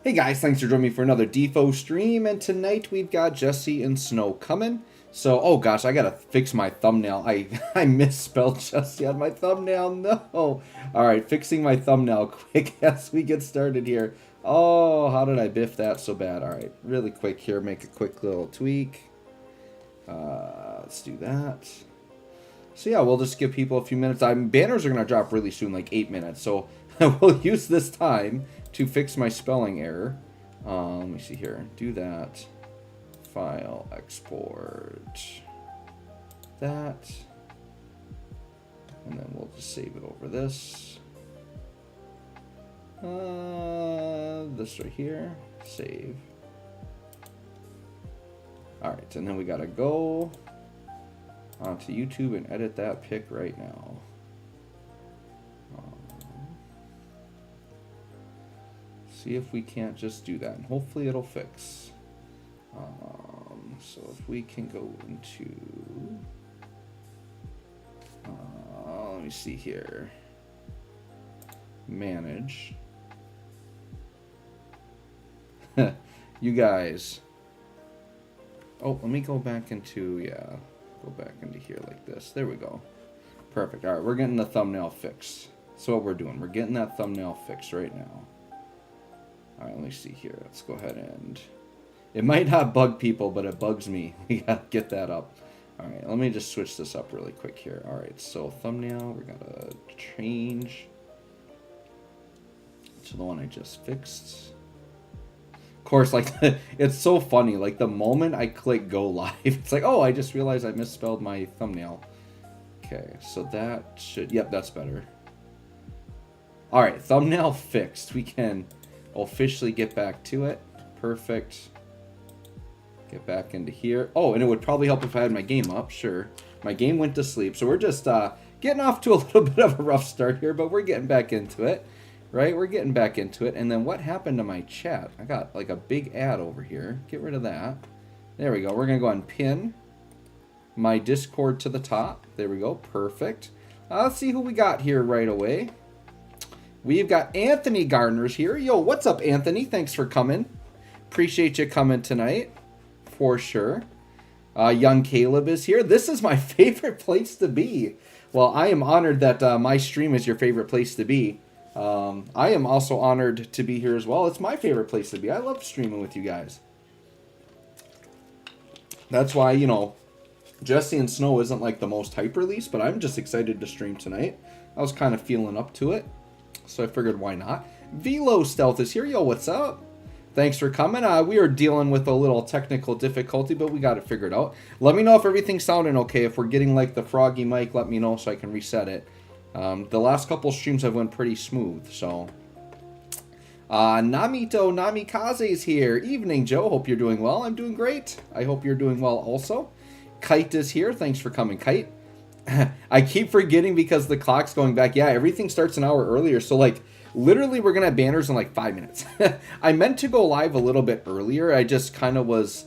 Hey guys, thanks for joining me for another DFFOO stream, and tonight we've got Jessie and Snow coming. So, oh gosh, I gotta fix my thumbnail. I misspelled Jessie on my thumbnail, no! Alright, fixing my thumbnail quick as we get started here. Oh, how did I biff that so bad? Alright, really quick here, make a quick little tweak. Let's do that. So yeah, we'll just give people a few minutes. Banners are gonna drop really soon, like 8 minutes, so I will use this time to fix my spelling error. Let me see here. Do that. File, export. That. And then we'll just save it over this. This right here. Save. Alright, and then we gotta go onto YouTube and edit that pic right now. See if we can't just do that, and hopefully it'll fix. So if we can go into, let me see here, manage. You guys. Oh, let me go back into, go back into here like this. There we go. Perfect. All right, we're getting the thumbnail fixed. That's what we're doing. We're getting that thumbnail fixed right now. Alright, let me see here. Let's go ahead and... It might not bug people, but it bugs me. We gotta get that up. Alright, let me just switch this up really quick here. Alright, so thumbnail, we gotta change to the one I just fixed. Of course, like, it's so funny. Like, the moment I click go live, it's like, oh, I just realized I misspelled my thumbnail. Okay, so that should... Yep, that's better. Alright, thumbnail fixed. We can... officially get back to it. Perfect. Get back into here. Oh, and it would probably help if I had my game up. Sure. My game went to sleep. So we're just getting off to a little bit of a rough start here, but we're getting back into it. Right? We're getting back into it. And then what happened to my chat? I got like a big ad over here. Get rid of that. There we go. We're going to go and pin my Discord to the top. There we go. Perfect. Let's see who we got here right away. We've got Anthony Gardner's here. Yo, what's up, Anthony? Thanks for coming. Appreciate you coming tonight, for sure. Young Caleb is here. This is my favorite place to be. Well, I am honored that my stream is your favorite place to be. I am also honored to be here as well. It's my favorite place to be. I love streaming with you guys. That's why, you know, Jessie and Snow isn't like the most hype release, but I'm just excited to stream tonight. I was kind of feeling up to it. So I figured, why not? Velo Stealth is here. Yo, what's up? Thanks for coming. We are dealing with a little technical difficulty, but we got it figured out. Let me know if everything's sounding okay. If we're getting like the froggy mic, let me know so I can reset it. The last couple streams have went pretty smooth, so. Namito Namikaze is here. Evening, Joe. Hope you're doing well. I'm doing great. I hope you're doing well also. Kite is here. Thanks for coming, Kite. I keep forgetting because the clock's going back. Yeah, everything starts an hour earlier. So, like, literally we're going to have banners in, like, 5 minutes. I meant to go live a little bit earlier. I just kind of was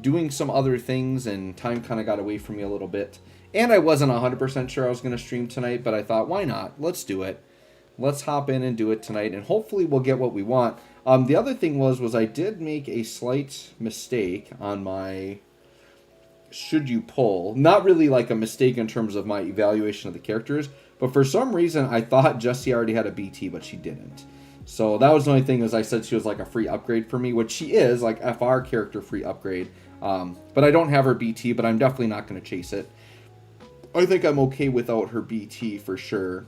doing some other things, and time kind of got away from me a little bit. And I wasn't 100% sure I was going to stream tonight, but I thought, why not? Let's do it. Let's hop in and do it tonight, and hopefully we'll get what we want. The other thing was I did make a slight mistake on my... should you pull, not really like a mistake in terms of my evaluation of the characters, but for some reason I thought Jessie already had a BT, but she didn't. So that was the only thing, as I said, she was like a free upgrade for me, which she is, like FR character free upgrade. But I don't have her BT, but I'm definitely not going to chase it. I think I'm okay without her BT for sure.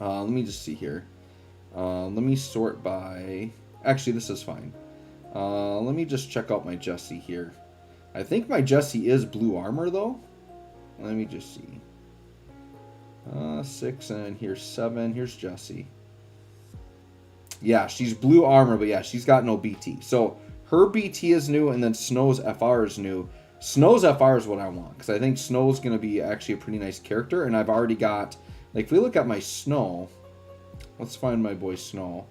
Let me just see here. Let me sort by, actually this is fine. Let me just check out my Jessie here. I think my Jessie is blue armor, though. Let me just see. 6, and here's 7. Here's Jessie. Yeah, she's blue armor, but yeah, she's got no BT. So her BT is new, and then Snow's FR is new. Snow's FR is what I want, because I think Snow's going to be actually a pretty nice character, and I've already got... Like, if we look at my Snow... Let's find my boy Snow.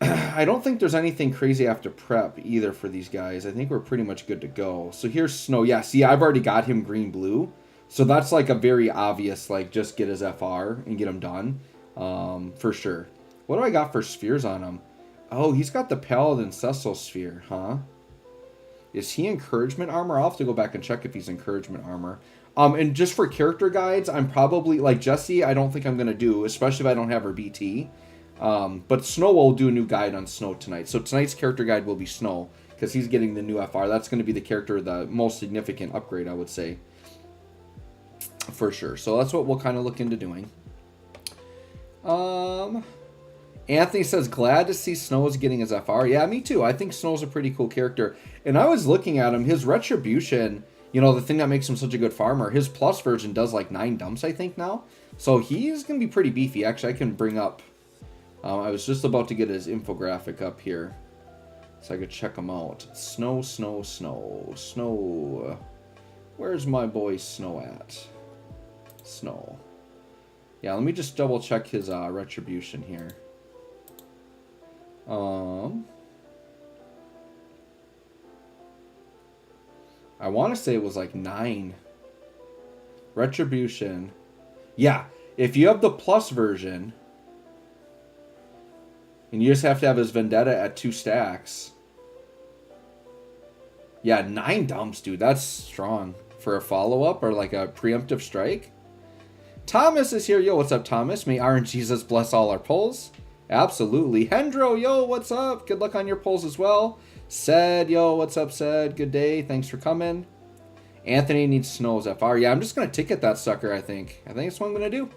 I don't think there's anything crazy after prep either for these guys. I think we're pretty much good to go. So here's Snow. Yeah, see, I've already got him green-blue. So that's like a very obvious, like, just get his FR and get him done. For sure. What do I got for spheres on him? Oh, he's got the Paladin Cecil Sphere, huh? Is he encouragement armor? I'll have to go back and check if he's encouragement armor. And just for character guides, I'm probably, like Jessie, I don't think I'm going to do, especially if I don't have her BT. But Snow will do a new guide on Snow tonight. So tonight's character guide will be Snow, because he's getting the new FR. That's going to be the character, the most significant upgrade, I would say. For sure. So that's what we'll kind of look into doing. Anthony says, glad to see Snow is getting his FR. Yeah, me too. I think Snow's a pretty cool character. And I was looking at him, his Retribution, you know, the thing that makes him such a good farmer, his plus version does like 9 dumps, I think, now. So he's going to be pretty beefy. Actually, I can bring up, I was just about to get his infographic up here, so I could check him out. Snow, Snow, Snow, Snow. Where's my boy Snow at? Snow. Yeah, let me just double check his Retribution here. I want to say it was like 9. Retribution. Yeah, if you have the plus version, and you just have to have his Vendetta at 2 stacks. Yeah, 9 dumps, dude. That's strong for a follow-up or like a preemptive strike. Thomas is here. Yo, what's up, Thomas? May RNGesus bless all our pulls. Absolutely. Hendro, yo, what's up? Good luck on your pulls as well. Said, yo, what's up, Said? Good day. Thanks for coming. Anthony needs Snow's FR. Yeah, I'm just going to ticket that sucker, I think. I think that's what I'm going to do.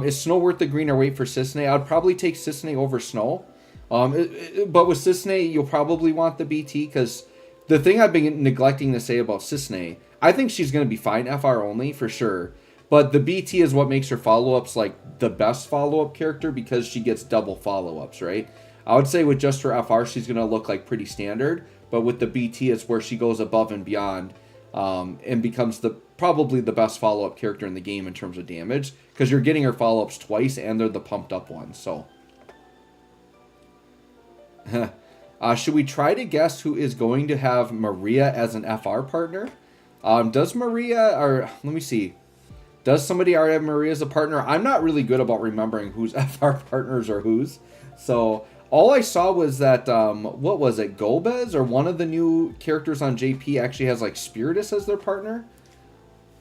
Is Snow worth the green or wait for Cissnei? I would probably take Cissnei over Snow. But with Cissnei, you'll probably want the BT, because the thing I've been neglecting to say about Cissnei, I think she's going to be fine FR only, for sure. But the BT is what makes her follow-ups like the best follow-up character, because she gets double follow-ups, right? I would say with just her FR, she's going to look like pretty standard. But with the BT, it's where she goes above and beyond and becomes probably the best follow-up character in the game in terms of damage, because you're getting her follow-ups twice, and they're the pumped-up ones. So, should we try to guess who is going to have Maria as an FR partner? Does Maria, or let me see. Does somebody already have Maria as a partner? I'm not really good about remembering whose FR partners are whose. So all I saw was that, what was it, Golbez, or one of the new characters on JP actually has like Spiritus as their partner.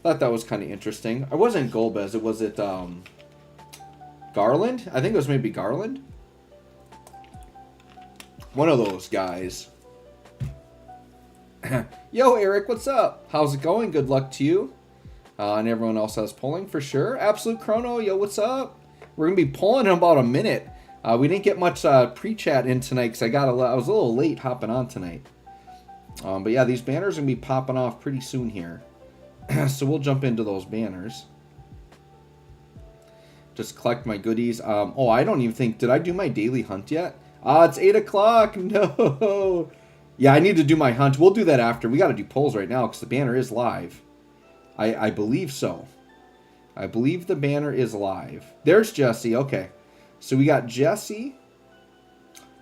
Thought that was kind of interesting. It wasn't Golbez, was it Garland? I think it was maybe Garland. One of those guys. Yo, Eric, what's up? How's it going? Good luck to you. And everyone else has polling for sure. Absolute Chrono, yo, what's up? We're going to be polling in about a minute. We didn't get much pre-chat in tonight because I was a little late hopping on tonight. But yeah, these banners are going to be popping off pretty soon here. So we'll jump into those banners. Just collect my goodies. Oh, I don't even think, did I do my daily hunt yet? It's 8 o'clock. No. Yeah, I need to do my hunt. We'll do that after. We got to do polls right now because the banner is live. I believe so. I believe the banner is live. There's Jessie. Okay. So we got Jessie.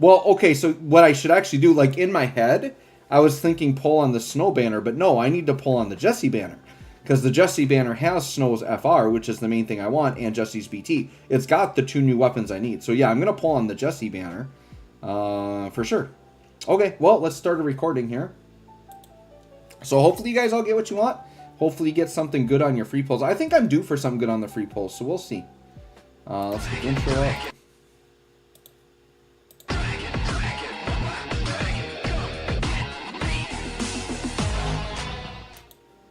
Well, okay, so what I should actually do, like in my head, I was thinking pull on the Snow banner, but no, I need to pull on the Jessie banner. Because the Jessie banner has Snow's FR, which is the main thing I want, and Jessie's BT. It's got the 2 new weapons I need. So yeah, I'm going to pull on the Jessie banner. For sure. Okay, well, let's start a recording here. So hopefully you guys all get what you want. Hopefully you get something good on your free polls. I think I'm due for something good on the free polls, so we'll see. Let's get the intro up.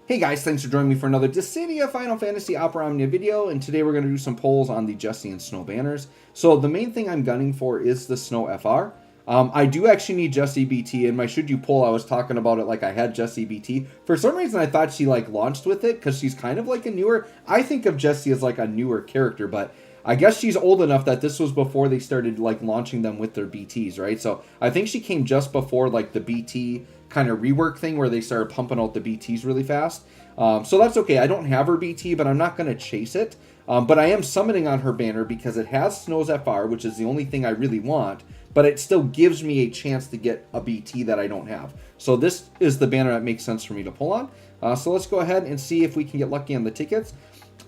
Hey guys, thanks for joining me for another Dissidia Final Fantasy Opera Omnia video, and today we're going to do some polls on the Jessie and Snow banners. So the main thing I'm gunning for is the Snow FR. I do actually need Jessie BT. In my Should You poll, I was talking about it like I had Jessie BT. For some reason, I thought she like launched with it because she's kind of like a newer... I think of Jessie as like a newer character, but I guess she's old enough that this was before they started like launching them with their BTs, right? So I think she came just before like the BT kind of rework thing where they started pumping out the BTs really fast. So that's okay. I don't have her BT, but I'm not going to chase it. But I am summoning on her banner because it has Snow's FR, which is the only thing I really want. But it still gives me a chance to get a BT that I don't have. So this is the banner that makes sense for me to pull on. So let's go ahead and see if we can get lucky on the tickets.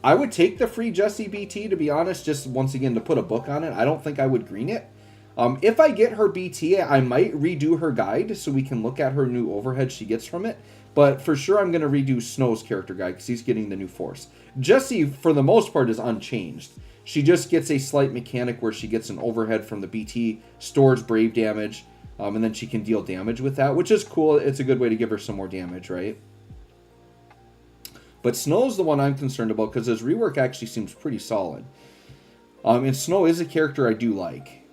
I would take the free Jessie BT, to be honest, just once again to put a book on it. I don't think I would green it. If I get her BT, I might redo her guide so we can look at her new overhead she gets from it. But for sure, I'm going to redo Snow's character guide because he's getting the new force. Jessie, for the most part, is unchanged. She just gets a slight mechanic where she gets an overhead from the BT, stores brave damage, and then she can deal damage with that, which is cool. It's a good way to give her some more damage, right? But Snow's the one I'm concerned about because his rework actually seems pretty solid. And Snow is a character I do like.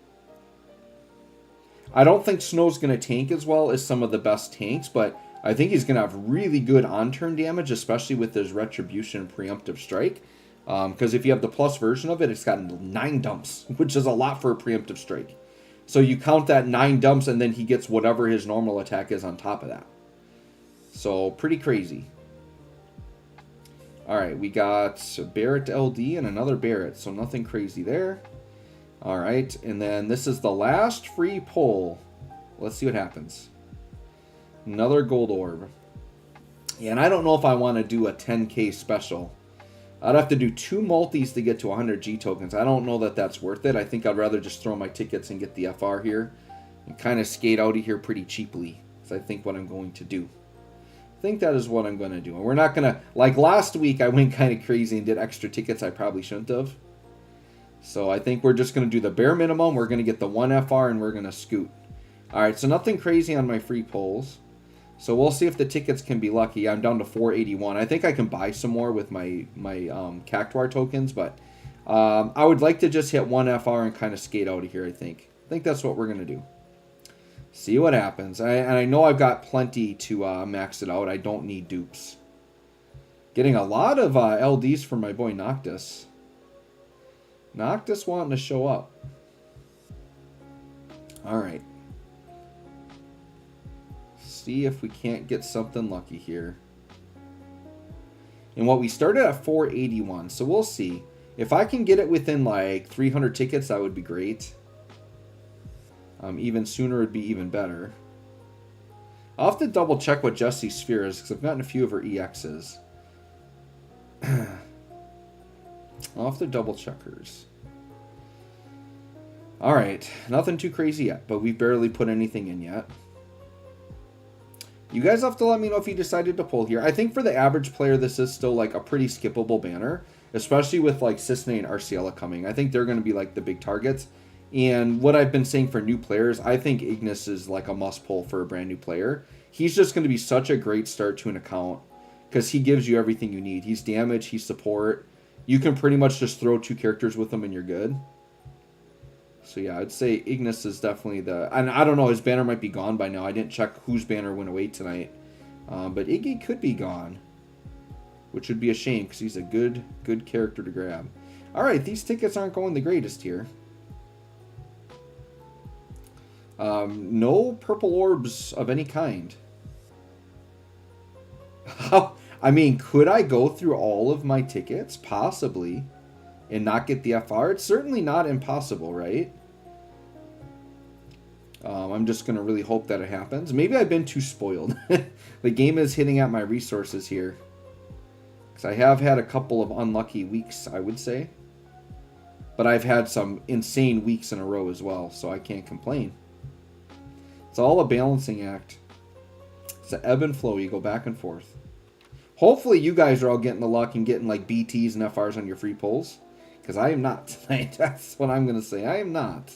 I don't think Snow's going to tank as well as some of the best tanks, but I think he's going to have really good on-turn damage, especially with his Retribution Preemptive Strike. Because if you have the plus version of it, it's got 9 dumps, which is a lot for a Preemptive Strike. So you count that 9 dumps, and then he gets whatever his normal attack is on top of that. So, pretty crazy. Alright, we got Barrett LD and another Barrett, so nothing crazy there. Alright, and then this is the last free pull. Let's see what happens. Another gold orb. Yeah, and I don't know if I want to do a 10k special. I'd have to do 2 multis to get to 100 G tokens. I don't know that that's worth it. I think I'd rather just throw my tickets and get the FR here. And kind of skate out of here pretty cheaply. That's I think what I'm going to do. I think that is what I'm going to do. And we're not going to... Like last week, I went kind of crazy and did extra tickets I probably shouldn't have. So I think we're just going to do the bare minimum. We're going to get the 1 FR and we're going to scoot. Alright, so nothing crazy on my free pulls. So we'll see if the tickets can be lucky. I'm down to 481. I think I can buy some more with my Cactuar tokens, but I would like to just hit 1 FR and kind of skate out of here, I think. I think that's what we're going to do. See what happens. And I know I've got plenty to max it out. I don't need dupes. Getting a lot of LDs from my boy Noctis. Noctis wanting to show up. Alright. See if we can't get something lucky here. And what we started at 481, so we'll see. If I can get it within like 300 tickets, that would be great. Even sooner would be even better. I'll have to double check what Jessie's sphere is because I've gotten a few of her EXs. I'll have to double check hers. Alright, nothing too crazy yet, but we've barely put anything in yet. You guys have to let me know if you decided to pull here. I think for the average player, this is still like a pretty skippable banner, especially with like Cisne and Arciela coming. I think they're going to be like the big targets. And what I've been saying for new players, I think Ignis is like a must pull for a brand new player. He's just going to be such a great start to an account because he gives you everything you need. He's damage, he's support. You can pretty much just throw 2 characters with him and you're good. So yeah, I'd say Ignis is definitely the... And I don't know, his banner might be gone by now. I didn't check whose banner went away tonight. But Iggy could be gone. Which would be a shame, because he's a good character to grab. Alright, these tickets aren't going the greatest here. No purple orbs of any kind. I mean, could I go through all of my tickets? Possibly. And not get the FR? It's certainly not impossible, right? I'm just going to really hope that it happens. Maybe I've been too spoiled. The game is hitting at my resources here. Because I have had a couple of unlucky weeks, I would say. But I've had some insane weeks in a row as well, so I can't complain. It's all a balancing act. It's an ebb and flow. You go back and forth. Hopefully you guys are all getting the luck and getting like BTs and FRs on your free pulls. Because I am not tonight. That's what I'm going to say. I am not.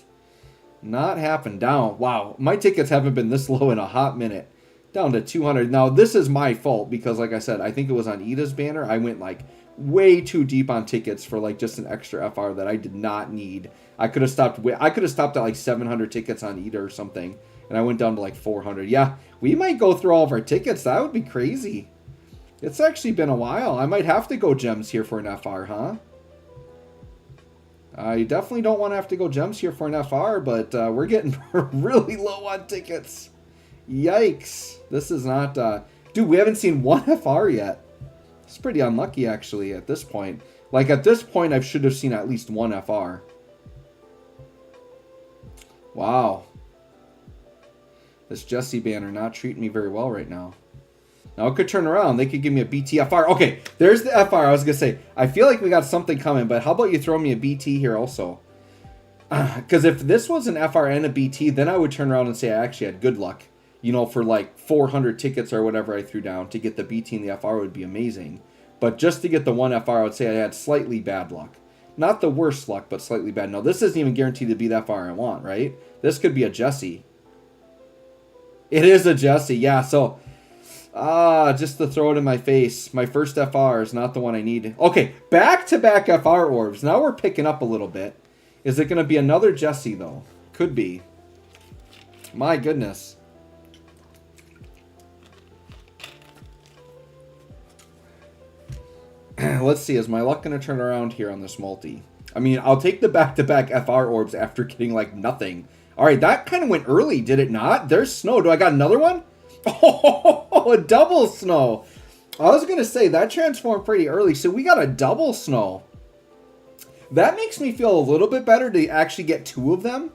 Not happened. Down. Wow. My tickets haven't been this low in a hot minute. Down to 200. Now, this is my fault because, like I said, I think it was on Ida's banner. I went, like, way too deep on tickets for, like, just an extra FR that I did not need. I could have stopped at, like, 700 tickets on Ida or something. And I went down to, like, 400. Yeah, we might go through all of our tickets. That would be crazy. It's actually been a while. I might have to go gems here for an FR, huh? I definitely don't want to have to go gems here for an FR, but we're getting really low on tickets. Yikes. This is not... Dude, we haven't seen 1 FR yet. It's pretty unlucky, actually, at this point. Like, at this point, I should have seen at least 1 FR. Wow. This Jessie banner not treating me very well right now. Now, it could turn around. They could give me a BTFR. Okay, there's the FR. I was going to say, I feel like we got something coming, but how about you throw me a BT here also? Because if this was an FR and a BT, then I would turn around and say I actually had good luck. You know, for like 400 tickets or whatever I threw down, to get the BT and the FR would be amazing. But just to get the one FR, I would say I had slightly bad luck. Not the worst luck, but slightly bad. No, this isn't even guaranteed to be the FR I want, right? This could be a Jessie. It is a Jessie, yeah. So, just to throw it in my face, my first FR is not the one I need. Okay, back-to-back FR orbs. Now we're picking up a little bit. Is it going to be another Jessie, though? Could be. My goodness. Let's see. Is my luck going to turn around here on this multi? I mean, I'll take the back-to-back FR orbs after getting, like, nothing. All right, that kind of went early, did it not? There's snow. Do I got another one? Oh, a double snow. I was going to say, that transformed pretty early. So we got a double snow. That makes me feel a little bit better to actually get two of them.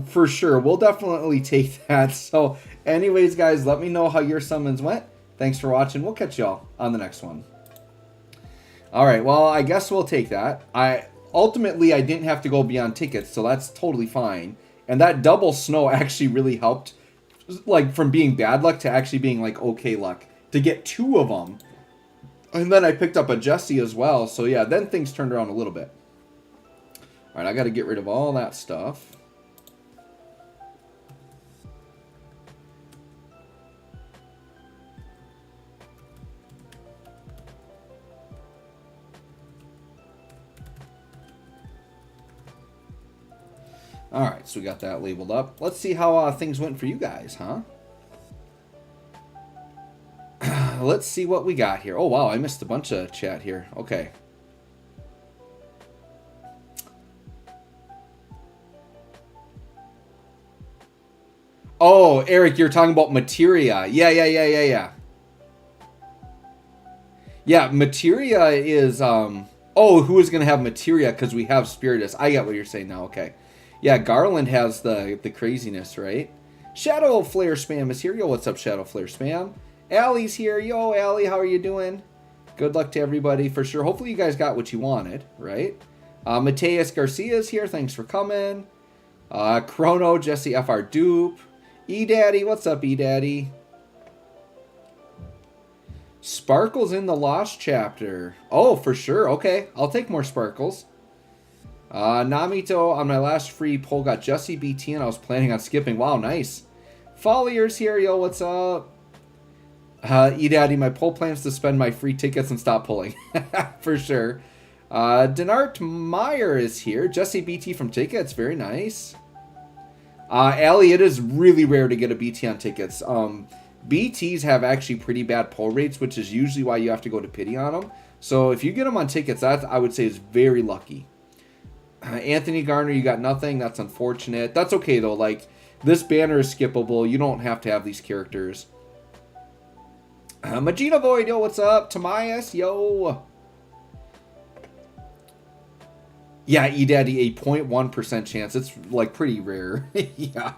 For sure. We'll definitely take that. So anyways, guys, let me know how your summons went. Thanks for watching. We'll catch y'all on the next one. All right, well, I guess we'll take that. Ultimately, I didn't have to go beyond tickets, so that's totally fine. And that double snow actually really helped, like, from being bad luck to actually being, like, okay luck. To get two of them. And then I picked up a Jessie as well. So, yeah, then things turned around a little bit. All right, I got to get rid of all that stuff. All right, so we got that labeled up. Let's see how things went for you guys, huh? Let's see what we got here. Oh, wow, I missed a bunch of chat here. Okay. Oh, Eric, you're talking about materia. Yeah. Yeah, materia is, oh, who is going to have materia? Because we have Spiritus. I get what you're saying now, okay. Yeah, Garland has the craziness, right? Shadow Flare Spam is here. Yo, what's up, Shadow Flare Spam? Allie's here. Yo, Allie, how are you doing? Good luck to everybody, for sure. Hopefully you guys got what you wanted, right? Mateus Garcia's here. Thanks for coming. Chrono, Jesse FR Dupe. E-Daddy, what's up, E-Daddy? Sparkles in the Lost Chapter. Oh, for sure. Okay, I'll take more Sparkles. Namito, on my last free poll, got Jessie BT, and I was planning on skipping. Wow, nice. Follier's here. Yo, what's up? E-Daddy, my poll plans to spend my free tickets and stop pulling. For sure. Denart Meyer is here. Jessie BT from tickets. Very nice. Allie, it is really rare to get a BT on tickets. BTs have actually pretty bad pull rates, which is usually why you have to go to pity on them. So if you get them on tickets, that I would say is very lucky. Anthony Garner, you got nothing. That's unfortunate. That's okay, though. Like, this banner is skippable. You don't have to have these characters. Magina Void, yo, what's up? Tamias, yo. Yeah, E-Daddy, a 0.1% chance. It's, like, pretty rare. Yeah.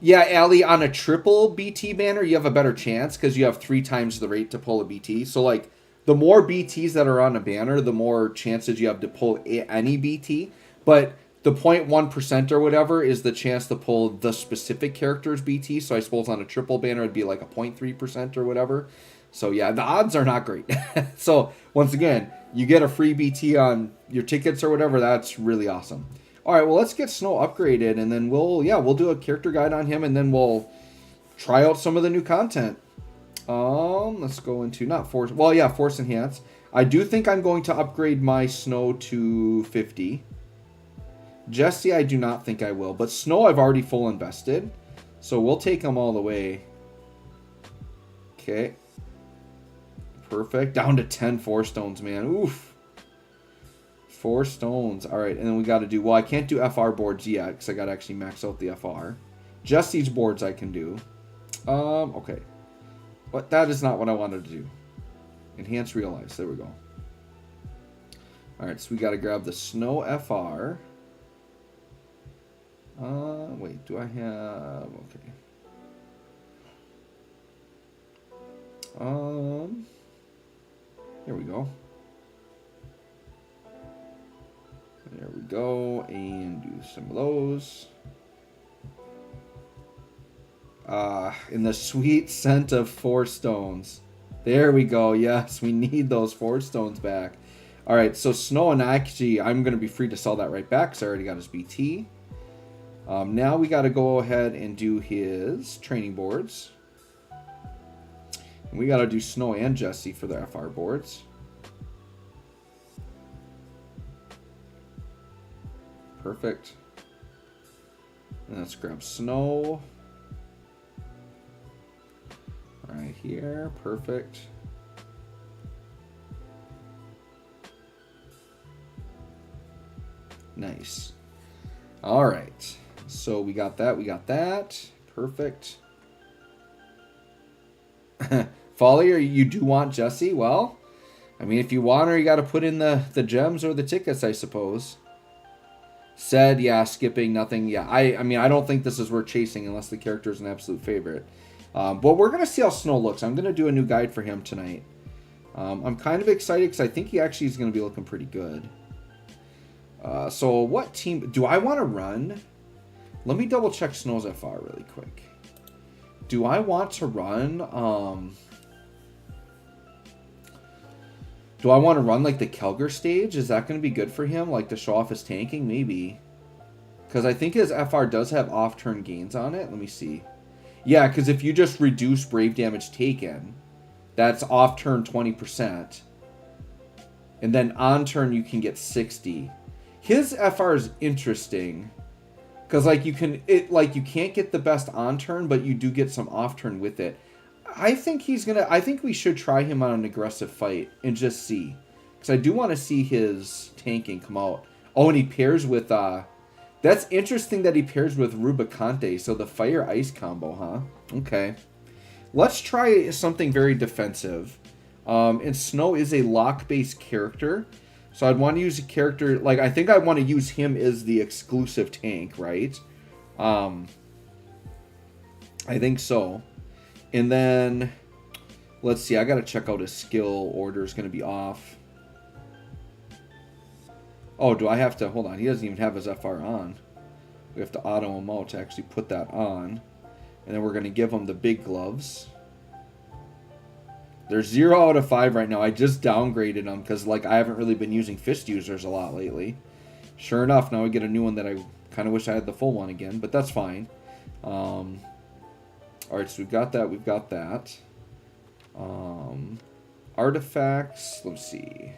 Yeah, Allie, on a triple BT banner, you have a better chance because you have 3 times the rate to pull a BT. So, like, the more BTs that are on a banner, the more chances you have to pull any BT. But the 0.1% or whatever is the chance to pull the specific character's BT. So I suppose on a triple banner, it'd be like a 0.3% or whatever. So yeah, the odds are not great. So once again, you get a free BT on your tickets or whatever. That's really awesome. All right, well, let's get Snow upgraded, and then we'll do a character guide on him, and then we'll try out some of the new content. Let's go into, not Force, well, yeah, Force Enhance. I do think I'm going to upgrade my Snow to 50. Jessie, I do not think I will, but Snow I've already full invested, so we'll take them all the way. Okay. Perfect. Down to 10 4 stones, man. Oof. 4 stones. All right, and then we got to do, well, I can't do FR boards yet, because I got to actually max out the FR. Jessie's boards I can do. Okay. But that is not what I wanted to do. Enhance Realize. There we go. Alright, so we got to grab the Snow FR. Wait, do I have... Okay. Here we go. There go, and do some of those. In the sweet scent of 4 stones. There we go. Yes, we need those 4 stones back. All right, so Snow and actually, I'm going to be free to sell that right back because I already got his BT. Now we got to go ahead and do his training boards. And we got to do Snow and Jessie for the FR boards. Perfect. And let's grab Snow. Right here. Perfect. Nice. All right. So we got that. We got that. Perfect. Folly, or you do want Jessie? Well, I mean, if you want her, you got to put in the gems or the tickets, I suppose. Said, yeah, skipping, nothing. Yeah, I mean, I don't think this is worth chasing unless the character is an absolute favorite. But we're going to see how Snow looks. I'm going to do a new guide for him tonight. I'm kind of excited because I think he actually is going to be looking pretty good. So what team do I want to run? Let me double check Snow's FR really quick. Do I want to run do I want to run like the Kelger stage? Is that going to be good for him, like to show off his tanking? Maybe, because I think his FR does have off turn gains on it. Let me see. Yeah, because if you just reduce brave damage taken, that's off turn 20%, and then on turn you can get 60. His FR is interesting because like you can't get the best on turn, but you do get some off turn with it. I think we should try him on an aggressive fight and just see, because I do want to see his tanking come out. Oh, and he pairs with that's interesting that he pairs with Rubicante, so the fire ice combo, huh? Okay, let's try something very defensive. And Snow is a lock-based character, so I'd want to use a character, like, I think I want to use him as the exclusive tank, right? I think so. And then, let's see, I got to check out his skill order is going to be off. Oh, do I have to, hold on, he doesn't even have his FR on. We have to auto him out to actually put that on. And then we're going to give him the big gloves. They're 0 out of 5 right now. I just downgraded them because, like, I haven't really been using fist users a lot lately. Sure enough, now we get a new one that I kind of wish I had the full one again, but that's fine. Alright, so we've got that. We've got that. Artifacts. Let's see.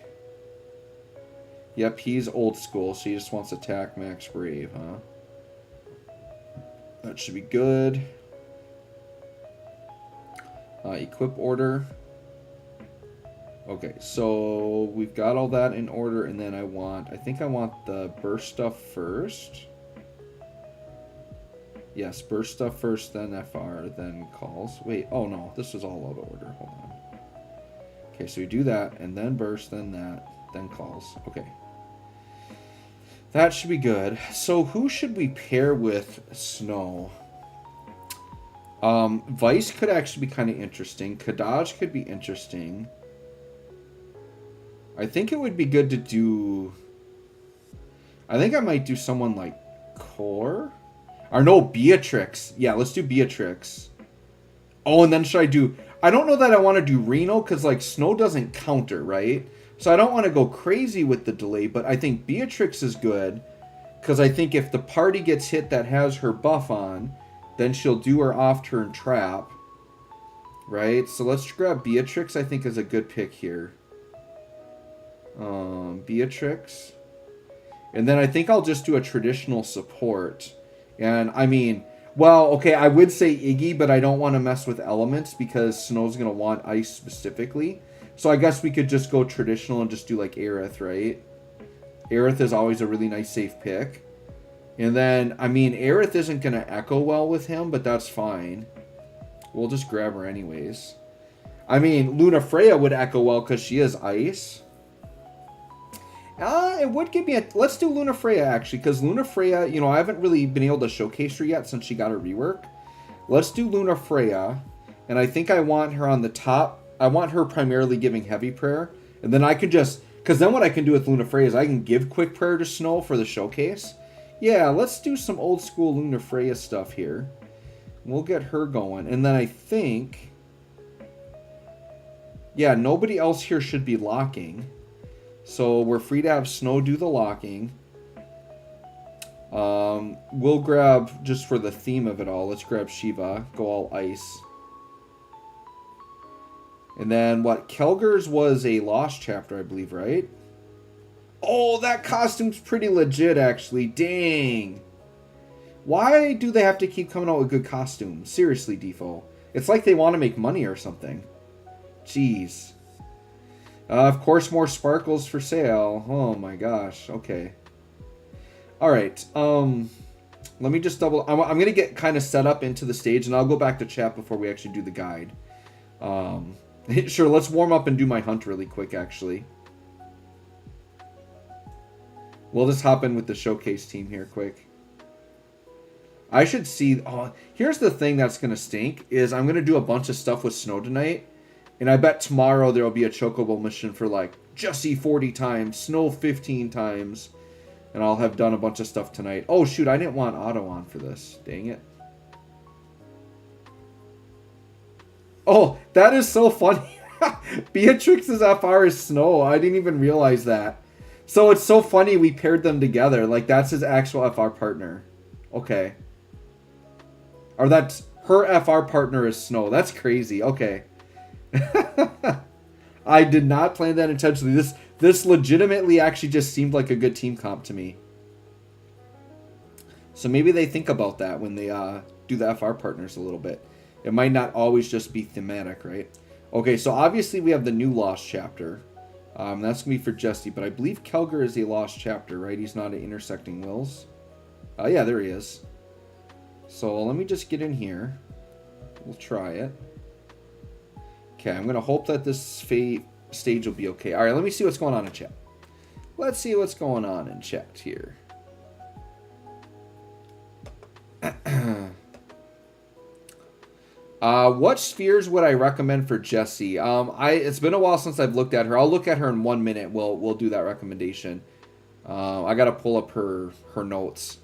Yep, he's old school, so he just wants attack max brave, huh? That should be good. Equip order. Okay, so we've got all that in order, and then I think I want the burst stuff first. Yes, burst stuff first, then FR, then calls. Wait, oh no, this is all out of order. Hold on. Okay, so we do that, and then burst, then that, then calls. Okay. That should be good. So who should we pair with Snow? Vice could actually be kind of interesting. Kadaj could be interesting. I think it would be good to do... I think I might do someone like Core. Or no, Beatrix. Yeah, let's do Beatrix. Oh, and then should I do... I don't know that I want to do Reno, because, like, Snow doesn't counter, right? So I don't want to go crazy with the delay, but I think Beatrix is good, because I think if the party gets hit that has her buff on, then she'll do her off-turn trap, right? So let's grab Beatrix, I think, is a good pick here. Beatrix. And then I think I'll just do a traditional support. And, I mean, well, okay, I would say Iggy, but I don't want to mess with elements because Snow's going to want ice specifically. So I guess we could just go traditional and just do, like, Aerith, right? Aerith is always a really nice safe pick. And then, I mean, Aerith isn't going to echo well with him, but that's fine. We'll just grab her anyways. I mean, Luna Freya would echo well because she is ice. It would give me a... Let's do Luna Freya, actually, because Luna Freya, you know, I haven't really been able to showcase her yet since she got her rework. Let's do Luna Freya, and I think I want her on the top. I want her primarily giving heavy prayer, and then I could just... Because then what I can do with Lunafreya is I can give Quick Prayer to Snow for the showcase. Yeah, let's do some old school Lunafreya stuff here. We'll get her going. And then I think... yeah, nobody else here should be locking. So we're free to have Snow do the locking. We'll grab, just for the theme of it all, let's grab Shiva. Go all ice. And then, what, Kelger's was a Lost chapter, I believe, right? Oh, that costume's pretty legit, actually. Dang. Why do they have to keep coming out with good costumes? Seriously, DFFOO. It's like they want to make money or something. Jeez. Of course, more sparkles for sale. Oh my gosh. Okay. Alright. Let me just double... I'm going to get kind of set up into the stage, and I'll go back to chat before we actually do the guide. Sure, let's warm up and do my hunt really quick, actually. We'll just hop in with the showcase team here quick. I should see... oh, here's the thing that's going to stink, is I'm going to do a bunch of stuff with Snow tonight. And I bet tomorrow there will be a Chocobo mission for, like, Jessie 40 times, Snow 15 times. And I'll have done a bunch of stuff tonight. Oh, shoot, I didn't want Otto on for this. Dang it. Oh, that is so funny. Beatrix's FR is Snow. I didn't even realize that. So it's so funny we paired them together. Like, that's his actual FR partner. Okay. Or that's... her FR partner is Snow. That's crazy. Okay. I did not plan that intentionally. This legitimately actually just seemed like a good team comp to me. So maybe they think about that when they do the FR partners a little bit. It might not always just be thematic, right? Okay, so obviously we have the new Lost chapter. That's going to be for Jessie, but I believe Kelger is a Lost chapter, right? He's not at Intersecting Wills. Yeah, there he is. So let me just get in here. We'll try it. Okay, I'm going to hope that this stage will be okay. All right, let me see what's going on in chat. Let's see what's going on in chat here. What spheres would I recommend for Jessie? It's been a while since I've looked at her. I'll look at her in 1 minute. We'll do that recommendation. I gotta pull up her notes.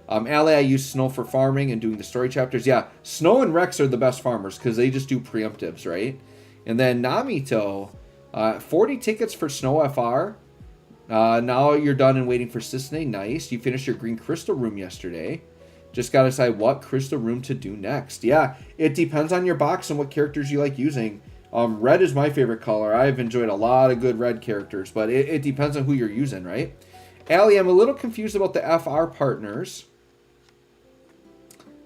Allie, I use Snow for farming and doing the story chapters. Yeah, Snow and Rex are the best farmers because they just do preemptives, right? And then Namito, 40 tickets for Snow FR. Now you're done and waiting for Cisne. Nice. You finished your green crystal room yesterday. Just got to decide what crystal room to do next. Yeah, it depends on your box and what characters you like using. Red is my favorite color. I've enjoyed a lot of good red characters, but it depends on who you're using, right? Allie, I'm a little confused about the FR partners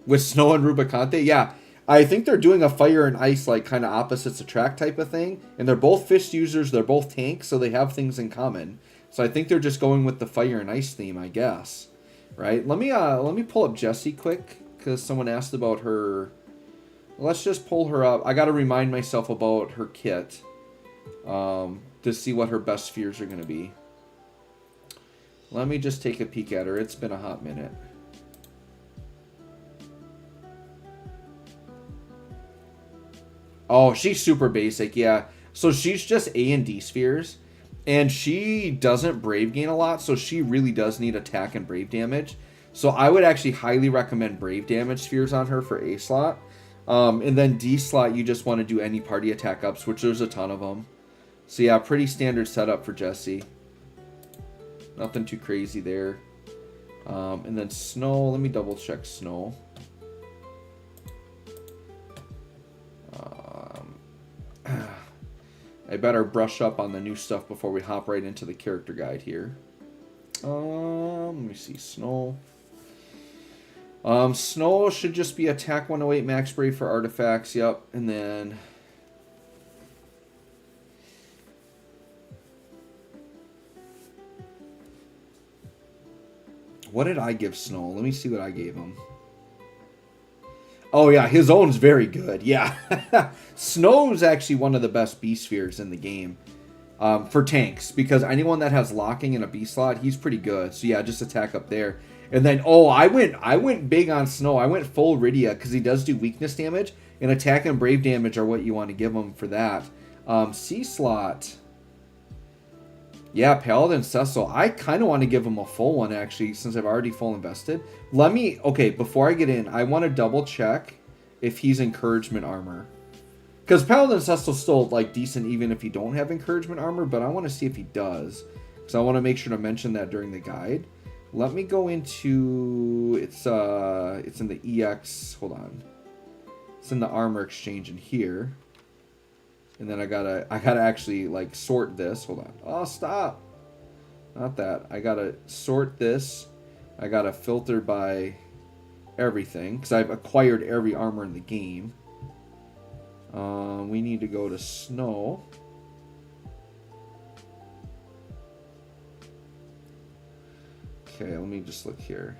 with Snow and Rubicante. Yeah, I think they're doing a fire and ice, like, kind of opposites attract type of thing. And they're both fist users. They're both tanks, so they have things in common. So I think they're just going with the fire and ice theme, I guess. Right? Let me pull up Jessie quick, because someone asked about her. Let's just pull her up. I got to remind myself about her kit to see what her best spheres are going to be. Let me just take a peek at her. It's been a hot minute. Oh, she's super basic, yeah. So she's just A and D spheres. And she doesn't Brave gain a lot, so she really does need attack and Brave damage. So I would actually highly recommend Brave damage spheres on her for A slot. And then D slot, you just want to do any party attack ups, which there's a ton of them. So yeah, pretty standard setup for Jessie. Nothing too crazy there. And then Snow, let me double check Snow. I better brush up on the new stuff before we hop right into the character guide here. Let me see, Snow. Snow should just be attack 108 max brave for artifacts, yep. And then what did I give Snow? Let me see what I gave him. Oh, yeah, his own's very good. Yeah. Snow's actually one of the best B spheres in the game for tanks, because anyone that has locking in a B slot, he's pretty good. So, yeah, just attack up there. And then, oh, I went big on Snow. I went full Rydia because he does do weakness damage, and attack and brave damage are what you want to give him for that. C slot. Yeah, Paladin Cecil. I kind of want to give him a full one, actually, since I've already full invested. Let me... Okay, before I get in, I want to double check if he's encouragement armor. Because Paladin Cecil's still, like, decent even if you don't have encouragement armor, but I want to see if he does. Because I want to make sure to mention that during the guide. Let me go into... It's in the EX... Hold on. It's in the armor exchange in here. And then I gotta actually, like, sort this. Hold on. Oh, stop. Not that. I gotta sort this. I gotta filter by everything. Because I've acquired every armor in the game. We need to go to snow. Okay, let me just look here.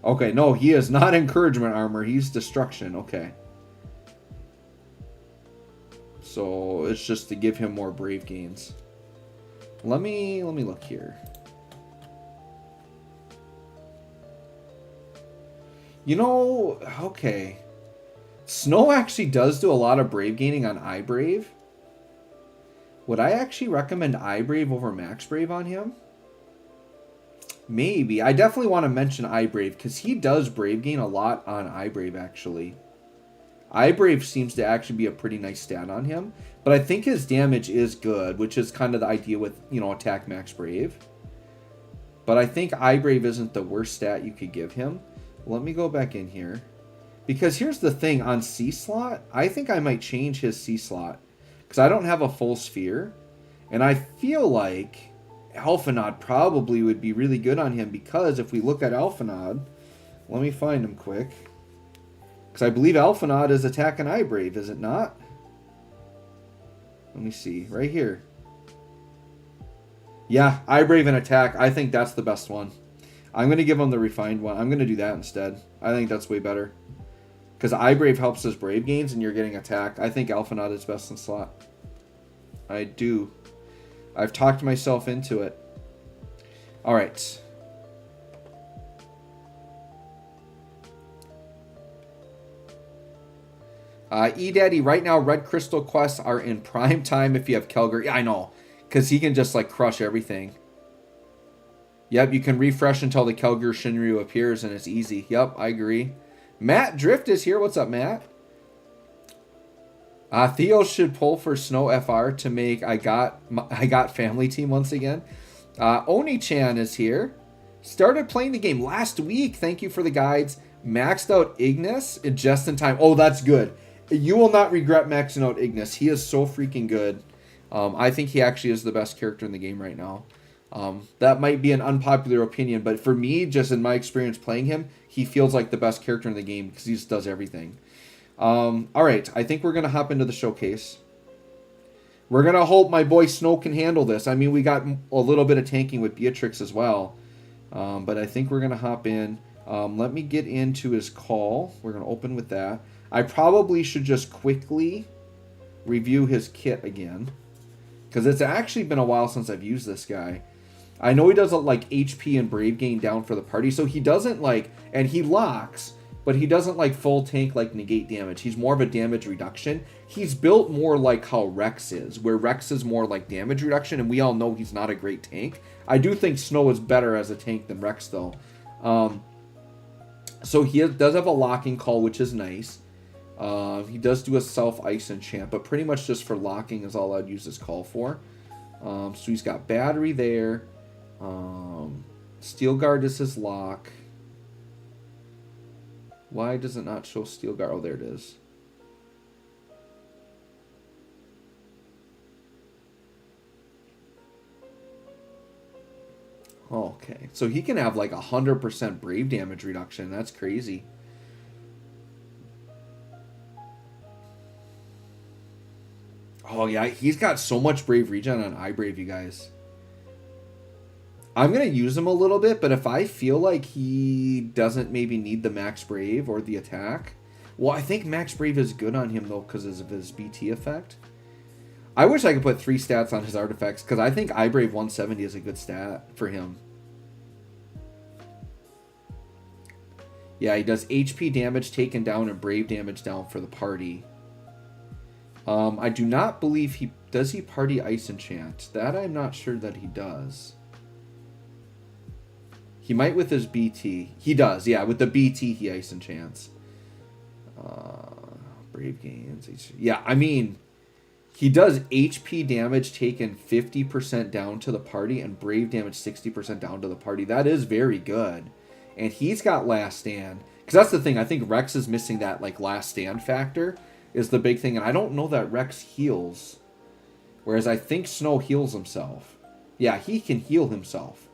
Okay, no, he is not encouragement armor. He's destruction. Okay. So it's just to give him more brave gains. Let me look here. You know, okay. Snow actually does do a lot of brave gaining on iBrave. Would I actually recommend iBrave over Max Brave on him? Maybe. I definitely want to mention iBrave because he does brave gain a lot on iBrave actually. iBrave seems to actually be a pretty nice stat on him, but I think his damage is good, which is kind of the idea with, you know, attack max brave. But I think iBrave isn't the worst stat you could give him. Let me go back in here. Because here's the thing, on C slot, I think I might change his C slot. Because I don't have a full sphere. And I feel like Alphanod probably would be really good on him, because if we look at Alphanod, let me find him quick. Because I believe Alphanod is attack and iBrave, is it not? Let me see. Right here. Yeah, iBrave and attack. I think that's the best one. I'm going to give him the refined one. I'm going to do that instead. I think that's way better. Because iBrave helps his brave gains and you're getting attack. I think Alphanod is best in slot. I do. I've talked myself into it. Alright. E-Daddy, right now, Red Crystal quests are in prime time if you have Kelgar. Yeah, I know. Because he can just, like, crush everything. Yep, you can refresh until the Kelgar Shinryu appears, and it's easy. Yep, I agree. Matt Drift is here. What's up, Matt? Theo should pull for Snow FR to make I got family team once again. Oni-chan is here. Started playing the game last week. Thank you for the guides. Maxed out Ignis just in time. Oh, that's good. You will not regret maxing out Ignis. He is so freaking good. I think he actually is the best character in the game right now. That might be an unpopular opinion, but for me, just in my experience playing him, he feels like the best character in the game because he just does everything. Alright, I think we're going to hop into the showcase. We're going to hope my boy Snow can handle this. I mean, we got a little bit of tanking with Beatrix as well. But I think we're going to hop in. Let me get into his call. We're going to open with that. I probably should just quickly review his kit again, because it's actually been a while since I've used this guy. I know he does like HP and Brave gain down for the party, so he doesn't like, and he locks, but he doesn't like full tank like negate damage. He's more of a damage reduction. He's built more like how Rex is, where Rex is more like damage reduction, and we all know he's not a great tank. I do think Snow is better as a tank than Rex though. So he does have a locking call, which is nice. He does do a self-ice enchant, but pretty much just for locking is all I'd use this call for. So he's got battery there. Steel Guard is his lock. Why does it not show Steel Guard? Oh, there it is. Okay, so he can have like 100% Brave damage reduction. That's crazy. Oh, yeah, he's got so much Brave regen on iBrave, you guys. I'm going to use him a little bit, but if I feel like he doesn't maybe need the Max Brave or the attack... Well, I think Max Brave is good on him, though, because of his BT effect. I wish I could put 3 stats on his artifacts, because I think iBrave 170 is a good stat for him. Yeah, he does HP damage taken down and Brave damage down for the party. I do not believe he... Does he party Ice Enchant? That I'm not sure that he does. He might with his BT. He does, yeah. With the BT, he Ice Enchants. Brave gains. Yeah, I mean, he does HP damage taken 50% down to the party and Brave damage 60% down to the party. That is very good. And he's got Last Stand. Because that's the thing. I think Rex is missing that like Last Stand factor is the big thing. And I don't know that Rex heals. Whereas I think Snow heals himself. Yeah, he can heal himself.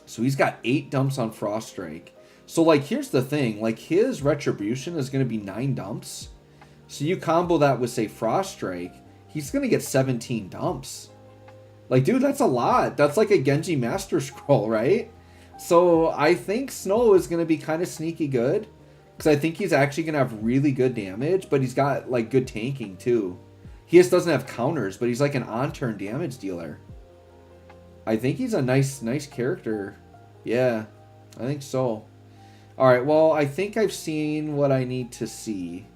So he's got 8 dumps on Frost Strike. So, like, here's the thing. Like, his Retribution is going to be 9 dumps. So you combo that with, say, Frost Strike. He's going to get 17 dumps. Like, dude, that's a lot. That's like a Genji Master Scroll, right? So I think Snow is going to be kind of sneaky good. Because I think he's actually going to have really good damage. But he's got, like, good tanking, too. He just doesn't have counters. But he's like an on-turn damage dealer. I think he's a nice character. Yeah, I think so. Alright, well, I think I've seen what I need to see.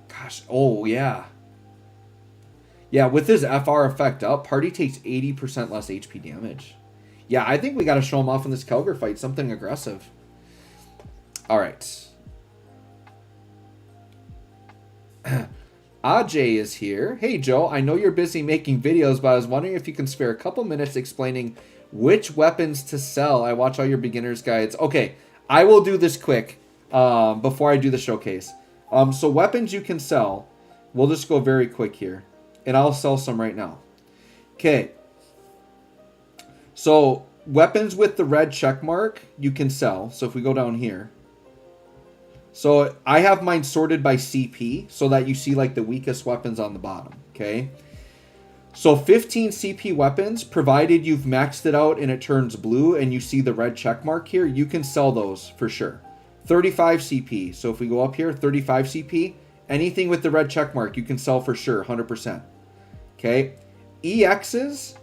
Gosh, oh, yeah. Yeah, with his FR effect up, party takes 80% less HP damage. Yeah, I think we got to show him off in this Kelger fight. Something aggressive. Alright. Ajay is here. Hey, Joe, I know you're busy making videos, but I was wondering if you can spare a couple minutes explaining which weapons to sell. I watch all your beginner's guides. Okay, I will do this quick before I do the showcase. So weapons you can sell. We'll just go very quick here. And I'll sell some right now. Okay. So weapons with the red check mark you can sell. So if we go down here. So I have mine sorted by CP so that you see like the weakest weapons on the bottom. Okay. So 15 CP weapons, provided you've maxed it out and it turns blue and you see the red check mark here, you can sell those for sure. 35 CP. So if we go up here, 35 CP, anything with the red check mark you can sell for sure, 100%. Okay. EXs,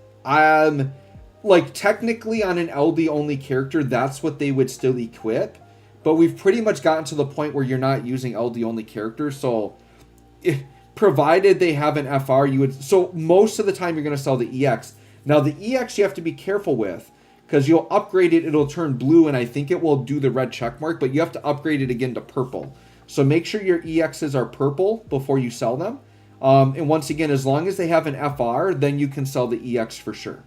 like technically on an LD only character, that's what they would still equip. But we've pretty much gotten to the point where you're not using LD only characters. So provided they have an FR, you would... So most of the time you're going to sell the EX. Now the EX you have to be careful with. Because you'll upgrade it, it'll turn blue, and I think it will do the red check mark. But you have to upgrade it again to purple. So make sure your EXs are purple before you sell them. And once again, as long as they have an FR, then you can sell the EX for sure.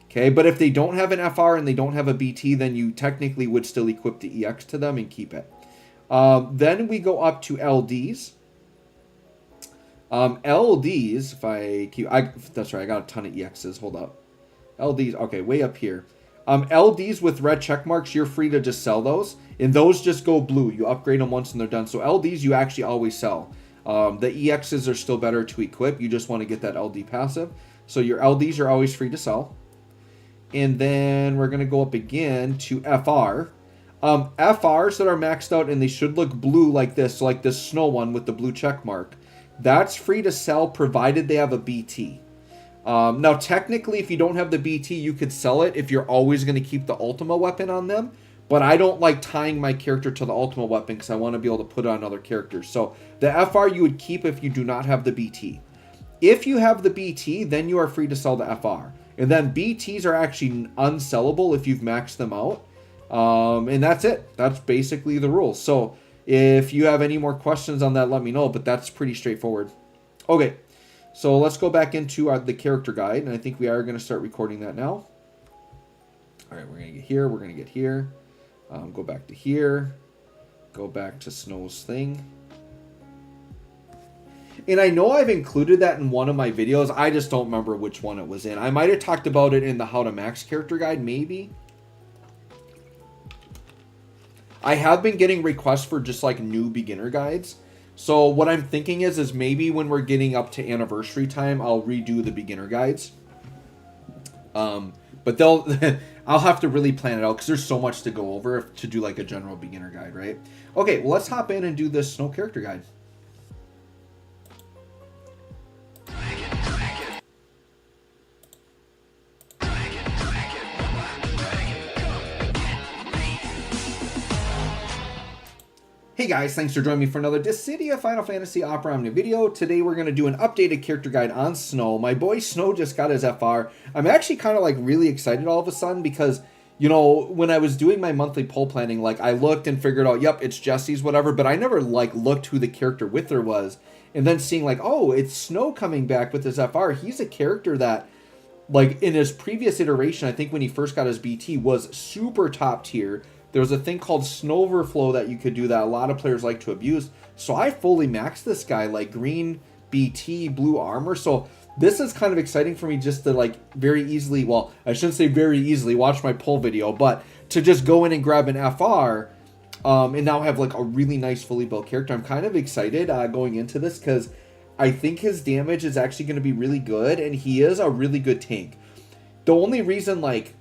Okay, but if they don't have an FR and they don't have a BT, then you technically would still equip the EX to them and keep it. Then we go up to LDs. LDs, if I keep... that's right, I got a ton of EXs. Hold up. LDs, okay, way up here. LDs with red check marks, you're free to just sell those. And those just go blue. You upgrade them once and they're done. So LDs, you actually always sell. The EXs are still better to equip. You just want to get that LD passive. So your LDs are always free to sell. And then we're going to go up again to FR. FRs that are maxed out and they should look blue like this. So like this snow one with the blue check mark. That's free to sell provided they have a BT. Now, technically, if you don't have the BT, you could sell it if you're always going to keep the Ultima weapon on them. But I don't like tying my character to the Ultima weapon because I want to be able to put it on other characters. So the FR you would keep if you do not have the BT. If you have the BT, then you are free to sell the FR. And then BTs are actually unsellable if you've maxed them out. And that's it. That's basically the rules. So if you have any more questions on that, let me know. But that's pretty straightforward. Okay. So let's go back into the character guide. And I think we are going to start recording that now. All right. We're going to get here. We're going to get here. Go back to here. Go back to Snow's thing. And I know I've included that in one of my videos. I just don't remember which one it was in. I might have talked about it in the How to Max character guide, maybe. I have been getting requests for just like new beginner guides. So what I'm thinking is maybe when we're getting up to anniversary time, I'll redo the beginner guides. But I'll have to really plan it out because there's so much to go over to do like a general beginner guide, right? Okay, well, let's hop in and do this Snow character guide. Hey guys, thanks for joining me for another Dissidia Final Fantasy Opera Omni video. Today we're going to do an updated character guide on Snow. My boy Snow just got his FR. I'm actually kind of like really excited all of a sudden because, you know, when I was doing my monthly poll planning, like I looked and figured out, yep, it's Jessie's, whatever, but I never like looked who the character with her was. And then seeing like, oh, it's Snow coming back with his FR. He's a character that, like in his previous iteration, I think when he first got his BT, was super top tier. There was a thing called Snow Overflow that you could do that a lot of players like to abuse. So I fully maxed this guy, like green BT, blue armor. So this is kind of exciting for me just to like very easily, well, I shouldn't say very easily, watch my poll video, but to just go in and grab an FR and now have like a really nice fully built character. I'm kind of excited going into this because I think his damage is actually going to be really good and he is a really good tank. The only reason like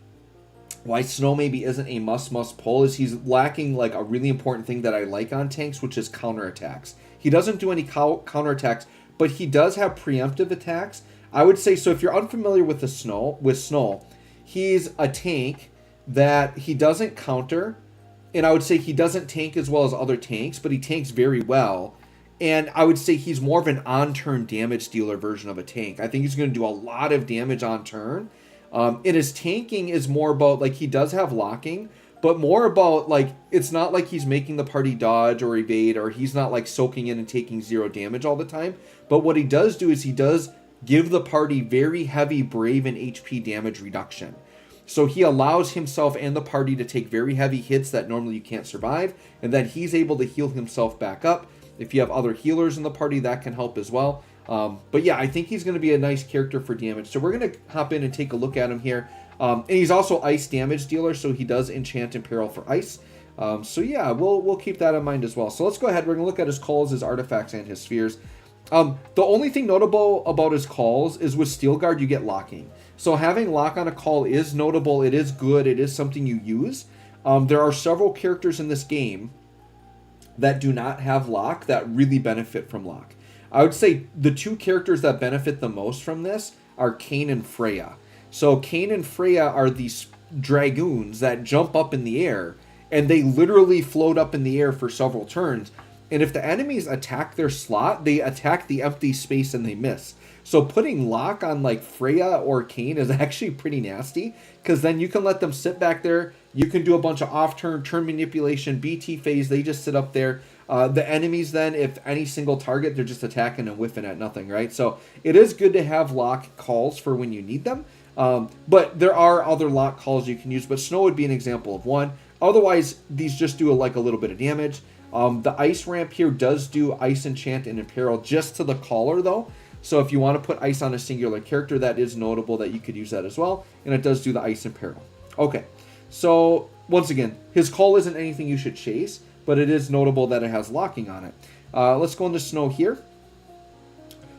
why Snow maybe isn't a must pull is he's lacking like a really important thing that I like on tanks, which is counterattacks. He doesn't do any counterattacks, but he does have preemptive attacks. I would say, so if you're unfamiliar with Snow, he's a tank that he doesn't counter, and I would say he doesn't tank as well as other tanks, but he tanks very well. And I would say he's more of an on-turn damage dealer version of a tank. I think he's going to do a lot of damage on turn. And his tanking is more about, like, he does have locking, but more about, like, it's not like he's making the party dodge or evade, or he's not, like, soaking in and taking 0 damage all the time. But what he does do is he does give the party very heavy Brave and HP damage reduction. So he allows himself and the party to take very heavy hits that normally you can't survive, and then he's able to heal himself back up. If you have other healers in the party, that can help as well. But yeah, I think he's going to be a nice character for damage. So we're going to hop in and take a look at him here. And he's also ice damage dealer, so he does enchant and peril for ice. So yeah, we'll keep that in mind as well. So let's go ahead. We're going to look at his calls, his artifacts, and his spheres. The only thing notable about his calls is with Steel Guard, you get locking. So having lock on a call is notable. It is good. It is something you use. There are several characters in this game that do not have lock that really benefit from lock. I would say the 2 characters that benefit the most from this are Kain and Freya. So Kain and Freya are these dragoons that jump up in the air, and they literally float up in the air for several turns. And if the enemies attack their slot, they attack the empty space and they miss. So putting lock on like Freya or Kain is actually pretty nasty, because then you can let them sit back there. You can do a bunch of off-turn, turn manipulation, BT phase. They just sit up there. The enemies then, if any single target, they're just attacking and whiffing at nothing, right? So it is good to have lock calls for when you need them. But there are other lock calls you can use, but Snow would be an example of one. Otherwise, these just do like a little bit of damage. The ice ramp here does do ice enchant and imperil just to the caller though. So if you want to put ice on a singular character, that is notable that you could use that as well. And it does do the ice imperil. Okay, so once again, his call isn't anything you should chase, but it is notable that it has locking on it. Let's go into Snow here.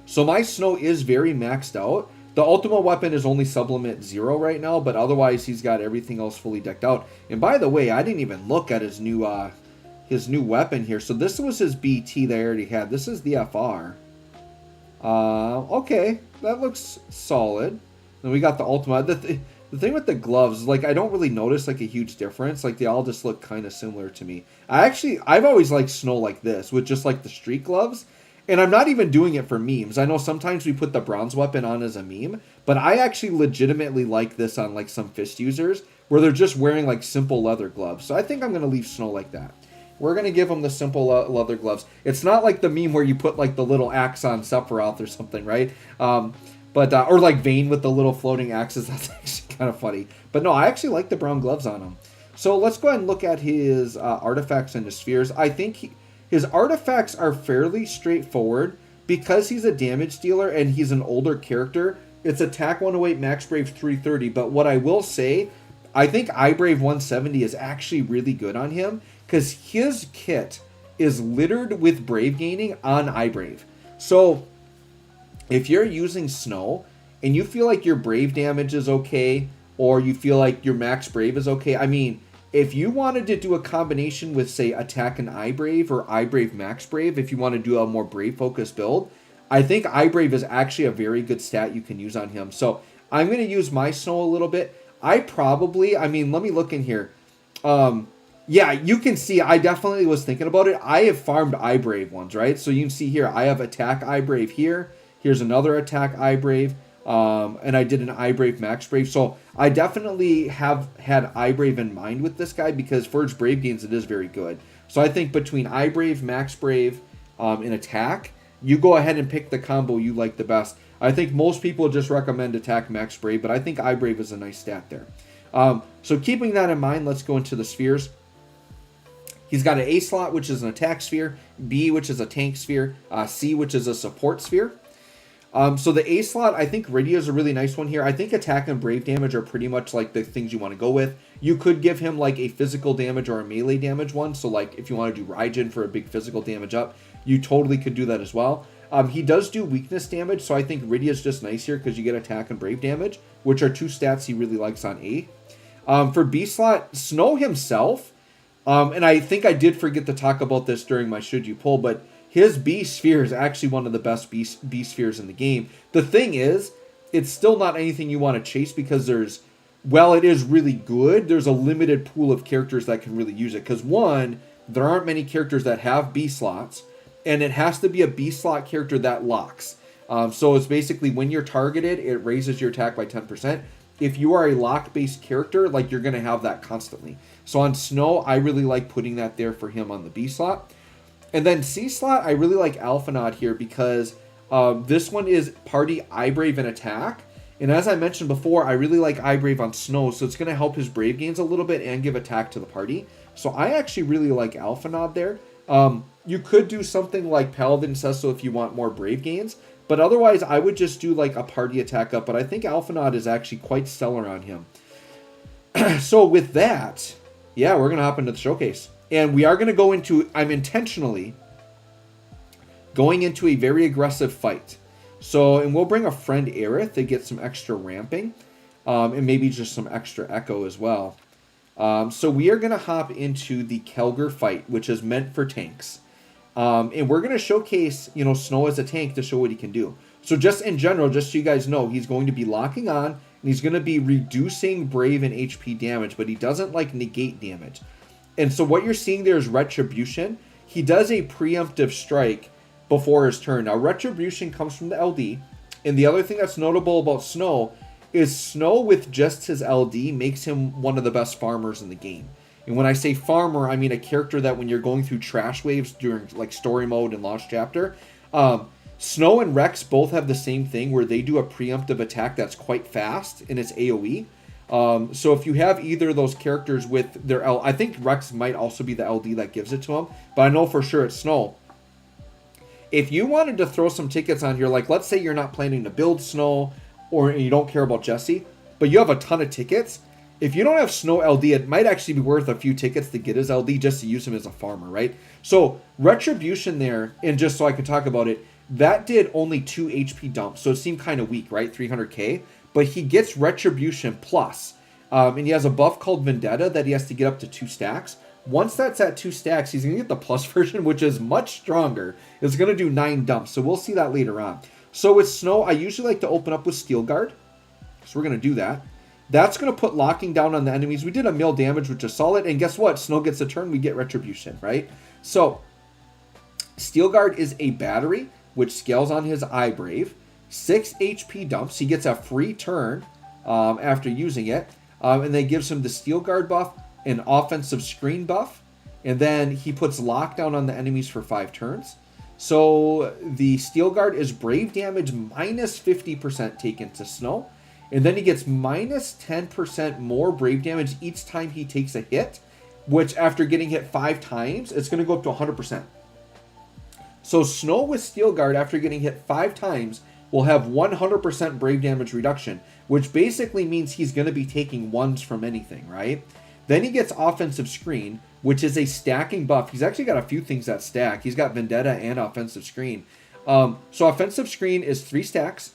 So my Snow is very maxed out. The ultimate weapon is only Sublimate 0 right now, but otherwise he's got everything else fully decked out. And by the way, I didn't even look at his new weapon here. So this was his BT that I already had. This is the FR. Okay, that looks solid. Then we got the ultimate. The thing with the gloves, like, I don't really notice, like, a huge difference. Like, they all just look kind of similar to me. I've always liked Snow like this, with just, like, the street gloves. And I'm not even doing it for memes. I know sometimes we put the bronze weapon on as a meme, but I actually legitimately like this on, like, some fist users, where they're just wearing, like, simple leather gloves. So I think I'm going to leave Snow like that. We're going to give him the simple leather gloves. It's not like the meme where you put, like, the little axe on Sephiroth or something, right? Or like Vayne with the little floating axes. That's actually kind of funny. But no, I actually like the brown gloves on him. So let's go ahead and look at his artifacts and his spheres. I think his artifacts are fairly straightforward. Because he's a damage dealer and he's an older character, it's attack 108, max brave 330. But what I will say, I think iBrave 170 is actually really good on him, because his kit is littered with brave gaining on iBrave. So if you're using Snow and you feel like your brave damage is okay, or you feel like your max brave is okay, I mean, if you wanted to do a combination with, say, attack and iBrave or iBrave max brave, if you want to do a more brave focused build, I think iBrave is actually a very good stat you can use on him. So I'm going to use my Snow a little bit. I mean, let me look in here. Yeah, you can see I definitely was thinking about it. I have farmed iBrave ones, right? So you can see here, I have attack iBrave here. Here's another attack iBrave. And I did an iBrave Max Brave. So I definitely have had iBrave in mind with this guy because for its Brave gains, it is very good. So I think between iBrave, Max Brave, and attack, you go ahead and pick the combo you like the best. I think most people just recommend attack Max Brave, but I think iBrave is a nice stat there. So keeping that in mind, let's go into the spheres. He's got an A slot, which is an attack sphere, B, which is a tank sphere, C, which is a support sphere. So the A slot, I think Rydia is a really nice one here. I think attack and brave damage are pretty much like the things you want to go with. You could give him like a physical damage or a melee damage one. So like if you want to do Raijin for a big physical damage up, you totally could do that as well. He does do weakness damage, so I think Rydia is just nice here because you get attack and brave damage, which are two stats he really likes on A. For B slot, Snow himself, and I think I did forget to talk about this during my Should You Pull, but his B sphere is actually one of the best B spheres in the game. The thing is, it's still not anything you want to chase because while it is really good, there's a limited pool of characters that can really use it. Because one, there aren't many characters that have B slots, and it has to be a B slot character that locks. So it's basically when you're targeted, it raises your attack by 10%. If you are a lock-based character, like you're going to have that constantly. So on Snow, I really like putting that there for him on the B slot. And then C slot, I really like Alphinaud here because this one is party iBrave and attack. And as I mentioned before, I really like iBrave on Snow, so it's going to help his brave gains a little bit and give attack to the party. So I actually really like Alphinaud there. You could do something like Paladin says so if you want more brave gains. But otherwise, I would just do like a party attack up. But I think Alphinaud is actually quite stellar on him. So with that, yeah, we're going to hop into the showcase. And we are going to go into, I'm intentionally going into a very aggressive fight. So, and we'll bring a friend Aerith to get some extra ramping. And maybe just some extra echo as well. So we are going to hop into the Kelger fight, which is meant for tanks. And we're going to showcase, Snow as a tank to show what he can do. So just in general, just so you guys know, he's going to be locking on, and he's going to be reducing Brave and HP damage, but he doesn't like negate damage. And so what you're seeing there is Retribution. He does a preemptive strike before his turn. Now, Retribution comes from the LD, and the other thing that's notable about Snow is Snow with just his LD makes him one of the best farmers in the game. And when I say farmer, I mean a character that when you're going through trash waves during like story mode and launch chapter, Snow and Rex both have the same thing where they do a preemptive attack that's quite fast and it's AoE. So if you have either of those characters with their I think Rex might also be the LD that gives it to him, but I know for sure it's Snow. If you wanted to throw some tickets on here, like let's say you're not planning to build Snow or you don't care about Jessie, but you have a ton of tickets, if you don't have Snow LD, it might actually be worth a few tickets to get his LD just to use him as a farmer, right? So Retribution there, and just so I can talk about it, that did only 2 HP dumps, so it seemed kind of weak, right? 300k, but he gets Retribution plus, and he has a buff called Vendetta that he has to get up to 2 stacks. Once that's at 2 stacks, he's going to get the plus version, which is much stronger. It's going to do 9 dumps, so we'll see that later on. So with Snow, I usually like to open up with Steel Guard, so we're going to do that. That's going to put locking down on the enemies. We did a mil damage, which is solid. And guess what? Snow gets a turn. We get Retribution, right? So, Steel Guard is a battery, which scales on his iBrave. 6 HP dumps. He gets a free turn after using it. And then gives him the Steel Guard buff, an offensive screen buff. And then he puts lockdown on the enemies for 5 turns. So, the Steel Guard is brave damage minus 50% taken to Snow. And then he gets minus 10% more brave damage each time he takes a hit, which after getting hit 5 times, it's going to go up to 100%. So Snow with Steel Guard, after getting hit 5 times, will have 100% brave damage reduction, which basically means he's going to be taking 1s from anything, right? Then he gets Offensive Screen, which is a stacking buff. He's actually got a few things that stack. He's got Vendetta and Offensive Screen. So Offensive Screen is 3 stacks.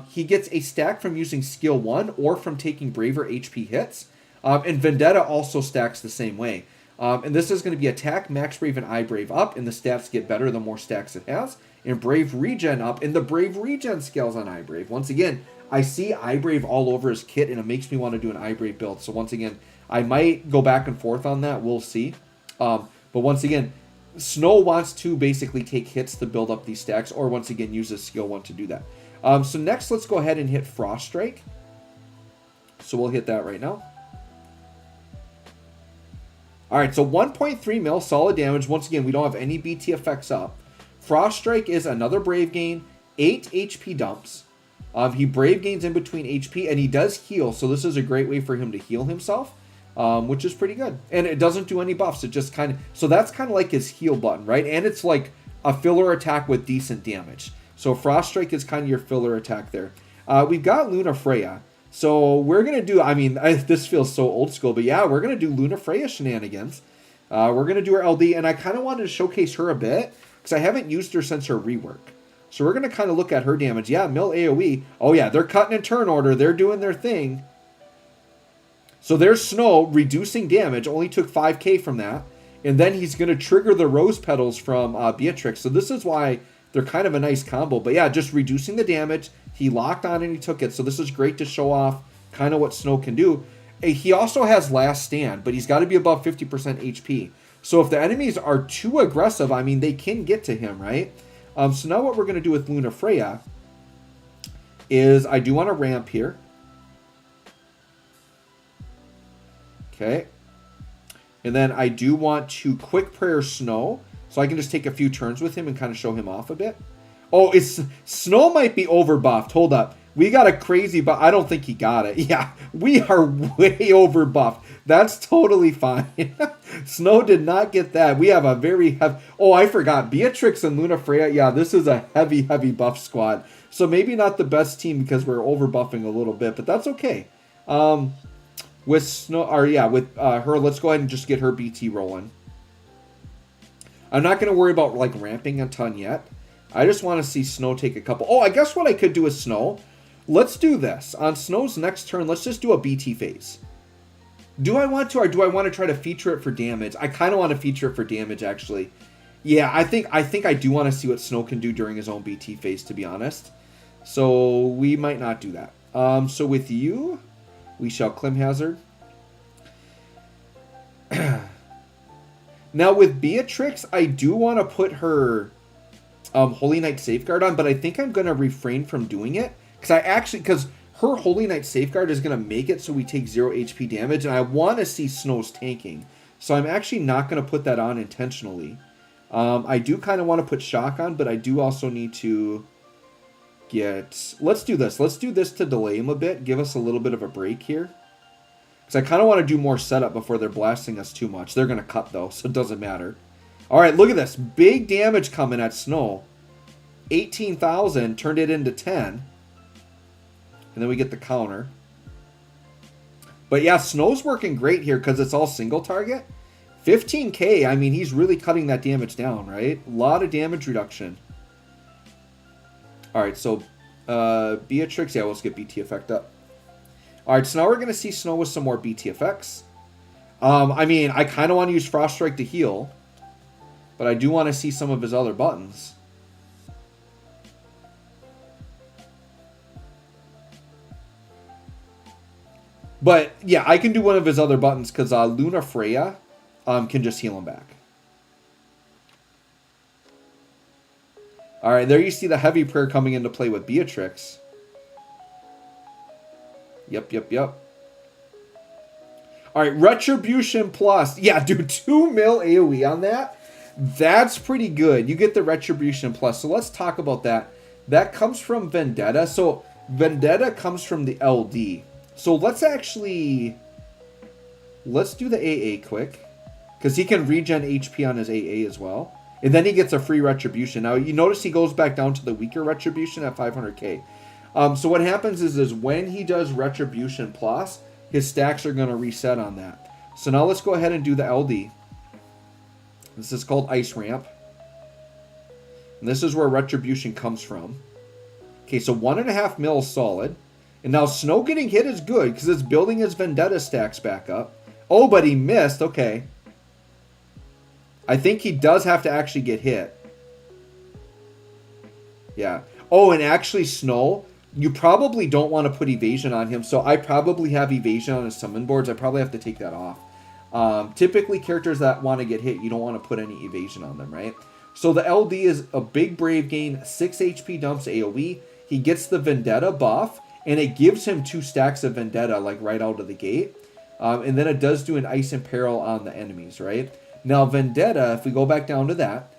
He gets a stack from using skill 1 or from taking braver HP hits. And Vendetta also stacks the same way. And this is going to be attack, max brave, and eye brave up, and the stats get better the more stacks it has. And brave regen up, and the brave regen scales on eye brave. Once again, I see eye brave all over his kit, and it makes me want to do an eye brave build. So once again, I might go back and forth on that. We'll see. But once again, Snow wants to basically take hits to build up these stacks, or once again use a skill 1 to do that. So next, let's go ahead and hit Frost Strike. So we'll hit that right now. Alright, so 1.3 mil, solid damage. Once again, we don't have any BT effects up. Frost Strike is another Brave gain, 8 HP dumps. He Brave gains in between HP, and he does heal, so this is a great way for him to heal himself, which is pretty good. And it doesn't do any buffs, it just kind of... So that's kind of like his heal button, right? And it's like a filler attack with decent damage. So Frost Strike is kind of your filler attack there. We've got Luna Freya. So we're going to do, I mean, this feels so old school, but yeah, we're going to do Luna Freya shenanigans. We're going to do her LD, and I kind of wanted to showcase her a bit, because I haven't used her since her rework. So we're going to kind of look at her damage. Yeah, mill AoE. Oh yeah, they're cutting in turn order. They're doing their thing. So there's Snow reducing damage. Only took 5k from that. And then he's going to trigger the Rose Petals from Beatrix. So this is why they're kind of a nice combo. But yeah, just reducing the damage. He locked on and he took it. So this is great to show off kind of what Snow can do. He also has Last Stand, but he's got to be above 50% HP. So if the enemies are too aggressive, I mean, they can get to him, right? So now what we're going to do with Luna Freya is I do want to ramp here. Okay. And then I do want to Quick Prayer Snow, so I can just take a few turns with him and kind of show him off a bit. Oh, Snow might be over buffed. Hold up. We got a crazy buff. I don't think he got it. Yeah, we are way over buffed. That's totally fine. Snow did not get that. We have a very heavy... Oh, I forgot. Beatrix and Luna Freya. Yeah, this is a heavy, heavy buff squad. So maybe not the best team because we're over buffing a little bit, but that's okay. With Snow, or yeah, with her, let's go ahead and just get her BT rolling. I'm not going to worry about like ramping a ton yet. I just want to see Snow take a couple. Oh, I guess what I could do with Snow. Let's do this. On Snow's next turn, let's just do a BT phase. Do I want to, or do I want to try to feature it for damage? I kind of want to feature it for damage, actually. Yeah, I think I do want to see what Snow can do during his own BT phase, to be honest. So we might not do that. So with you, we shall Clim Hazard. Now with Beatrix, I do want to put her Holy Knight Safeguard on, but I think I'm going to refrain from doing it. Because her Holy Knight Safeguard is going to make it so we take 0 HP damage, and I want to see Snow's tanking. So I'm actually not going to put that on intentionally. I do kind of want to put Shock on, but I do also need to get... Let's do this. Let's do this to delay him a bit, give us a little bit of a break here. Because I kind of want to do more setup before they're blasting us too much. They're going to cut, though, so it doesn't matter. All right, look at this. Big damage coming at Snow. 18,000, turned it into 10. And then we get the counter. But yeah, Snow's working great here because it's all single target. 15k, I mean, he's really cutting that damage down, right? A lot of damage reduction. All right, so Beatrix, yeah, let's get BT effect up. All right, so now we're going to see Snow with some more BT effects. I mean, I kind of want to use Frost Strike to heal, but I do want to see some of his other buttons. But, yeah, I can do one of his other buttons because Luna Freya can just heal him back. All right, there you see the heavy prayer coming into play with Beatrix. Yep. All right, Retribution Plus. Yeah, dude, 2 mil AoE on that. That's pretty good. You get the Retribution Plus. So let's talk about that. That comes from Vendetta. So Vendetta comes from the LD. So let's do the AA quick, because he can regen HP on his AA as well. And then he gets a free Retribution. Now, you notice he goes back down to the weaker Retribution at 500k. So what happens is when he does Retribution Plus, his stacks are going to reset on that. So now let's go ahead and do the LD. This is called Ice Ramp. And this is where Retribution comes from. Okay, so 1.5 mil solid. And now Snow getting hit is good because it's building his Vendetta stacks back up. Oh, but he missed. Okay. I think he does have to actually get hit. Yeah. Oh, and actually, Snow, you probably don't want to put evasion on him. So I probably have evasion on his summon boards. I probably have to take that off. Typically, characters that want to get hit, you don't want to put any evasion on them, right? So the LD is a big Brave gain, 6 HP dumps AoE. He gets the Vendetta buff, and it gives him 2 stacks of Vendetta, like right out of the gate. And then it does do an Ice and Peril on the enemies, right? Now, Vendetta, if we go back down to that,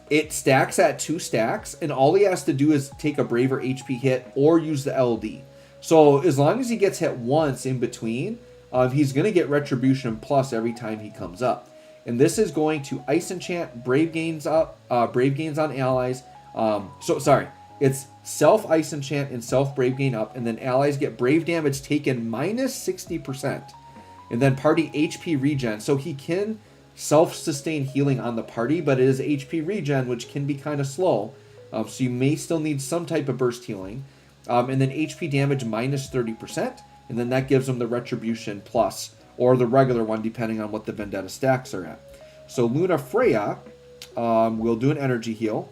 it stacks at 2 stacks, and all he has to do is take a Braver HP hit or use the LD. So as long as he gets hit once in between, he's going to get Retribution Plus every time he comes up. And this is going to Ice Enchant, Brave Gains up, Brave Gains on allies. It's Self Ice Enchant and Self Brave Gain up, and then allies get Brave damage taken minus 60%. And then party HP regen. So he can self-sustain healing on the party, but it is HP regen, which can be kind of slow. So you may still need some type of burst healing. And then HP damage minus 30%. And then that gives him the Retribution Plus, or the regular one, depending on what the Vendetta stacks are at. So Luna Freya will do an energy heal.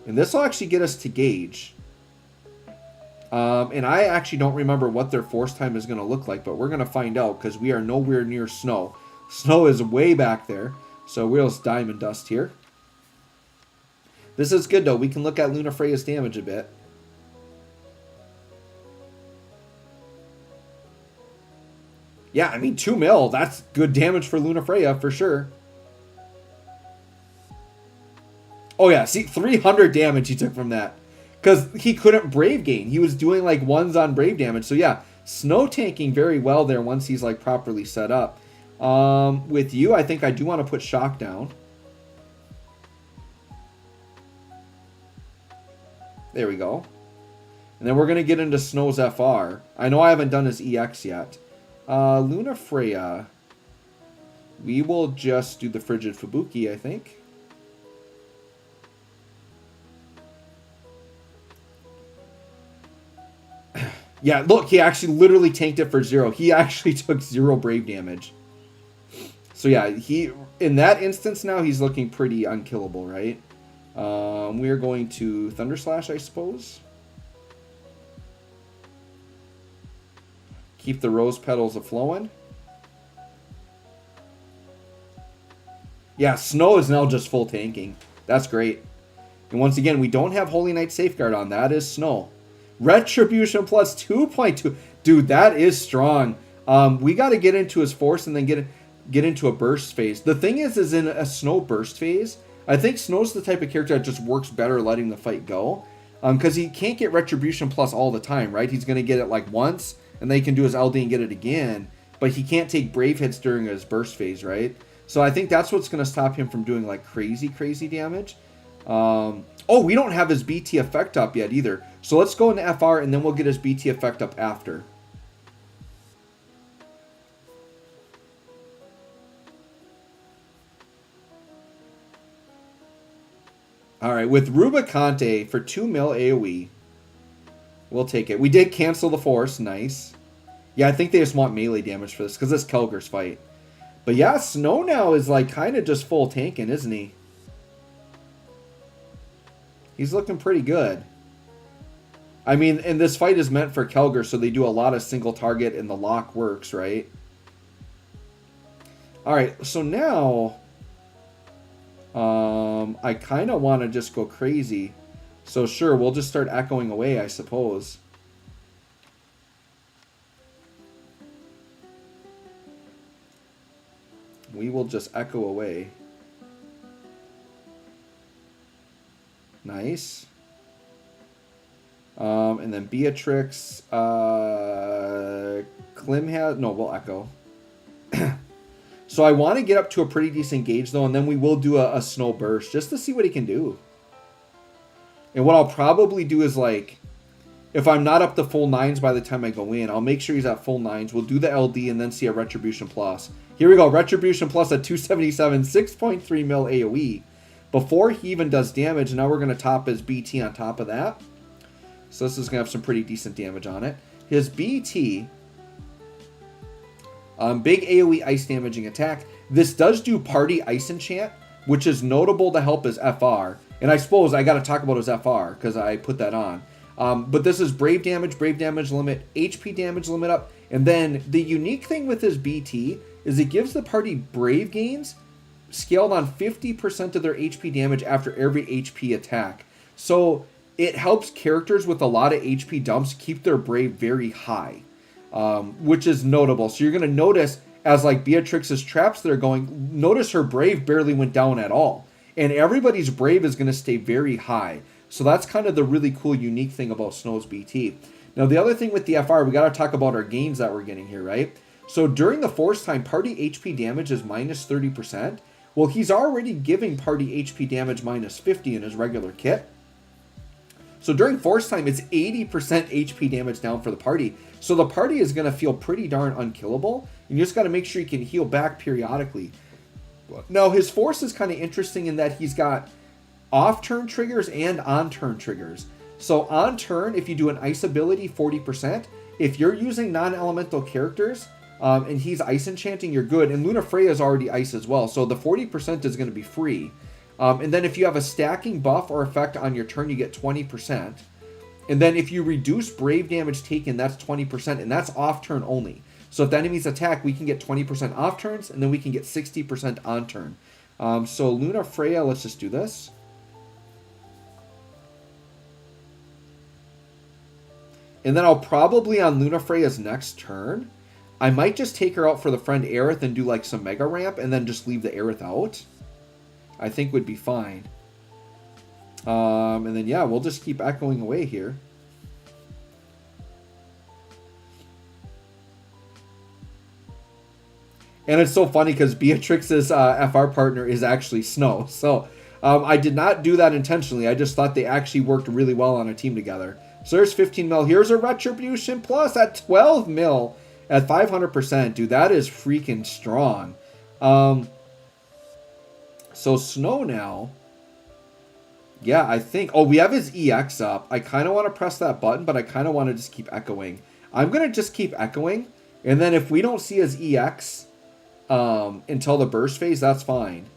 And this will actually get us to gauge. And I actually don't remember what their force time is going to look like, but we're going to find out because we are nowhere near Snow. Snow is way back there. So we'll just Diamond Dust here. This is good, though. We can look at Luna Freya's damage a bit. Yeah, I mean, 2 mil. That's good damage for Luna Freya, for sure. Oh, yeah. See, 300 damage he took from that. Because he couldn't Brave gain. He was doing, like, ones on Brave damage. So, yeah, Snow tanking very well there once he's, like, properly set up. With you, I think I do want to put Shock down. There we go. And then we're going to get into Snow's FR. I know I haven't done his EX yet. Luna Freya. We will just do the Frigid Fubuki, I think. Yeah, look, he actually literally tanked it for 0. He actually took 0 Brave damage. So yeah, in that instance now, he's looking pretty unkillable, right? We are going to Thunder Slash, I suppose. Keep the Rose Petals a-flowing. Yeah, Snow is now just full tanking. That's great. And once again, we don't have Holy Knight Safeguard on. That is Snow. Retribution plus 2.2. Dude, that is strong. We got to get into his force and then get into a burst phase. The thing is in a Snow burst phase, I think Snow's the type of character that just works better letting the fight go. Because he can't get Retribution plus all the time, right? He's going to get it like once, and then he can do his LD and get it again. But he can't take Brave hits during his burst phase, right? So I think that's what's going to stop him from doing like crazy damage. Oh, we don't have his BT effect up yet either. So let's go into FR and then we'll get his BT effect up after. Alright, with Rubicante for 2 mil AoE. We'll take it. We did cancel the force. Nice. Yeah, I think they just want melee damage for this because it's Kelger's fight. But yeah, Snow now is like kind of just full tanking, isn't he? He's looking pretty good. I mean, and this fight is meant for Kelger, so they do a lot of single target and the lock works, right? Alright, so now I kind of want to just go crazy. So sure, we'll just start echoing away, I suppose. We will just echo away. Nice. And then Beatrix. Klim has... No, we'll echo. So I want to get up to a pretty decent gauge, though, and then we will do a Snow Burst, just to see what he can do. And what I'll probably do is, like, if I'm not up to full 9s by the time I go in, I'll make sure he's at full 9s. We'll do the LD and then see a Retribution Plus. Here we go. Retribution Plus at 277, 6.3 mil AoE. Before he even does damage, now we're going to top his BT on top of that. So this is going to have some pretty decent damage on it. His BT, big AoE ice damaging attack. This does do Party Ice Enchant, which is notable to help his FR. And I suppose I got to talk about his FR because I put that on. But this is brave damage limit, HP damage limit up. And then the unique thing with his BT is it gives the party brave gains scaled on 50% of their HP damage after every HP attack. So it helps characters with a lot of HP dumps keep their brave very high, which is notable. So you're going to notice as like Beatrix's traps that are going, notice her brave barely went down at all. And everybody's brave is going to stay very high. So that's kind of the really cool, unique thing about Snow's BT. Now, the other thing with the FR, we got to talk about our gains that we're getting here, right? So during the force time, party HP damage is minus 30%. Well, he's already giving party HP damage minus 50 in his regular kit. So during force time, it's 80% HP damage down for the party. So the party is going to feel pretty darn unkillable. And you just got to make sure you can heal back periodically. Now, his force is kind of interesting in that he's got off-turn triggers and on-turn triggers. So on turn, if you do an ice ability, 40%. If you're using non-elemental characters and he's ice enchanting, you're good. And Luna Freya is already ice as well. So the 40% is going to be free. And then if you have a stacking buff or effect on your turn, you get 20%. And then if you reduce brave damage taken, that's 20%. And that's off turn only. So if the enemies attack, we can get 20% off turns. And then we can get 60% on turn. So Luna Freya, let's just do this. And then I'll probably, on Luna Freya's next turn, I might just take her out for the friend Aerith and do like some Mega Ramp and then just leave the Aerith out. I think would be fine. And then, yeah, we'll just keep echoing away here. And it's so funny because Beatrix's FR partner is actually Snow. So I did not do that intentionally. I just thought they actually worked really well on a team together. So there's 15 mil. Here's a Retribution Plus at 12 mil at 500%. Dude, that is freaking strong. So Snow now. Yeah, I think... Oh, we have his EX up. I kind of want to press that button, but I kind of want to just keep echoing. I'm going to just keep echoing. And then if we don't see his EX until the burst phase, that's fine.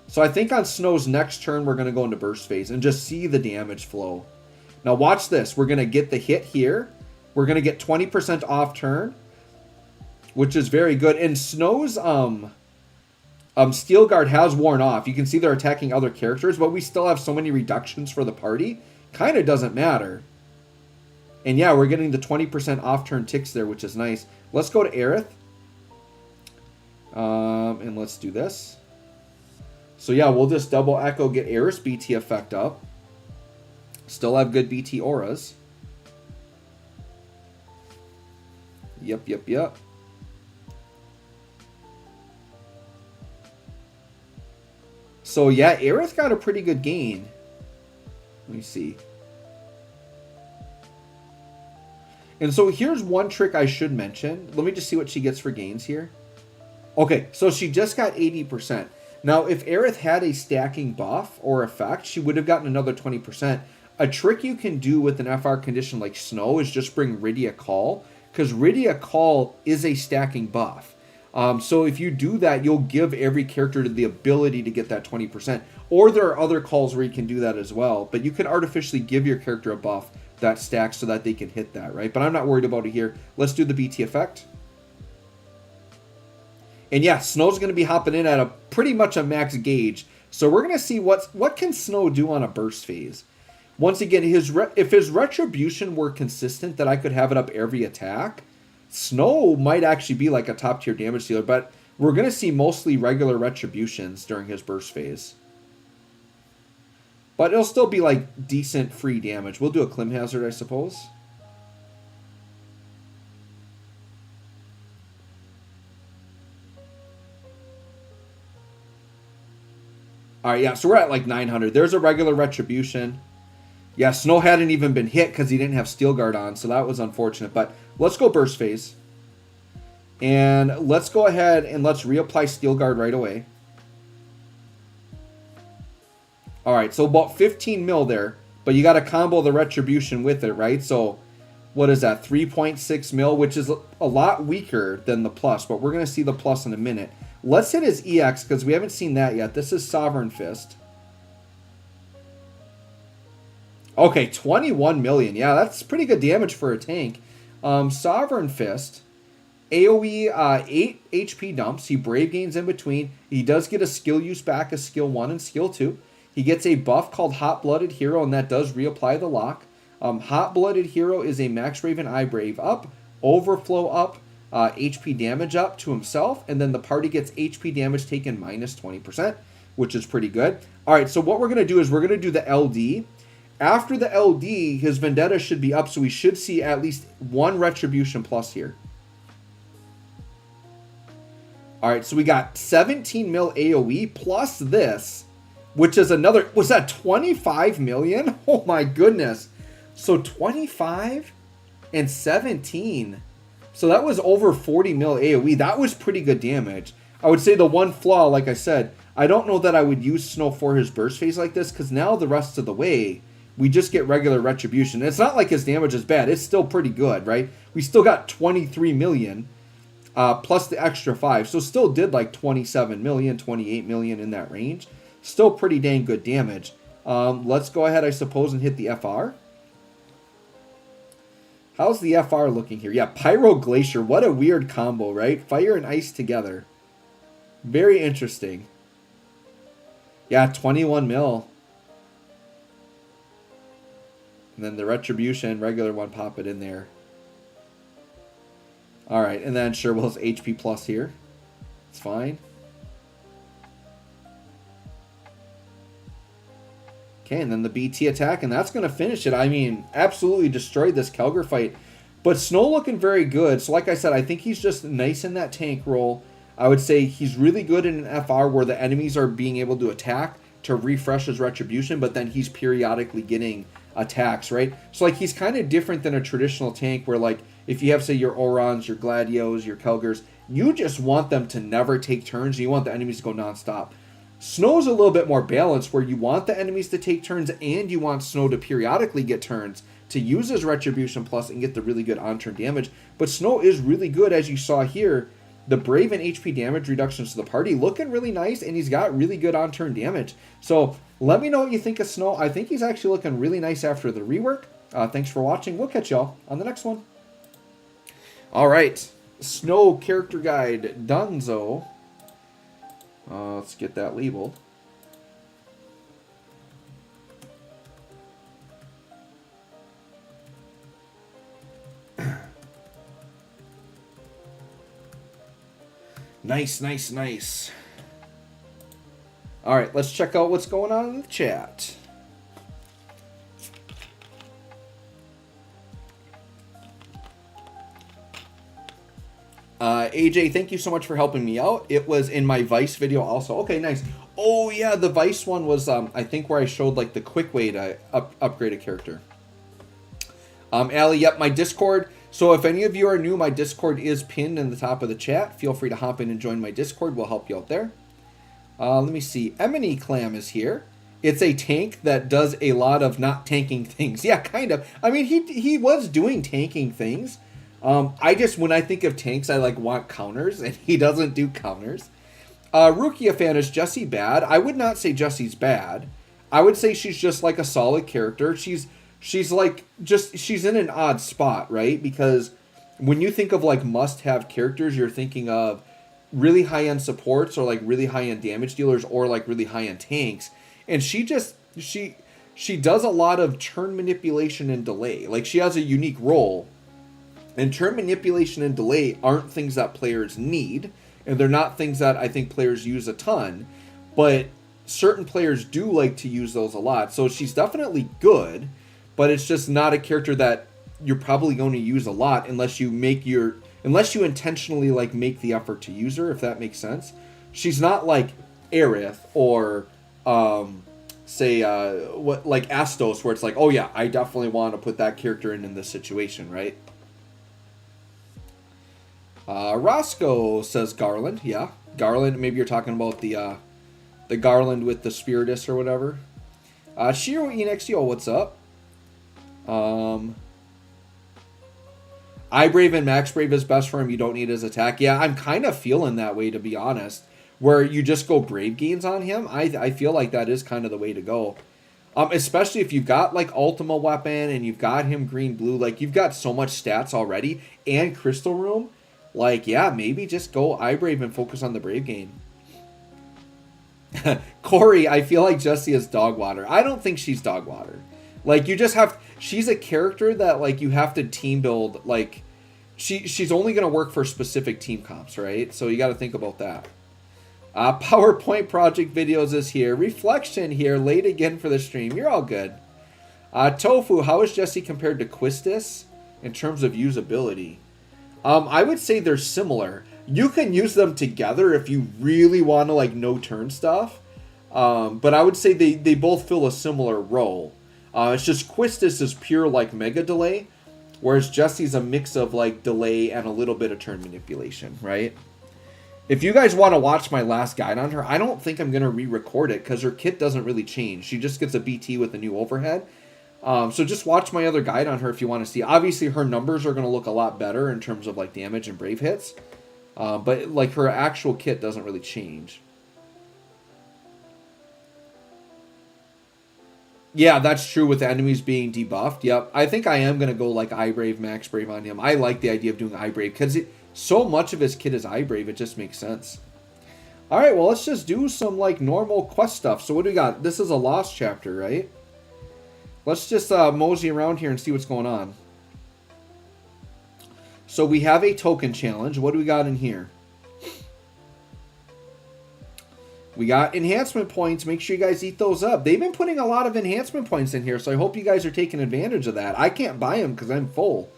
So I think on Snow's next turn, we're going to go into burst phase and just see the damage flow. Now watch this. We're going to get the hit here. We're going to get 20% off turn, which is very good. And Snow's Steel Guard has worn off. You can see they're attacking other characters, but we still have so many reductions for the party. Kind of doesn't matter. And yeah, we're getting the 20% off turn ticks there, which is nice. Let's go to Aerith. And let's do this. So yeah, we'll just double echo, get Aerith's BT effect up. Still have good BT auras. Yep. So yeah, Aerith got a pretty good gain. Let me see. And so here's one trick I should mention. Let me just see what she gets for gains here. Okay, so she just got 80%. Now, if Aerith had a stacking buff or effect, she would have gotten another 20%. A trick you can do with an FR condition like Snow is just bring Rydia Call, because Rydia Call is a stacking buff. So if you do that, you'll give every character the ability to get that 20%. Or there are other calls where you can do that as well. But you can artificially give your character a buff that stacks so that they can hit that, right? But I'm not worried about it here. Let's do the BT effect. And yeah, Snow's going to be hopping in at a pretty much a max gauge. So we're going to see what can Snow do on a burst phase. Once again, if his Retribution were consistent that I could have it up every attack, Snow might actually be like a top tier damage dealer. But we're going to see mostly regular Retributions during his burst phase. But it'll still be like decent free damage. We'll do a Clim Hazard, I suppose. Alright, yeah, so we're at like 900. There's a regular Retribution. Yeah, Snow hadn't even been hit because he didn't have Steel Guard on, so that was unfortunate. But let's go burst phase. And let's go ahead and let's reapply Steel Guard right away. Alright, so about 15 mil there. But you got to combo the Retribution with it, right? So what is that, 3.6 mil, which is a lot weaker than the plus, but we're going to see the plus in a minute. Let's hit his EX because we haven't seen that yet. This is Sovereign Fist. Okay, 21 million. Yeah, that's pretty good damage for a tank. Sovereign Fist, AoE 8 HP dumps. He Brave gains in between. He does get a skill use back as skill 1 and skill 2. He gets a buff called Hot-Blooded Hero, and that does reapply the lock. Hot-Blooded Hero is a Max Raven Eye Brave up, Overflow up, HP damage up to himself, and then the party gets HP damage taken minus 20%, which is pretty good. All right, so what we're going to do is we're going to do the LD. After the LD, his Vendetta should be up, so we should see at least one Retribution plus here. All right, so we got 17 mil AoE plus this, which is another, was that 25 million? Oh my goodness. So 25 and 17. So that was over 40 mil AoE. That was pretty good damage. I would say the one flaw, like I said, I don't know that I would use Snow for his burst phase like this, because now the rest of the way, we just get regular Retribution. It's not like his damage is bad. It's still pretty good, right? We still got 23 million plus the extra 5. So still did like 27 million, 28 million in that range. Still pretty dang good damage. Let's go ahead, I suppose, and hit the FR. How's the FR looking here? Yeah, Pyro Glacier. What a weird combo, right? Fire and ice together. Very interesting. Yeah, 21 mil. And then the Retribution, regular one, pop it in there. All right, and then Sherwill's HP plus here. It's fine. Okay, and then the BT attack, and that's going to finish it. I mean, absolutely destroyed this Kelger fight. But Snow looking very good. So like I said, I think he's just nice in that tank role. I would say he's really good in an FR where the enemies are being able to attack to refresh his Retribution, but then he's periodically getting attacks, right? So like he's kind of different than a traditional tank where like if you have, say, your Orons, your Gladios, your Kelgers, you just want them to never take turns and you want the enemies to go nonstop. Snow's a little bit more balanced where you want the enemies to take turns and you want Snow to periodically get turns to use his Retribution plus and get the really good on-turn damage. But Snow is really good, as you saw here. The Brave and HP damage reductions to the party looking really nice, and he's got really good on-turn damage. So let me know what you think of Snow. I think he's actually looking really nice after the rework. Thanks for watching. We'll catch y'all on the next one. All right, Snow character guide Dunzo. Let's get that labeled. Nice, nice, nice. All right, let's check out what's going on in the chat. AJ, thank you so much for helping me out. It was in my Vice video also. Okay, nice. Oh, yeah, the Vice one was, I think, where I showed, like, the quick way to upgrade a character. Allie, yep, my Discord. So if any of you are new, my Discord is pinned in the top of the chat. Feel free to hop in and join my Discord. We'll help you out there. Let me see. Emily Clam is here. It's a tank that does a lot of not tanking things. Yeah, kind of. I mean, he was doing tanking things. I just, when I think of tanks, I like want counters, and he doesn't do counters. Rukia fan, is Jessie bad? I would not say Jessie's bad. I would say she's just like a solid character. She's like, she's in an odd spot, right? Because when you think of like must-have characters, you're thinking of really high-end supports or like really high-end damage dealers or like really high-end tanks. And she does a lot of turn manipulation and delay. Like she has a unique role. And turn manipulation and delay aren't things that players need. And they're not things that I think players use a ton. But certain players do like to use those a lot. So she's definitely good. But it's just not a character that you're probably going to use a lot unless you intentionally like make the effort to use her, if that makes sense. She's not like Aerith or say like Astos, where it's like, oh yeah, I definitely want to put that character in this situation, right? Roscoe says Garland. Yeah, Garland. Maybe you're talking about the Garland with the Spiritus or whatever. Shiro ENXTO, what's up? iBrave and Max Brave is best for him. You don't need his attack. Yeah, I'm kind of feeling that way, to be honest. Where you just go Brave gains on him. I feel like that is kind of the way to go. Especially if you've got like Ultima Weapon and you've got him green-blue. Like, you've got so much stats already. And Crystal Room. Like, yeah, maybe just go iBrave and focus on the Brave gain. Corey, I feel like Jessie is dog water. I don't think she's dog water. Like, you just have... She's a character that, like, you have to team build. Like, she's only going to work for specific team comps, right? So you got to think about that. PowerPoint project videos is here. Reflection here. Late again for the stream. You're all good. Tofu, how is Jessie compared to Quistis in terms of usability? I would say they're similar. You can use them together if you really want to, like, no-turn stuff. But I would say they both fill a similar role. It's just Quistis is pure, like, mega delay, whereas Jessie's a mix of, like, delay and a little bit of turn manipulation, right? If you guys want to watch my last guide on her, I don't think I'm going to re-record it because her kit doesn't really change. She just gets a BT with a new overhead. So just watch my other guide on her if you want to see. Obviously, her numbers are going to look a lot better in terms of, like, damage and brave hits. But, like, her actual kit doesn't really change. Yeah, that's true with enemies being debuffed. Yep, I think I am going to go, like, iBrave, Max Brave on him. I like the idea of doing iBrave because so much of his kit is iBrave, it just makes sense. All right, well, let's just do some, like, normal quest stuff. So what do we got? This is a Lost chapter, right? Let's just mosey around here and see what's going on. So we have a token challenge. What do we got in here? We got enhancement points. Make sure you guys eat those up. They've been putting a lot of enhancement points in here, so I hope you guys are taking advantage of that. I can't buy them because I'm full.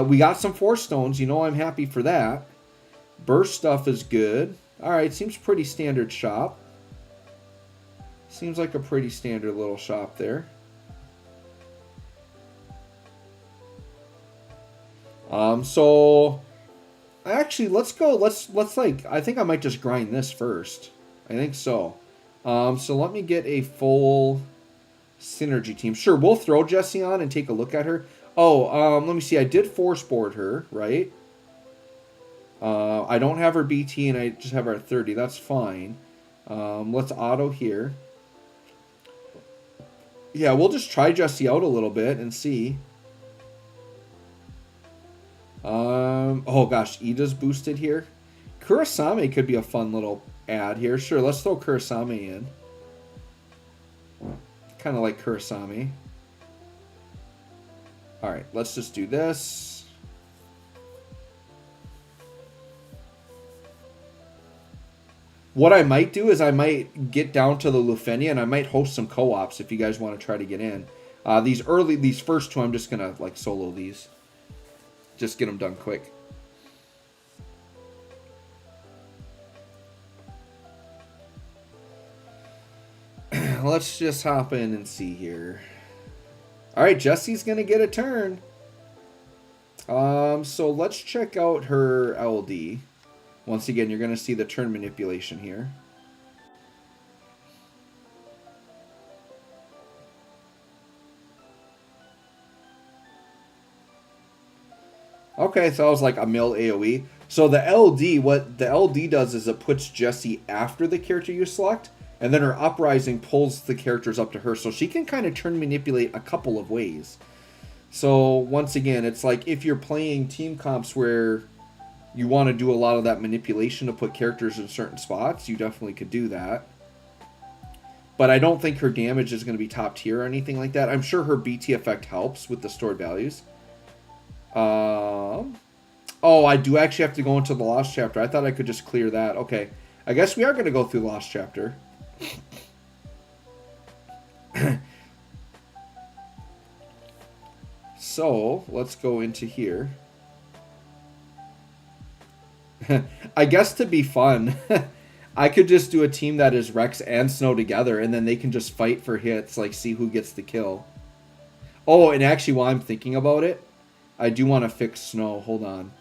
We got some Force Stones. You know I'm happy for that. Burst stuff is good. All right, seems pretty standard shop. Seems like a pretty standard little shop there. So actually, let's go. Let's like, I think I might just grind this first. I think so. So let me get a full synergy team. Sure, we'll throw Jessie on and take a look at her. Oh, let me see. I did force board her, right? I don't have her BT and I just have her at 30. That's fine. Let's auto here. Yeah, we'll just try Jessie out a little bit and see. Oh gosh, Ida's boosted here. Kurasame could be a fun little ad here. Sure, let's throw Kurasame in. Kind of like Kurasame. Alright, let's just do this. What I might do is I might get down to the Lufenia and I might host some co-ops if you guys want to try to get in. These first two, I'm just going to like solo these. Just get them done quick. Let's just hop in and see here. Alright, Jessie's going to get a turn. So let's check out her LD. Once again, you're going to see the turn manipulation here. Okay, so I was like a mill AoE. So the LD, what the LD does is it puts Jessie after the character you select, and then her uprising pulls the characters up to her. So she can kind of turn manipulate a couple of ways. So once again, it's like if you're playing team comps where you want to do a lot of that manipulation to put characters in certain spots, you definitely could do that. But I don't think her damage is going to be top tier or anything like that. I'm sure her BT effect helps with the stored values. Oh, I do actually have to go into the Lost chapter. I thought I could just clear that. Okay. I guess we are going to go through the Lost chapter. So, let's go into here. I guess to be fun, I could just do a team that is Rex and Snow together, and then they can just fight for hits, like see who gets the kill. Oh, and actually, while I'm thinking about it, I do want to fix Snow. Hold on.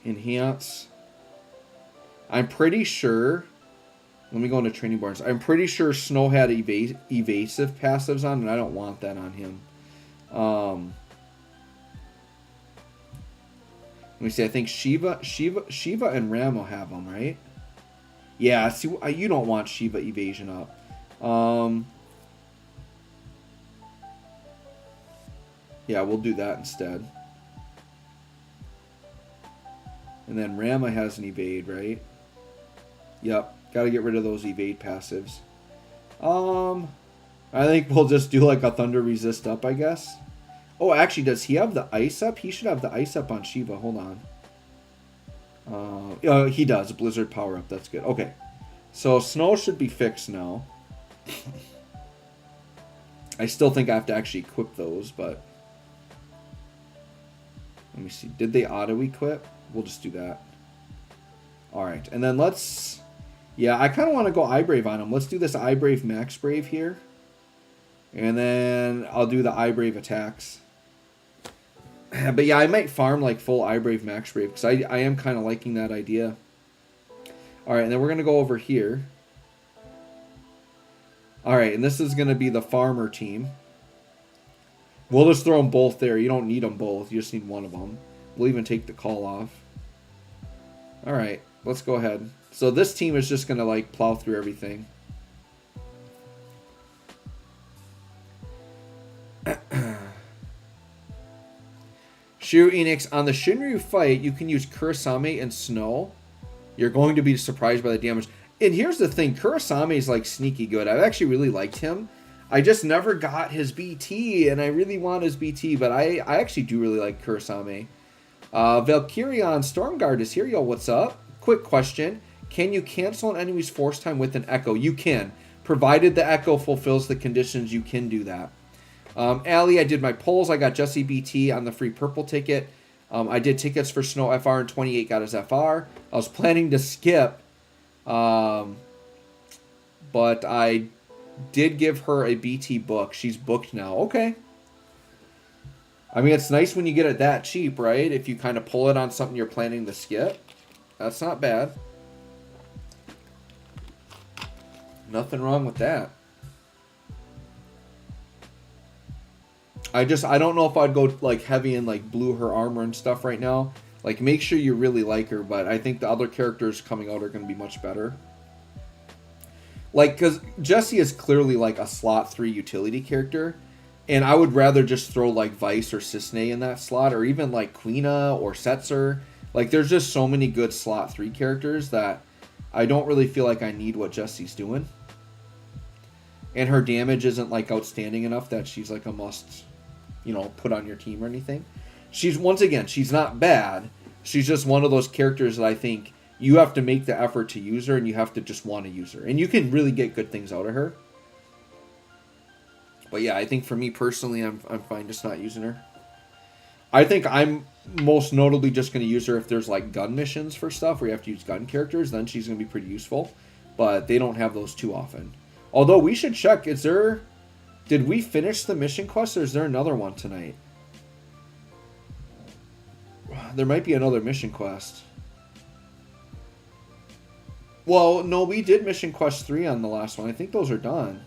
Enhance. I'm pretty sure... Let me go into Training Boards. I'm pretty sure Snow had evasive passives on, and I don't want that on him. me see. I think Shiva, and Ram will have them, right? Yeah. See, you don't want Shiva evasion up. Yeah, we'll do that instead. And then Rama has an evade, right? Yep. Got to get rid of those evade passives. I think we'll just do like a Thunder Resist up, I guess. Oh, actually, does he have the Ice up? He should have the Ice up on Shiva. Hold on. He does. Blizzard power up. That's good. Okay. So Snow should be fixed now. I still think I have to actually equip those, but... Let me see. Did they auto-equip? We'll just do that. Alright. And then let's... Yeah, I kind of want to go Eye Brave on him. Let's do this Eye Brave Max Brave here. And then I'll do the Eye Brave attacks. But yeah, I might farm like full Eye Brave Max Brave, because I am kind of liking that idea. Alright, and then we're going to go over here. Alright, and this is going to be the farmer team. We'll just throw them both there. You don't need them both. You just need one of them. We'll even take the call off. Alright, let's go ahead. So this team is just going to like plow through everything. Shiro Enix, on the Shinryu fight, you can use Kurasame and Snow. You're going to be surprised by the damage. And here's the thing, Kurasame is like sneaky good. I've actually really liked him. I just never got his BT, and I really want his BT, but I actually do really like Kurasame. Valkyrion Stormguard is here. Yo, what's up? Quick question. Can you cancel an enemy's force time with an Echo? You can. Provided the Echo fulfills the conditions, you can do that. Allie, I did my polls. I got Jessie BT on the free purple ticket. I did tickets for Snow FR, and 28 got his FR. I was planning to skip, but I did give her a BT book. She's booked now. Okay. I mean, it's nice when you get it that cheap, right? If you kind of pull it on something you're planning to skip. That's not bad. Nothing wrong with that. I don't know if I'd go like heavy and like blue her armor and stuff right now. Like, make sure you really like her, but I think the other characters coming out are going to be much better. Like, because Jessie is clearly like a slot 3 utility character, and I would rather just throw like Vice or Cisne in that slot, or even like Queena or Setzer. Like, there's just so many good slot 3 characters that I don't really feel like I need what Jessie's doing. And her damage isn't like outstanding enough that she's like a must, you know, put on your team or anything. She's, once again, she's not bad. She's just one of those characters that I think you have to make the effort to use her, and you have to just want to use her. And you can really get good things out of her. But yeah, I think for me personally, I'm fine just not using her. I think I'm most notably just going to use her if there's like gun missions for stuff where you have to use gun characters. Then she's going to be pretty useful. But they don't have those too often. Although we should check, did we finish the mission quest, or is there another one tonight? There might be another mission quest. Well, no, we did mission quest 3 on the last one. I think those are done.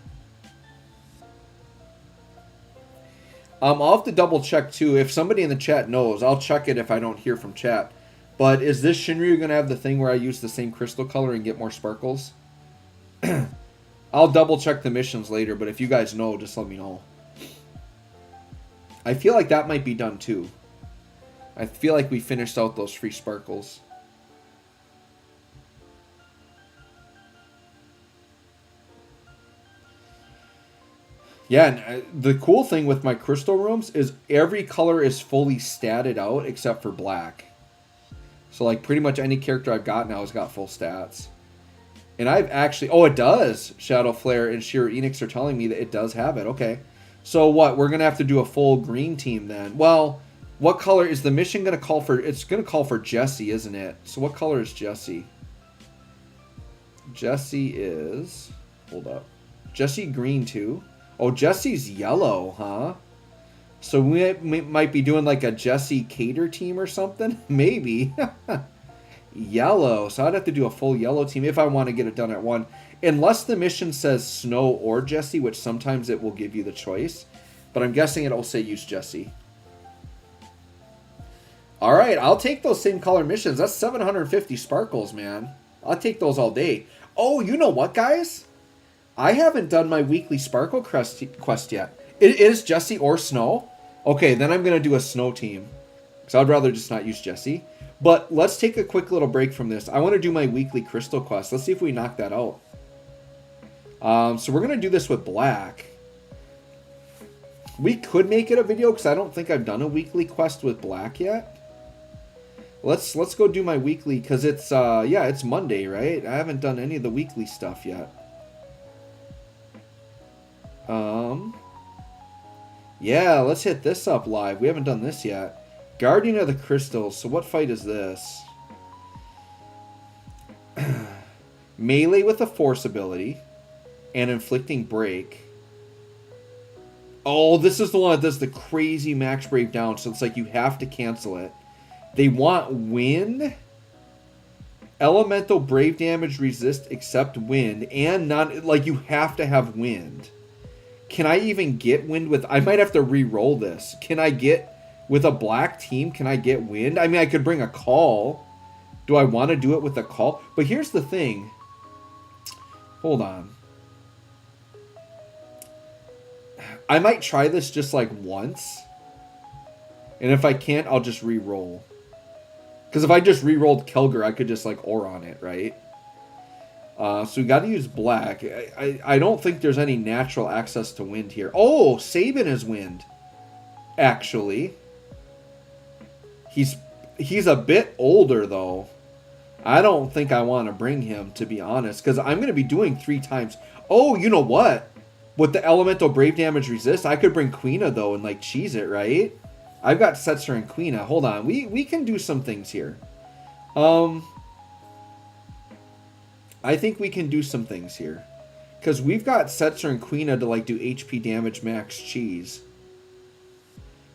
I'll have to double check too. If somebody in the chat knows, I'll check it if I don't hear from chat. But is this Shinryu going to have the thing where I use the same crystal color and get more sparkles? I'll double check the missions later, but if you guys know, just let me know. I feel like that might be done too. I feel like we finished out those free sparkles. Yeah, and the cool thing with my crystal rooms is every color is fully statted out except for black. So like pretty much any character I've got now has got full stats. And I've actually... Oh, it does! Shadow Flare and Shiro Enix are telling me that it does have it. Okay. So what? We're going to have to do a full green team then. Well, what color is the mission going to call for? It's going to call for Jessie, isn't it? So what color is Jessie? Jessie is... Hold up. Jessie green too? Oh, Jessie's yellow, huh? So we might be doing like a Jessie cater team or something? Maybe. Yellow. So I'd have to do a full yellow team if I want to get it done at 1. Unless the mission says Snow or Jessie, which sometimes it will give you the choice. But I'm guessing it'll say use Jessie. All right, I'll take those same color missions. That's 750 sparkles, man. I'll take those all day. Oh, you know what, guys? I haven't done my weekly sparkle quest yet. It is Jessie or Snow. Okay, then I'm going to do a Snow team. Because I'd rather just not use Jessie. But let's take a quick little break from this. I want to do my weekly crystal quest. Let's see if we knock that out. So we're going to do this with Black. We could make it a video because I don't think I've done a weekly quest with Black yet. Let's go do my weekly because it's yeah, it's Monday, right? I haven't done any of the weekly stuff yet. Yeah, let's hit this up live. We haven't done this yet. Guardian of the Crystals. So what fight is this? Melee with a force ability and inflicting break. Oh, this is the one that does the crazy max brave down, so it's like you have to cancel it. They want wind, elemental brave damage resist except wind, and non, like you have to have wind. Can I even get wind with, I might have to re-roll this. Can I get, with a Black team, can I get wind? I mean, I could bring a call. Do I want to do it with a call? But here's the thing. Hold on. I might try this just like once. And if I can't, I'll just re-roll. Because if I just re-rolled Kelger, I could just like Oron it, right? So we got to use Black. I don't think there's any natural access to wind here. Oh, Sabin is wind. Actually. He's a bit older though. I don't think I want to bring him, to be honest. Because I'm going to be doing 3 times. Oh, you know what? With the elemental brave damage resist, I could bring Quina though and like cheese it, right? I've got Setzer and Quina. Hold on. We can do some things here. I think we can do some things here. Because we've got Setzer and Quina to like do HP damage max cheese.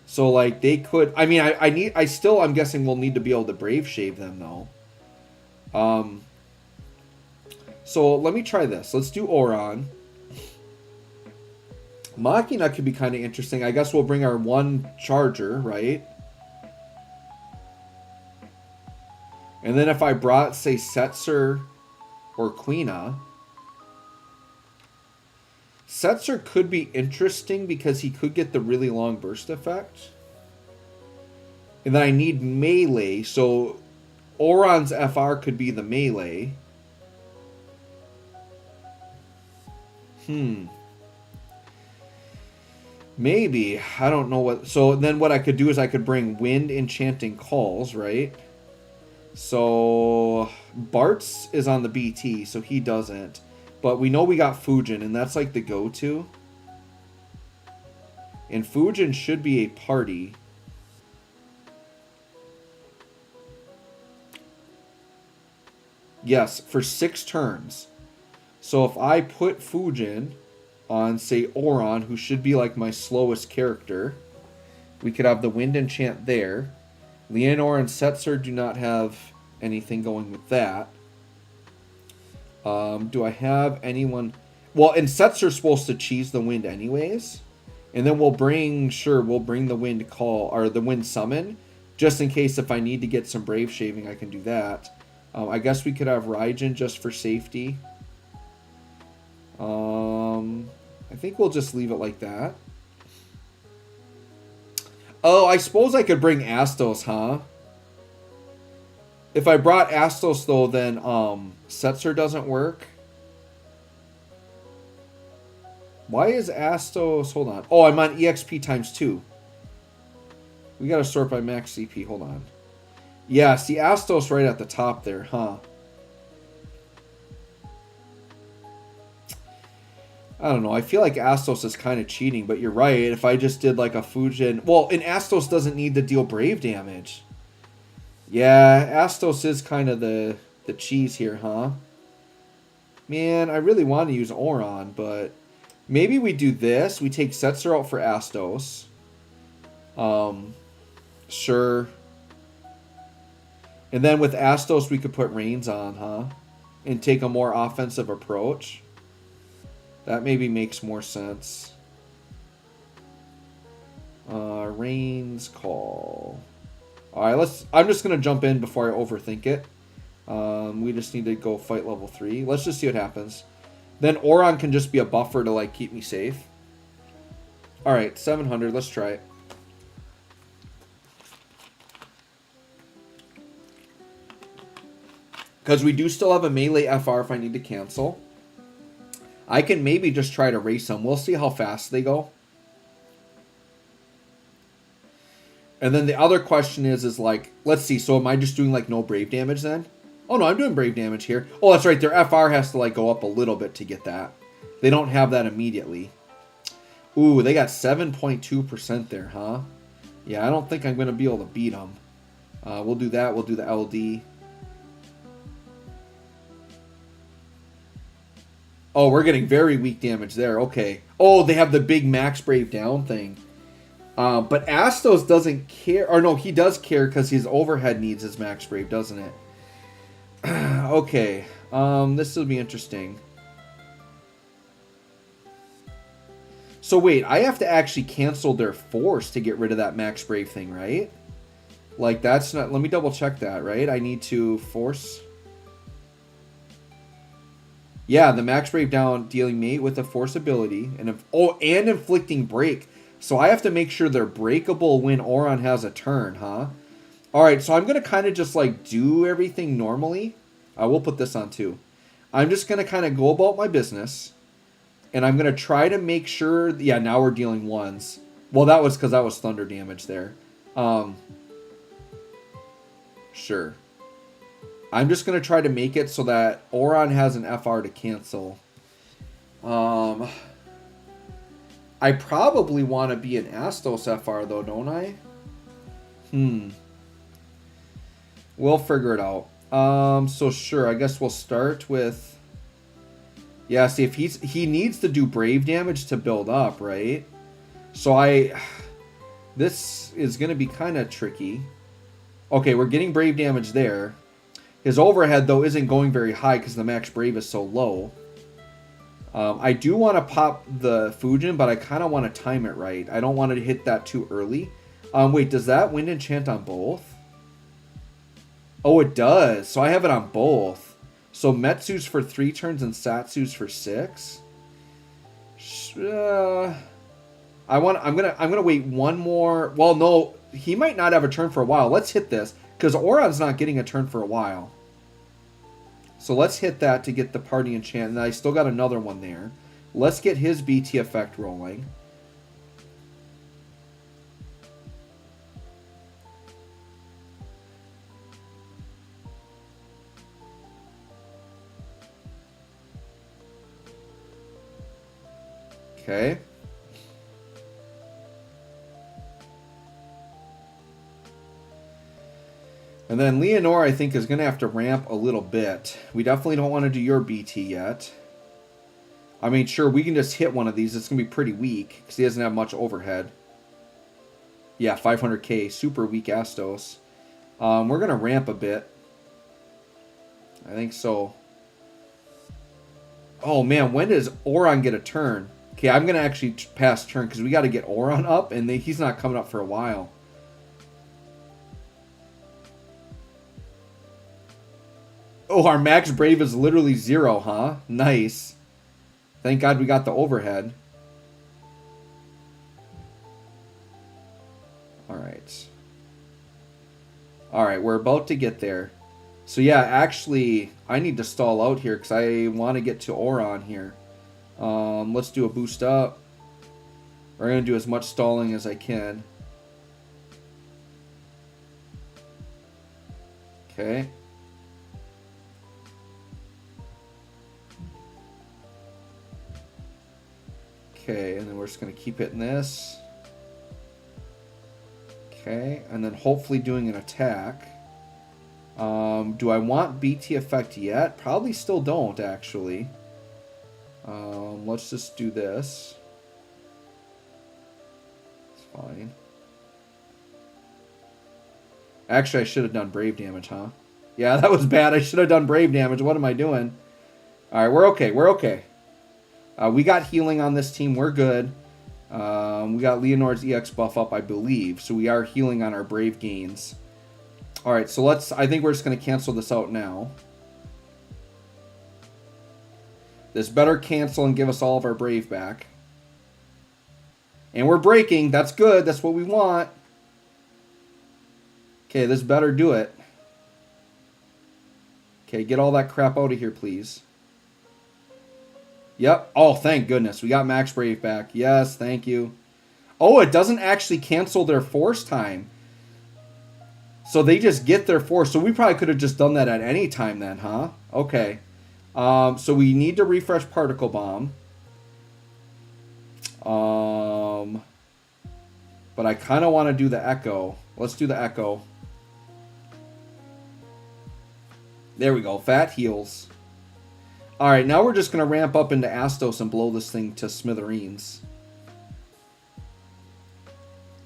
So like they could, I mean, I'm guessing we'll need to be able to brave shave them though. So let me try this. Let's do Oron. Machina could be kind of interesting. I guess we'll bring our 1 charger, right? And then if I brought, say, Setzer or Quina. Setzer could be interesting because he could get the really long burst effect. And then I need melee, so Oron's FR could be the melee. Maybe. I don't know what... So then what I could do is I could bring Wind Enchanting Calls, right? So Bart's is on the BT, so he doesn't. But we know we got Fujin, and that's like the go-to. And Fujin should be a party. Yes, for 6 turns. So if I put Fujin on, say, Oron, who should be like my slowest character, we could have the Wind Enchant there. Leonor and Setzer do not have anything going with that. Do I have anyone... Well, and Setzer's supposed to cheese the wind anyways. And then we'll bring the Wind Call, or the Wind Summon, just in case if I need to get some Brave Shaving, I can do that. I guess we could have Raijin just for safety. I think we'll just leave it like that. Oh, I suppose I could bring Astos, huh? If I brought Astos, though, then Setzer doesn't work. Why is Astos... Hold on. Oh, I'm on EXP times 2. We got to sort by max CP. Hold on. Yeah, see Astos right at the top there, huh? I don't know. I feel like Astos is kind of cheating, but you're right. If I just did like a Fujin... Well, and Astos doesn't need to deal Brave damage. Yeah, Astos is kind of the cheese here, huh? Man, I really want to use Oron, but... Maybe we do this. We take Setzer out for Astos. Sure. And then with Astos, we could put Reigns on, huh? And take a more offensive approach. That maybe makes more sense. Reigns call. All right, I'm just going to jump in before I overthink it. We just need to go fight level 3. Let's just see what happens. Then Oron can just be a buffer to, like, keep me safe. All right, 700. Let's try it. Because we do still have a melee FR if I need to cancel. I can maybe just try to race them. We'll see how fast they go. And then the other question is like, let's see. So am I just doing, like, no brave damage then? Oh, no, I'm doing brave damage here. Oh, that's right. Their FR has to, like, go up a little bit to get that. They don't have that immediately. Ooh, they got 7.2% there, huh? Yeah, I don't think I'm going to be able to beat them. We'll do that. We'll do the LD. Oh, we're getting very weak damage there. Okay. Oh, they have the big max brave down thing. But Astos doesn't care. Or no, he does care because his overhead needs his max brave, doesn't it? Okay. This will be interesting. So wait, I have to actually cancel their force to get rid of that max brave thing, right? Like, that's not... Let me double check that, right? I need to force... Yeah, the max brave down, dealing mate with a force ability. And and inflicting break. So I have to make sure they're breakable when Oron has a turn, huh? Alright, so I'm going to kind of just, like, do everything normally. I will put this on, too. I'm just going to kind of go about my business. And I'm going to try to make sure... Yeah, now we're dealing ones. Well, that was because that was thunder damage there. Sure. I'm just going to try to make it so that Oron has an FR to cancel. I probably want to be an Astos FR, though, don't I? We'll figure it out. So sure, I guess we'll start with... Yeah, see, if he needs to do brave damage to build up, right? So this is going to be kind of tricky. Okay, we're getting brave damage there. His overhead, though, isn't going very high because the max brave is so low. I do want to pop the Fujin, but I kind of want to time it right. I don't want to hit that too early. Wait, does that wind enchant on both? Oh, it does. So I have it on both. So Metsu's for 3 turns and Satsu's for 6. I'm gonna wait one more. Well, no, he might not have a turn for a while. Let's hit this because Oron's not getting a turn for a while. So let's hit that to get the party enchant. And I still got another one there. Let's get his BT effect rolling. Okay. And then Leonore, I think, is going to have to ramp a little bit. We definitely don't want to do your BT yet. I mean, sure, we can just hit one of these. It's going to be pretty weak because he doesn't have much overhead. Yeah, 500k. Super weak Astos. We're going to ramp a bit. I think so. Oh, man, when does Oron get a turn? Okay, I'm going to actually pass turn because we got to get Oron up, and he's not coming up for a while. Oh, our max brave is literally 0, huh? Nice. Thank God we got the overhead. Alright. Alright, we're about to get there. So yeah, actually, I need to stall out here because I want to get to Oron here. Let's do a boost up. We're going to do as much stalling as I can. Okay. Okay, and then we're just going to keep hitting this. Okay, and then hopefully doing an attack. Do I want BT effect yet? Probably still don't, actually. Let's just do this. It's fine. Actually, I should have done brave damage, huh? Yeah, that was bad. I should have done brave damage. What am I doing? Alright, we're okay. We're okay. We got healing on this team. We're good. We got Leonore's EX buff up, I believe. So we are healing on our brave gains. All right, so I think we're just going to cancel this out now. This better cancel and give us all of our Brave back. And we're breaking. That's good. That's what we want. Okay, this better do it. Okay, get all that crap out of here, please. Yep. Oh, thank goodness. We got Max Brave back. Yes, thank you. Oh, it doesn't actually cancel their force time. So they just get their force. So we probably could have just done that at any time then, huh? Okay. So we need to refresh Particle Bomb. But I kind of want to do the Echo. Let's do the Echo. There we go. Fat heals. Alright, now we're just going to ramp up into Astos and blow this thing to smithereens.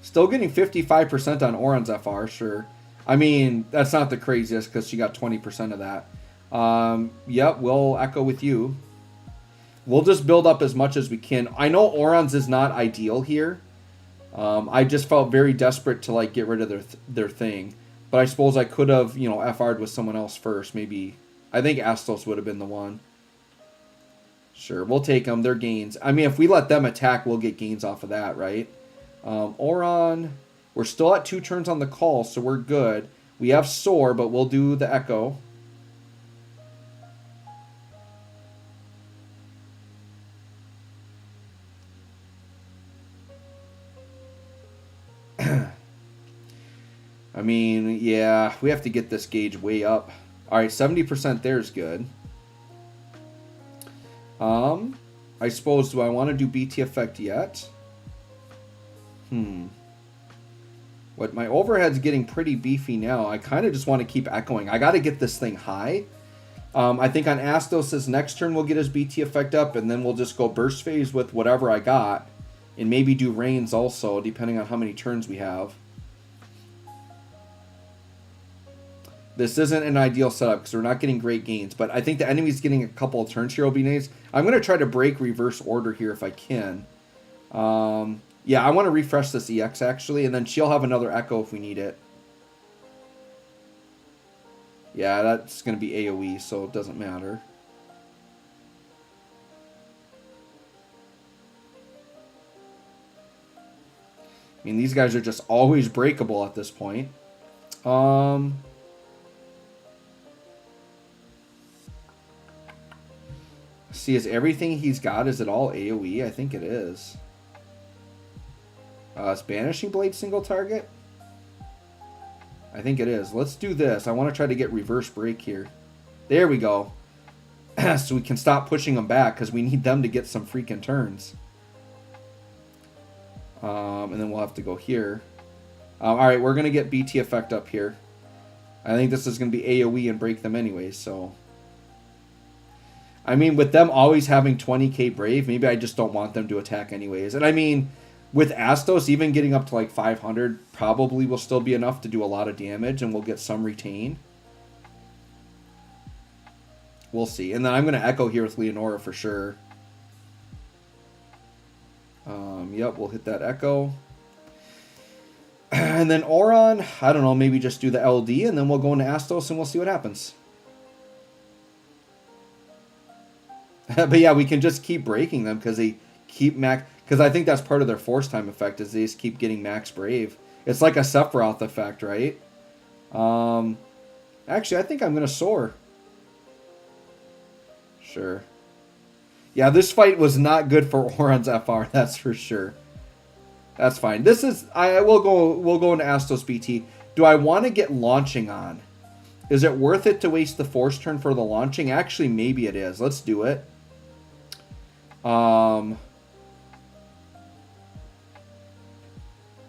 Still getting 55% on Oron's FR, sure. I mean, that's not the craziest because she got 20% of that. Yep, we'll Echo with you. We'll just build up as much as we can. I know Oron's is not ideal here. I just felt very desperate to like get rid of their thing. But I suppose I could have, you know, FR'd with someone else first. Maybe, I think Astos would have been the one. Sure, we'll take them. They're gains. I mean, if we let them attack, we'll get gains off of that, right? Oron, we're still at 2 turns on the call, so we're good. We have Soar, but we'll do the Echo. I mean, yeah, we have to get this gauge way up. All right, 70% there is good. I suppose, do I want to do BT effect yet? What, my overhead's getting pretty beefy now. I kind of just want to keep echoing. I got to get this thing high. I think on Astos' next turn we'll get his BT effect up, and then we'll just go burst phase with whatever I got. And maybe do Rains also, depending on how many turns we have. This isn't an ideal setup because we're not getting great gains, but I think the enemy's getting a couple of turns here will be nice. I'm going to try to break reverse order here if I can. Yeah, I want to refresh this EX actually, and then she'll have another Echo if we need it. Yeah, that's going to be AoE, so it doesn't matter. I mean, these guys are just always breakable at this point. See, is everything he's got, is it all AoE? I think it is. Is Banishing Blade single target? I think it is. Let's do this. I want to try to get reverse break here. There we go. So we can stop pushing them back because we need them to get some freaking turns. And then we'll have to go here. Alright, we're going to get BT effect up here. I think this is going to be AoE and break them anyway, so... I mean, with them always having 20k Brave, maybe I just don't want them to attack anyways. And I mean, with Astos, even getting up to like 500 probably will still be enough to do a lot of damage, and we'll get some retain. We'll see. And then I'm going to Echo here with Leonora for sure. Yep, we'll hit that Echo. And then Oron, I don't know, maybe just do the LD, and then we'll go into Astos and we'll see what happens. But yeah, we can just keep breaking them because they keep max... Because I think that's part of their force time effect is they just keep getting max Brave. It's like a Sephiroth effect, right? Actually, I think I'm going to Soar. Sure. Yeah, this fight was not good for Oron's FR, that's for sure. That's fine. This is... we'll go into Astos BT. Do I want to get launching on? Is it worth it to waste the force turn for the launching? Actually, maybe it is. Let's do it.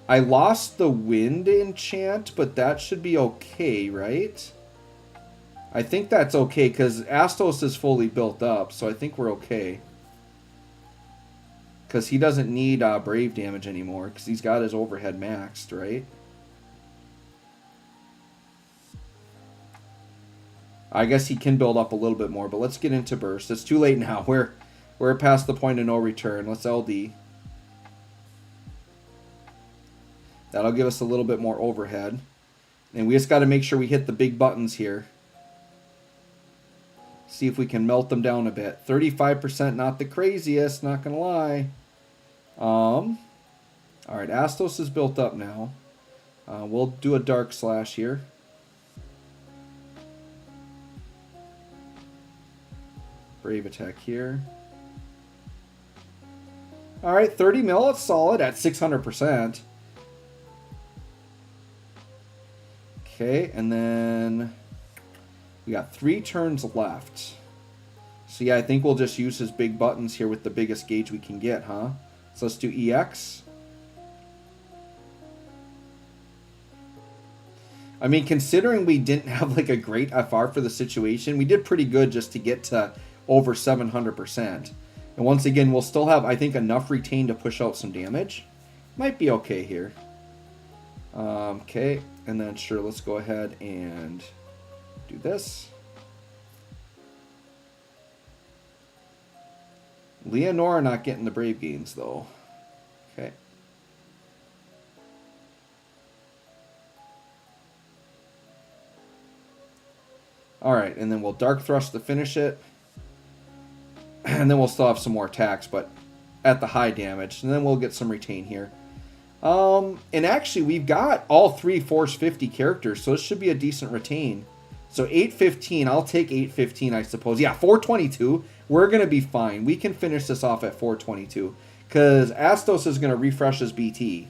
I lost the wind enchant, but that should be okay, right? I think that's okay, because Astos is fully built up, so I think we're okay. Because he doesn't need Brave damage anymore, because he's got his overhead maxed, right? I guess he can build up a little bit more, but let's get into Burst. It's too late now. We're past the point of no return. Let's LD. That'll give us a little bit more overhead. And we just got to make sure we hit the big buttons here. See if we can melt them down a bit. 35%, not the craziest, not going to lie. All right, Astos is built up now. We'll do a Dark Slash here. Brave Attack here. All right, 30 mil, it's solid at 600%. Okay, and then we got 3 turns left. So yeah, I think we'll just use his big buttons here with the biggest gauge we can get, huh? So let's do EX. I mean, considering we didn't have like a great FR for the situation, we did pretty good just to get to over 700%. And once again, we'll still have, I think, enough retain to push out some damage. Might be okay here. Okay, and then sure, let's go ahead and do this. Leonora not getting the Brave gains, though. Okay. Alright, and then we'll Dark Thrust to finish it. And then we'll still have some more attacks, but at the high damage. And then we'll get some retain here. And actually, we've got all 3 Force 50 characters, so this should be a decent retain. So 815, I'll take 815, I suppose. Yeah, 422, we're going to be fine. We can finish this off at 422, because Astos is going to refresh his BT.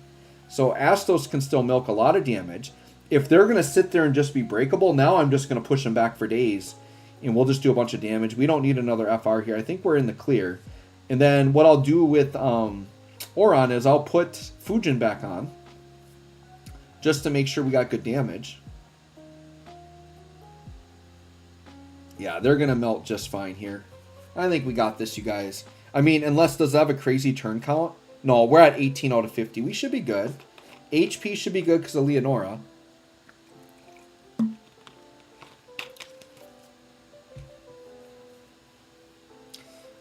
So Astos can still milk a lot of damage. If they're going to sit there and just be breakable, now I'm just going to push them back for days, and we'll just do a bunch of damage. We don't need another FR here. I think we're in the clear. And then what I'll do with Oron is I'll put Fujin back on, just to make sure we got good damage. Yeah, they're going to melt just fine here. I think we got this, you guys. I mean, unless does it have a crazy turn count? No, we're at 18 out of 50. We should be good. HP should be good because of Leonora.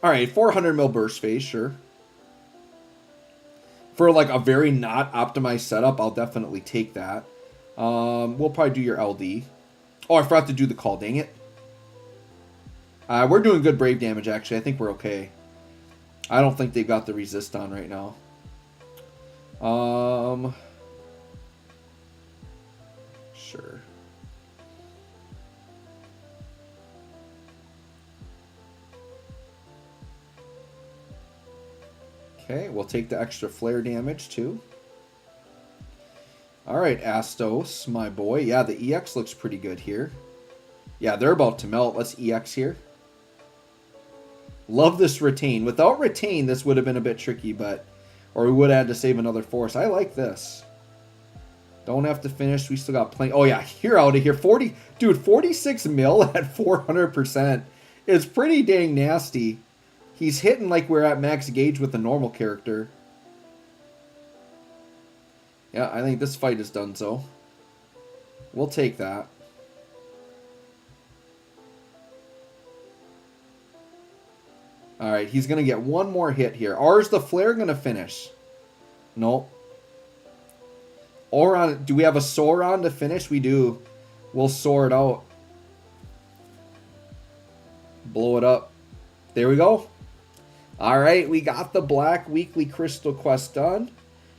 Alright, 400 mil burst phase, sure. For like a very not optimized setup, I'll definitely take that. We'll probably do your LD. Oh, I forgot to do the call, dang it. We're doing good Brave damage, actually. I think we're okay. I don't think they've got the resist on right now. Sure. Okay, we'll take the extra flare damage too. Alright, Astos, my boy. Yeah, the EX looks pretty good here. Yeah, they're about to melt. Let's EX here. Love this retain. Without retain, this would have been a bit tricky, but... Or we would have had to save another force. I like this. Don't have to finish. We still got plenty. Oh, yeah. You're out of here. 40... Dude, 46 mil at 400% is pretty dang nasty. He's hitting like we're at max gauge with a normal character. Yeah, I think this fight is done, so. We'll take that. Alright, he's going to get one more hit here. Or is the flare going to finish? Nope. Oron, do we have a Sauron to finish? We do. We'll soar it out. Blow it up. There we go. Alright, we got the Black Weekly Crystal Quest done.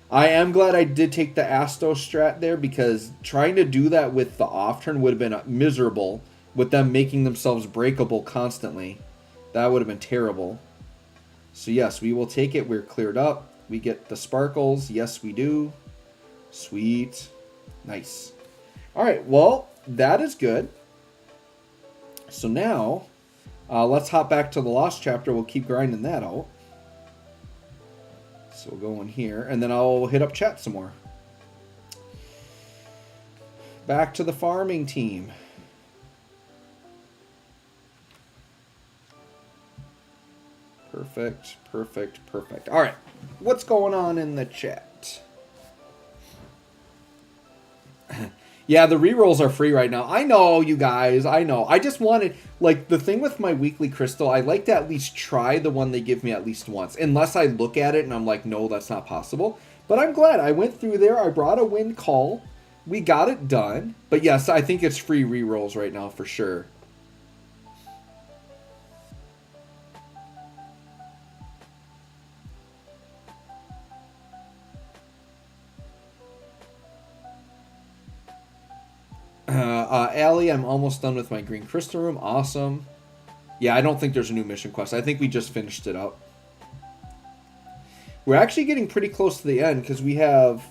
I am glad I did take the Astos strat there, because trying to do that with the off turn would have been miserable, with them making themselves breakable constantly. That would have been terrible. So yes, we will take it. We're cleared up. We get the sparkles. Yes, we do. Sweet. Nice. Alright, well, that is good. So now, let's hop back to the Lost chapter. We'll keep grinding that out. So we'll go in here, and then I'll hit up chat some more. Back to the farming team. Perfect, perfect, perfect. All right, what's going on in the chat? Yeah, the rerolls are free right now. I know, you guys, I know. I just wanted, like, the thing with my weekly crystal, I like to at least try the one they give me at least once. Unless I look at it and I'm like, no, that's not possible. But I'm glad I went through there. I brought a wind call. We got it done. But yes, I think it's free rerolls right now for sure. Allie, I'm almost done with my green crystal room. Awesome. Yeah, I don't think there's a new mission quest. I think we just finished it up. We're actually getting pretty close to the end because we have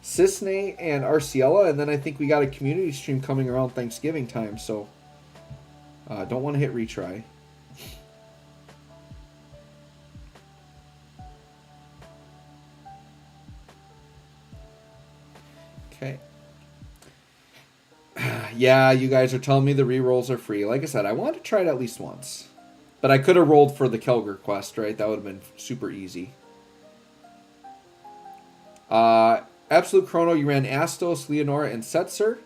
Cisne and Arciella, and then I think we got a community stream coming around Thanksgiving time, so don't want to hit retry. Okay. Yeah, you guys are telling me the rerolls are free. Like I said, I wanted to try it at least once. But I could have rolled for the Kelger quest, right? That would have been super easy. Absolute Chrono, you ran Astos, Leonora, and Setzer.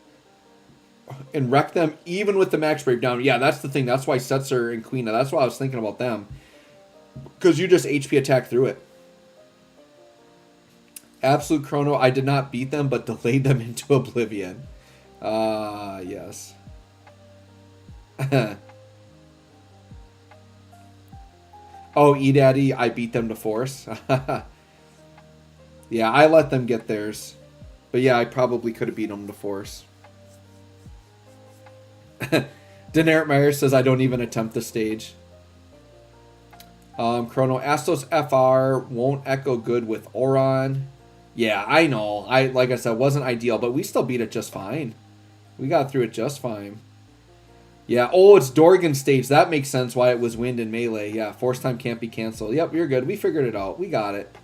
And wrecked them even with the max breakdown. Yeah, that's the thing. That's why Setzer and Queen. That's why I was thinking about them. Because you just HP attack through it. Absolute Chrono, I did not beat them, but delayed them into oblivion. Yes. Oh, E-Daddy, I beat them to force. Yeah, I let them get theirs. But yeah, I probably could have beat them to force. Daenerys Meyer says I don't even attempt the stage. Chrono, Astos FR won't echo good with Oron. Yeah, I know. Like I said, wasn't ideal, but we still beat it just fine. We got through it just fine. Yeah, oh, it's Dorgan stage. That makes sense why it was wind and melee. Yeah, force time can't be canceled. Yep, you're good. We figured it out. We got it.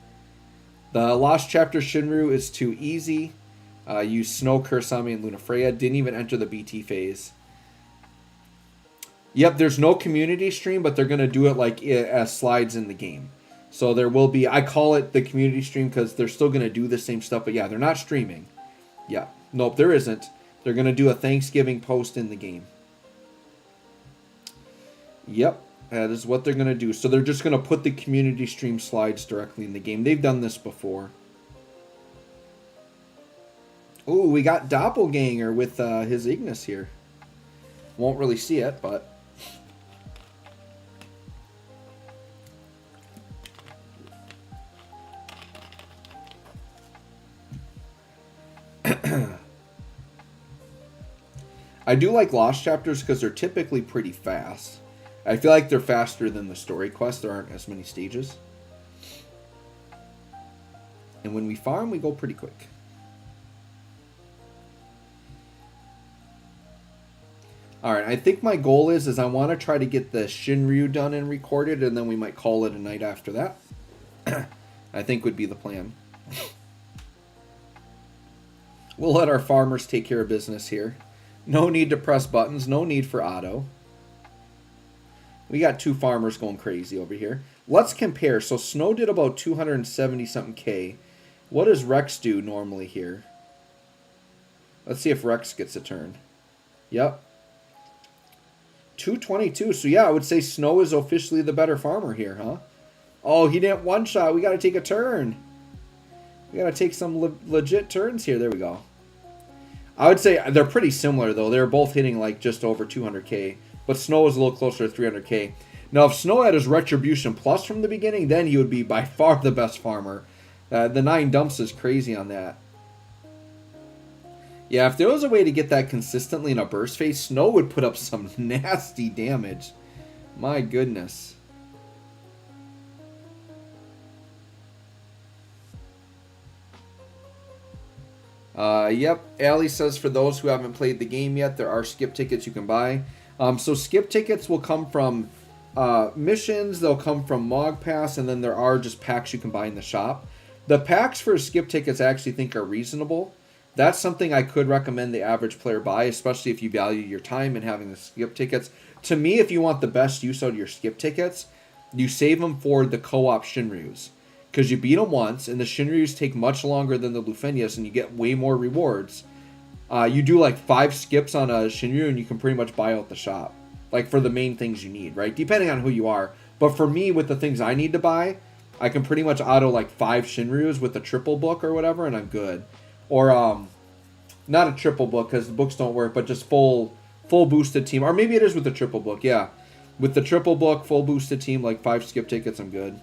The Lost Chapter Shinryu is too easy. Use Snow, Kursami, and Lunafreya. Didn't even enter the BT phase. Yep, there's no community stream, but they're going to do it like as slides in the game. So there will be, I call it the community stream because they're still going to do the same stuff. But yeah, they're not streaming. Yeah, nope, there isn't. They're going to do a Thanksgiving post in the game. Yep, that is what they're going to do. So they're just going to put the community stream slides directly in the game. They've done this before. Ooh, we got Doppelganger with his Ignis here. Won't really see it, but... I do like Lost Chapters because they're typically pretty fast. I feel like they're faster than the story quests. There aren't as many stages. And when we farm, we go pretty quick. Alright, I think my goal is I want to try to get the Shinryu done and recorded, and then we might call it a night after that. I think would be the plan. We'll let our farmers take care of business here. No need to press buttons. No need for auto. We got two farmers going crazy over here. Let's compare. So Snow did about 270-something K. What does Rex do normally here? Let's see if Rex gets a turn. Yep. 222. So yeah, I would say Snow is officially the better farmer here, huh? Oh, he didn't one-shot. We got to take a turn. We got to take some legit turns here. There we go. I would say they're pretty similar, though. They're both hitting like just over 200K. But Snow is a little closer to 300K. Now, if Snow had his Retribution Plus from the beginning, then he would be by far the best farmer. The 9 dumps is crazy on that. Yeah, if there was a way to get that consistently in a burst phase, Snow would put up some nasty damage. My goodness. Yep, Allie says for those who haven't played the game yet, there are skip tickets you can buy. So skip tickets will come from missions, they'll come from Mog Pass, and then there are just packs you can buy in the shop. The packs for skip tickets I actually think are reasonable. That's something I could recommend the average player buy, especially if you value your time and having the skip tickets. To me, if you want the best use out of your skip tickets, you save them for the co-op Shinryus. Because you beat them once, and the Shinryus take much longer than the Lufenias, and you get way more rewards. You do like 5 skips on a Shinryu, and you can pretty much buy out the shop. Like for the main things you need, right? Depending on who you are. But for me, with the things I need to buy, I can pretty much auto like 5 Shinryus with a triple book or whatever, and I'm good. Or Not a triple book because the books don't work, but just full boosted team. Or maybe it is with the triple book, yeah. With the triple book, full boosted team, like 5 skip tickets, I'm good.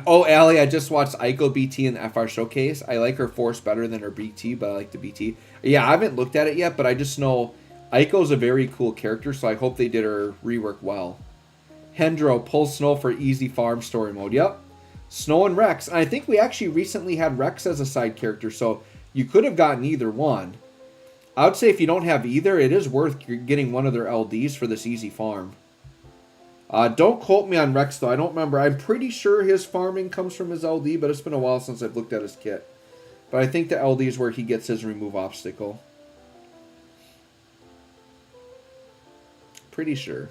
Oh, Allie, I just watched Aiko BT in the FR Showcase. I like her Force better than her BT, but I like the BT. Yeah, I haven't looked at it yet, but I just know Aiko's a very cool character, so I hope they did her rework well. Hendro, pull Snow for easy farm story mode. Yep. Snow and Rex. And I think we actually recently had Rex as a side character, so you could have gotten either one. I would say if you don't have either, it is worth getting one of their LDs for this easy farm. Don't quote me on Rex, though. I don't remember. I'm pretty sure his farming comes from his LD, but it's been a while since I've looked at his kit. But I think the LD is where he gets his remove obstacle. Pretty sure.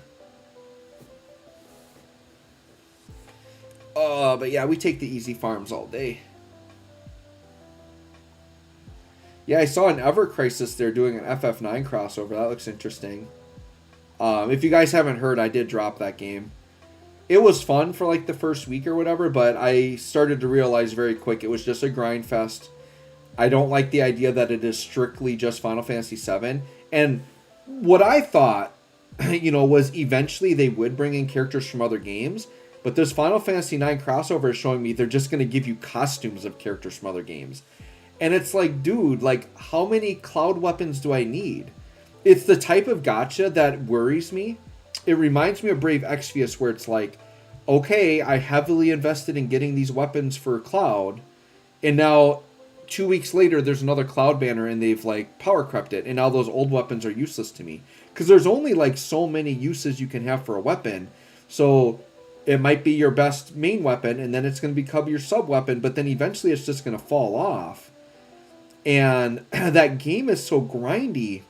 But yeah, we take the easy farms all day. Yeah, I saw an Ever Crisis there doing an FF9 crossover. That looks interesting. If you guys haven't heard, I did drop that game. It was fun for like the first week or whatever, but I started to realize very quick it was just a grind fest. I don't like the idea that it is strictly just Final Fantasy VII. And what I thought, was eventually they would bring in characters from other games. But this Final Fantasy IX crossover is showing me they're just going to give you costumes of characters from other games. And it's like, dude, like, how many cloud weapons do I need? It's the type of gacha that worries me. It reminds me of Brave Exvius, where it's like, okay, I heavily invested in getting these weapons for Cloud, and now 2 weeks later there's another Cloud banner and they've like power crept it, and now those old weapons are useless to me. Because there's only like so many uses you can have for a weapon. So it might be your best main weapon, and then it's going to become your sub weapon, but then eventually it's just going to fall off. And that game is so grindy.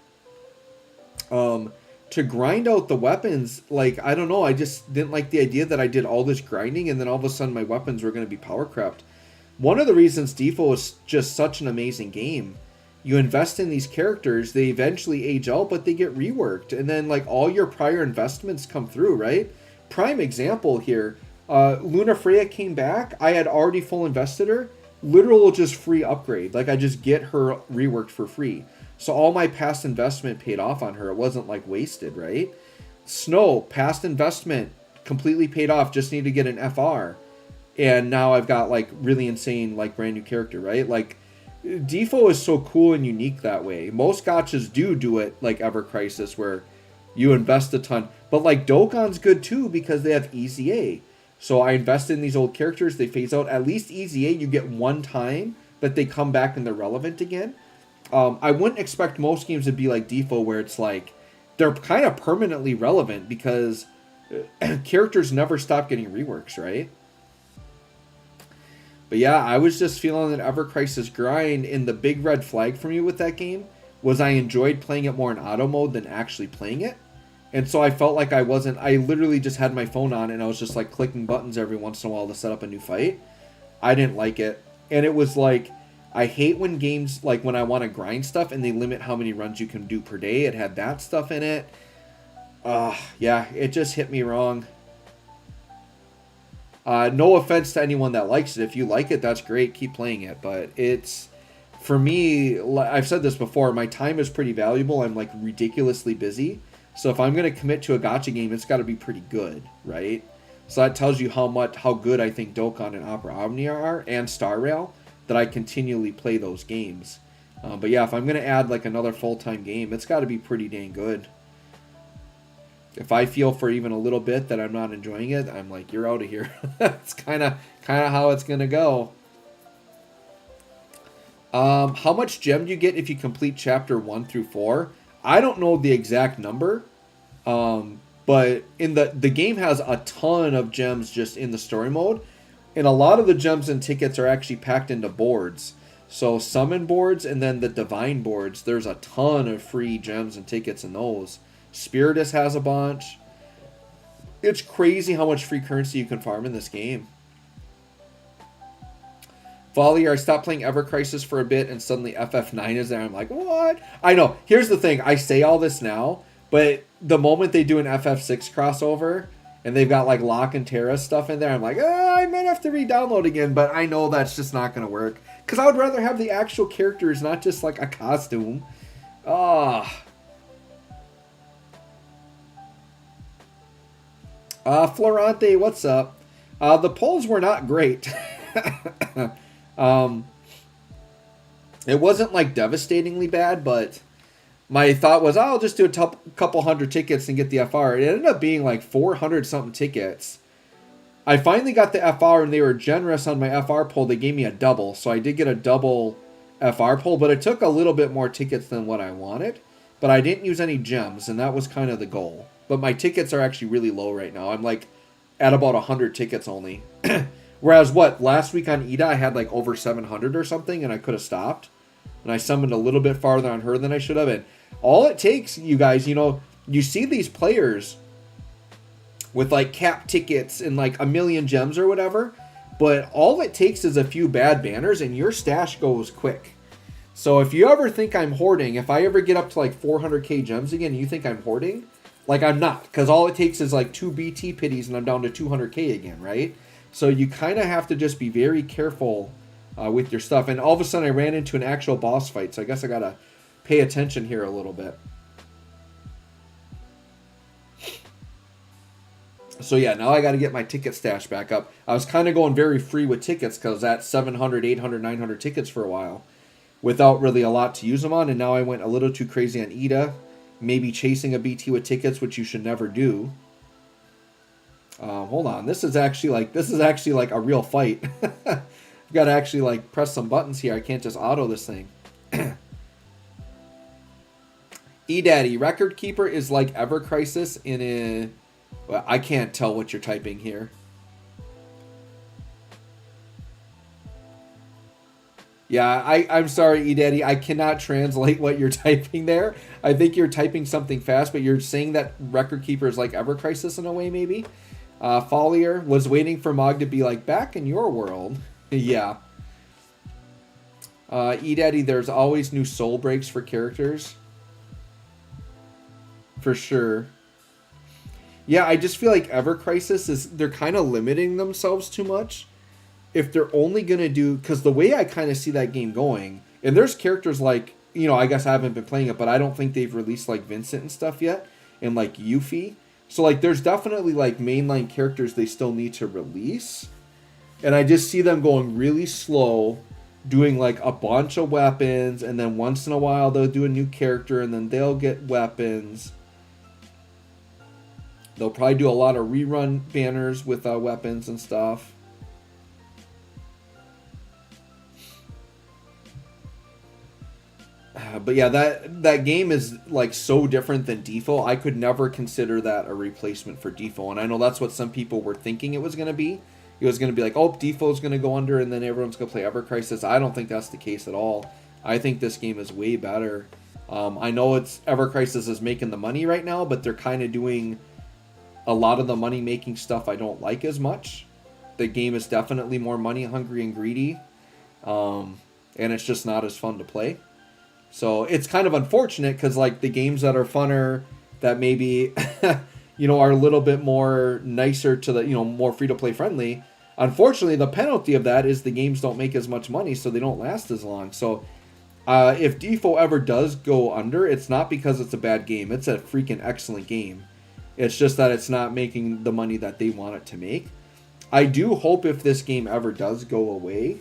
To grind out the weapons, like, I don't know, I just didn't like the idea that I did all this grinding and then all of a sudden my weapons were going to be power crept. One of the reasons DFFOO is just such an amazing game. You invest in these characters, they eventually age out, but they get reworked, and then like all your prior investments come through, right? Prime example here, Luna Freya came back, I had already full invested her, literal just free upgrade, like I just get her reworked for free. So all my past investment paid off on her. It wasn't like wasted, right? Snow, past investment, completely paid off. Just need to get an FR. And now I've got like really insane, like brand new character, right? Like DFFOO is so cool and unique that way. Most gachas do it like Ever Crisis where you invest a ton. But like Dokkan's good too because they have Easy A. So I invest in these old characters. They phase out. At least Easy A you get one time, but they come back and they're relevant again. I wouldn't expect most games to be like DFFOO where it's like they're kind of permanently relevant because characters never stop getting reworks, right? But yeah, I was just feeling an Ever Crisis grind, and the big red flag for me with that game was I enjoyed playing it more in auto mode than actually playing it. And so I felt like I literally just had my phone on and I was just like clicking buttons every once in a while to set up a new fight. I didn't like it. And it was like, I hate when games, like when I want to grind stuff and they limit how many runs you can do per day. It had that stuff in it. Yeah, it just hit me wrong. No offense to anyone that likes it. If you like it, that's great. Keep playing it. But it's, for me, I've said this before, my time is pretty valuable. I'm like ridiculously busy. So if I'm going to commit to a gacha game, it's got to be pretty good, right? So that tells you how good I think Dokkan and Opera Omnia are, and Star Rail, that I continually play those games. But yeah, if I'm going to add like another full-time game, it's got to be pretty dang good. If I feel for even a little bit that I'm not enjoying it, I'm like, you're out of here. That's kind of how it's going to go. How much gem do you get if you complete chapter 1 through 4? I don't know the exact number. But in the game has a ton of gems just in the story mode. And a lot of the gems and tickets are actually packed into boards. So summon boards and then the divine boards, there's a ton of free gems and tickets in those. Spiritus has a bunch. It's crazy how much free currency you can farm in this game. Volley, I stopped playing Ever Crisis for a bit and suddenly FF9 is there. I'm like, what? I know. Here's the thing. I say all this now, but the moment they do an FF6 crossover and they've got like Locke and Terra stuff in there. I'm like, I might have to re-download again, but I know that's just not going to work. Because I would rather have the actual characters, not just like a costume. Florante, what's up? The polls were not great. It wasn't like devastatingly bad, but my thought was, I'll just do a couple hundred tickets and get the FR. It ended up being like 400 something tickets. I finally got the FR, and they were generous on my FR poll. They gave me a double, so I did get a double FR poll, but it took a little bit more tickets than what I wanted. But I didn't use any gems, and that was kind of the goal. But my tickets are actually really low right now. I'm like at about 100 tickets only. Whereas last week on Ida I had like over 700 or something, and I could have stopped. And I summoned a little bit farther on her than I should have. And all it takes, you guys, you see these players with like cap tickets and like a million gems or whatever, but all it takes is a few bad banners and your stash goes quick. So if you ever think I'm hoarding, if I ever get up to like 400k gems again and you think I'm hoarding, like I'm not, because all it takes is like 2 BT pities and I'm down to 200k again, right? So you kind of have to just be very careful with your stuff. And all of a sudden I ran into an actual boss fight, so I guess I gotta pay attention here a little bit. So yeah, now I got to get my ticket stash back up. I was kind of going very free with tickets because that's 700, 800, 900 tickets for a while without really a lot to use them on. And now I went a little too crazy on Ida, maybe chasing a BT with tickets, which you should never do. Hold on, this is actually like a real fight. I've got to actually like press some buttons here. I can't just auto this thing. eDaddy, Record Keeper is like Ever Crisis in a... Well, I can't tell what you're typing here. Yeah, I'm sorry, eDaddy. I cannot translate what you're typing there. I think you're typing something fast, but you're saying that Record Keeper is like Ever Crisis in a way, maybe. Follier was waiting for Mog to be like, back in your world. Yeah. eDaddy, there's always new soul breaks for characters. For sure. Yeah, I just feel like Ever Crisis they're kind of limiting themselves too much. If they're only going to do, because the way I kind of see that game going, and there's characters like, I guess I haven't been playing it, but I don't think they've released like Vincent and stuff yet, and like Yuffie. So like there's definitely like mainline characters they still need to release. And I just see them going really slow, doing like a bunch of weapons, and then once in a while they'll do a new character, and then they'll get weapons. They'll probably do a lot of rerun banners with weapons and stuff. But yeah, that game is like so different than DFFOO. I could never consider that a replacement for DFFOO. And I know that's what some people were thinking it was going to be. It was going to be like, oh, DFFOO is going to go under and then everyone's going to play Ever Crisis. I don't think that's the case at all. I think this game is way better. I know Ever Crisis is making the money right now, but they're kind of doing a lot of the money-making stuff I don't like as much. The game is definitely more money-hungry and greedy. And it's just not as fun to play. So it's kind of unfortunate because like the games that are funner, that maybe, are a little bit more nicer to the, more free-to-play friendly. Unfortunately, the penalty of that is the games don't make as much money, so they don't last as long. So if DFFOO ever does go under, it's not because it's a bad game. It's a freaking excellent game. It's just that it's not making the money that they want it to make. I do hope if this game ever does go away,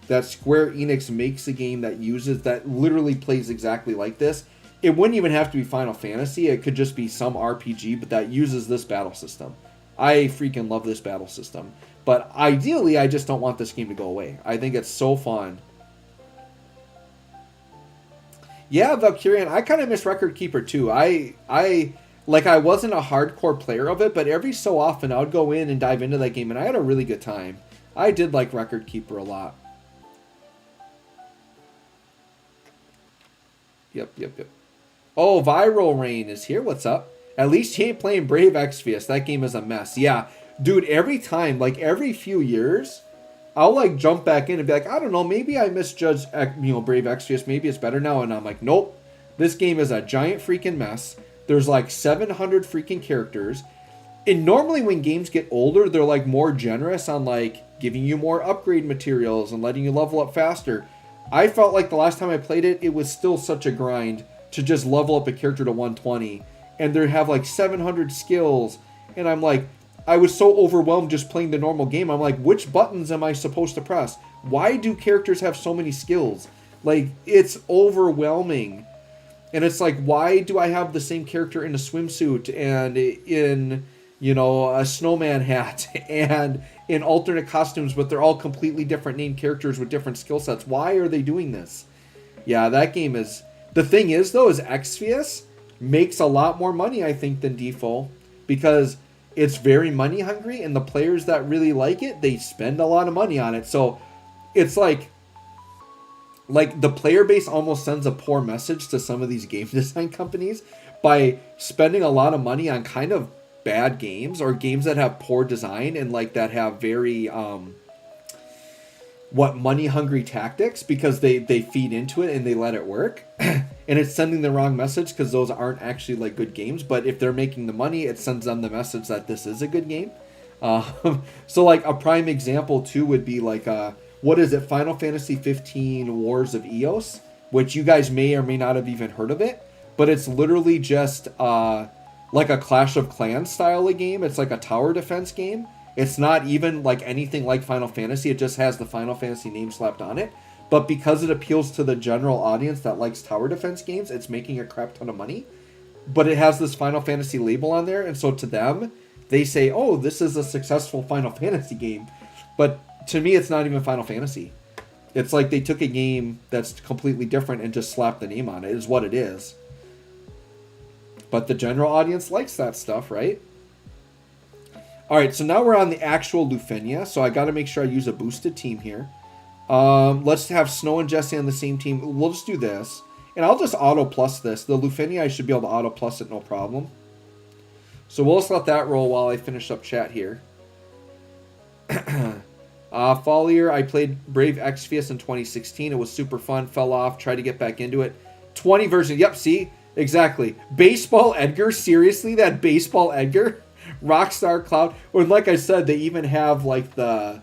that Square Enix makes a game that literally plays exactly like this. It wouldn't even have to be Final Fantasy. It could just be some RPG, but that uses this battle system. I freaking love this battle system. But ideally, I just don't want this game to go away. I think it's so fun. Yeah, Valkyrian, I kind of miss Record Keeper too. I wasn't a hardcore player of it, but every so often I would go in and dive into that game, and I had a really good time. I did like Record Keeper a lot. Yep. Oh, Viral Rain is here. What's up? At least he ain't playing Brave Exvius. That game is a mess. Yeah, dude, every time, like every few years, I'll like jump back in and be like, I don't know, maybe I misjudged, Brave Exvius. Maybe it's better now. And I'm like, nope. This game is a giant freaking mess. There's like 700 freaking characters. And normally when games get older, they're like more generous on like giving you more upgrade materials and letting you level up faster. I felt like the last time I played it, it was still such a grind to just level up a character to 120, and they have like 700 skills, and I'm like, I was so overwhelmed just playing the normal game. I'm like, which buttons am I supposed to press? Why do characters have so many skills? Like, it's overwhelming. And it's like, why do I have the same character in a swimsuit and in, you know, a snowman hat and in alternate costumes, but they're all completely different named characters with different skill sets? Why are they doing this? Yeah, that game is... The thing is, though, is Xvius makes a lot more money, I think, than DFFOO, because it's very money hungry, and the players that really like it, they spend a lot of money on it. So it's like the player base almost sends a poor message to some of these game design companies by spending a lot of money on kind of bad games or games that have poor design and like that have very money hungry tactics, because they feed into it and they let it work. And it's sending the wrong message because those aren't actually like good games, but if they're making the money, it sends them the message that this is a good game. So like a prime example too would be like what is it, Final Fantasy 15 Wars of Eos, which you guys may or may not have even heard of it, but it's literally just like a Clash of Clans style of game. It's like a tower defense game. It's not even like anything like Final Fantasy. It just has the Final Fantasy name slapped on it. But because it appeals to the general audience that likes tower defense games, it's making a crap ton of money. But it has this Final Fantasy label on there, and so to them, they say, oh, this is a successful Final Fantasy game. But to me, it's not even Final Fantasy. It's like they took a game that's completely different and just slapped the name on it, is what it is. But the general audience likes that stuff, right? Alright, so now we're on the actual Lufenia, so I gotta make sure I use a boosted team here. Let's have Snow and Jessie on the same team. We'll just do this. And I'll just auto plus this. The Lufenia, I should be able to auto plus it, no problem. So we'll just let that roll while I finish up chat here. Fall year, I played Brave Exvius in 2016. It was super fun. Fell off. Tried to get back into it. 20 version. Yep, see? Exactly. Baseball Edgar? Seriously? That Baseball Edgar? Rockstar Cloud? Or like I said, they even have like the...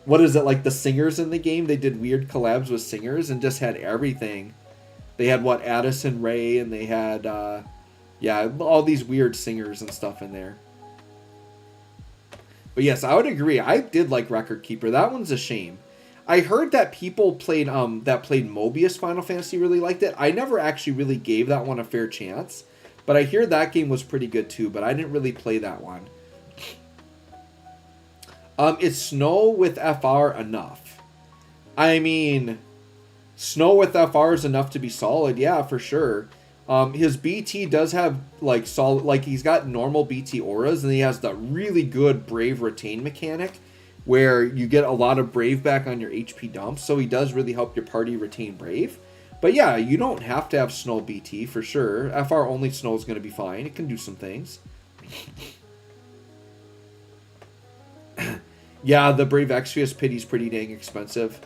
What is it? Like the singers in the game? They did weird collabs with singers and just had everything. They had, what, Addison Rae, and they had, yeah, all these weird singers and stuff in there. But yes, I would agree. I did like Record Keeper. That one's a shame. I heard that people played that played Mobius Final Fantasy really liked it. I never actually really gave that one a fair chance. But I hear that game was pretty good too, but I didn't really play that one. Is Snow with FR enough? I mean, Snow with FR is enough to be solid, yeah, for sure. His BT does have like solid, like he's got normal BT auras, and he has the really good Brave Retain mechanic, where you get a lot of Brave back on your HP dumps, so he does really help your party retain Brave. But yeah, you don't have to have Snow BT for sure. FR only Snow is going to be fine. It can do some things. Yeah, the Brave Exvius Pity's pretty dang expensive.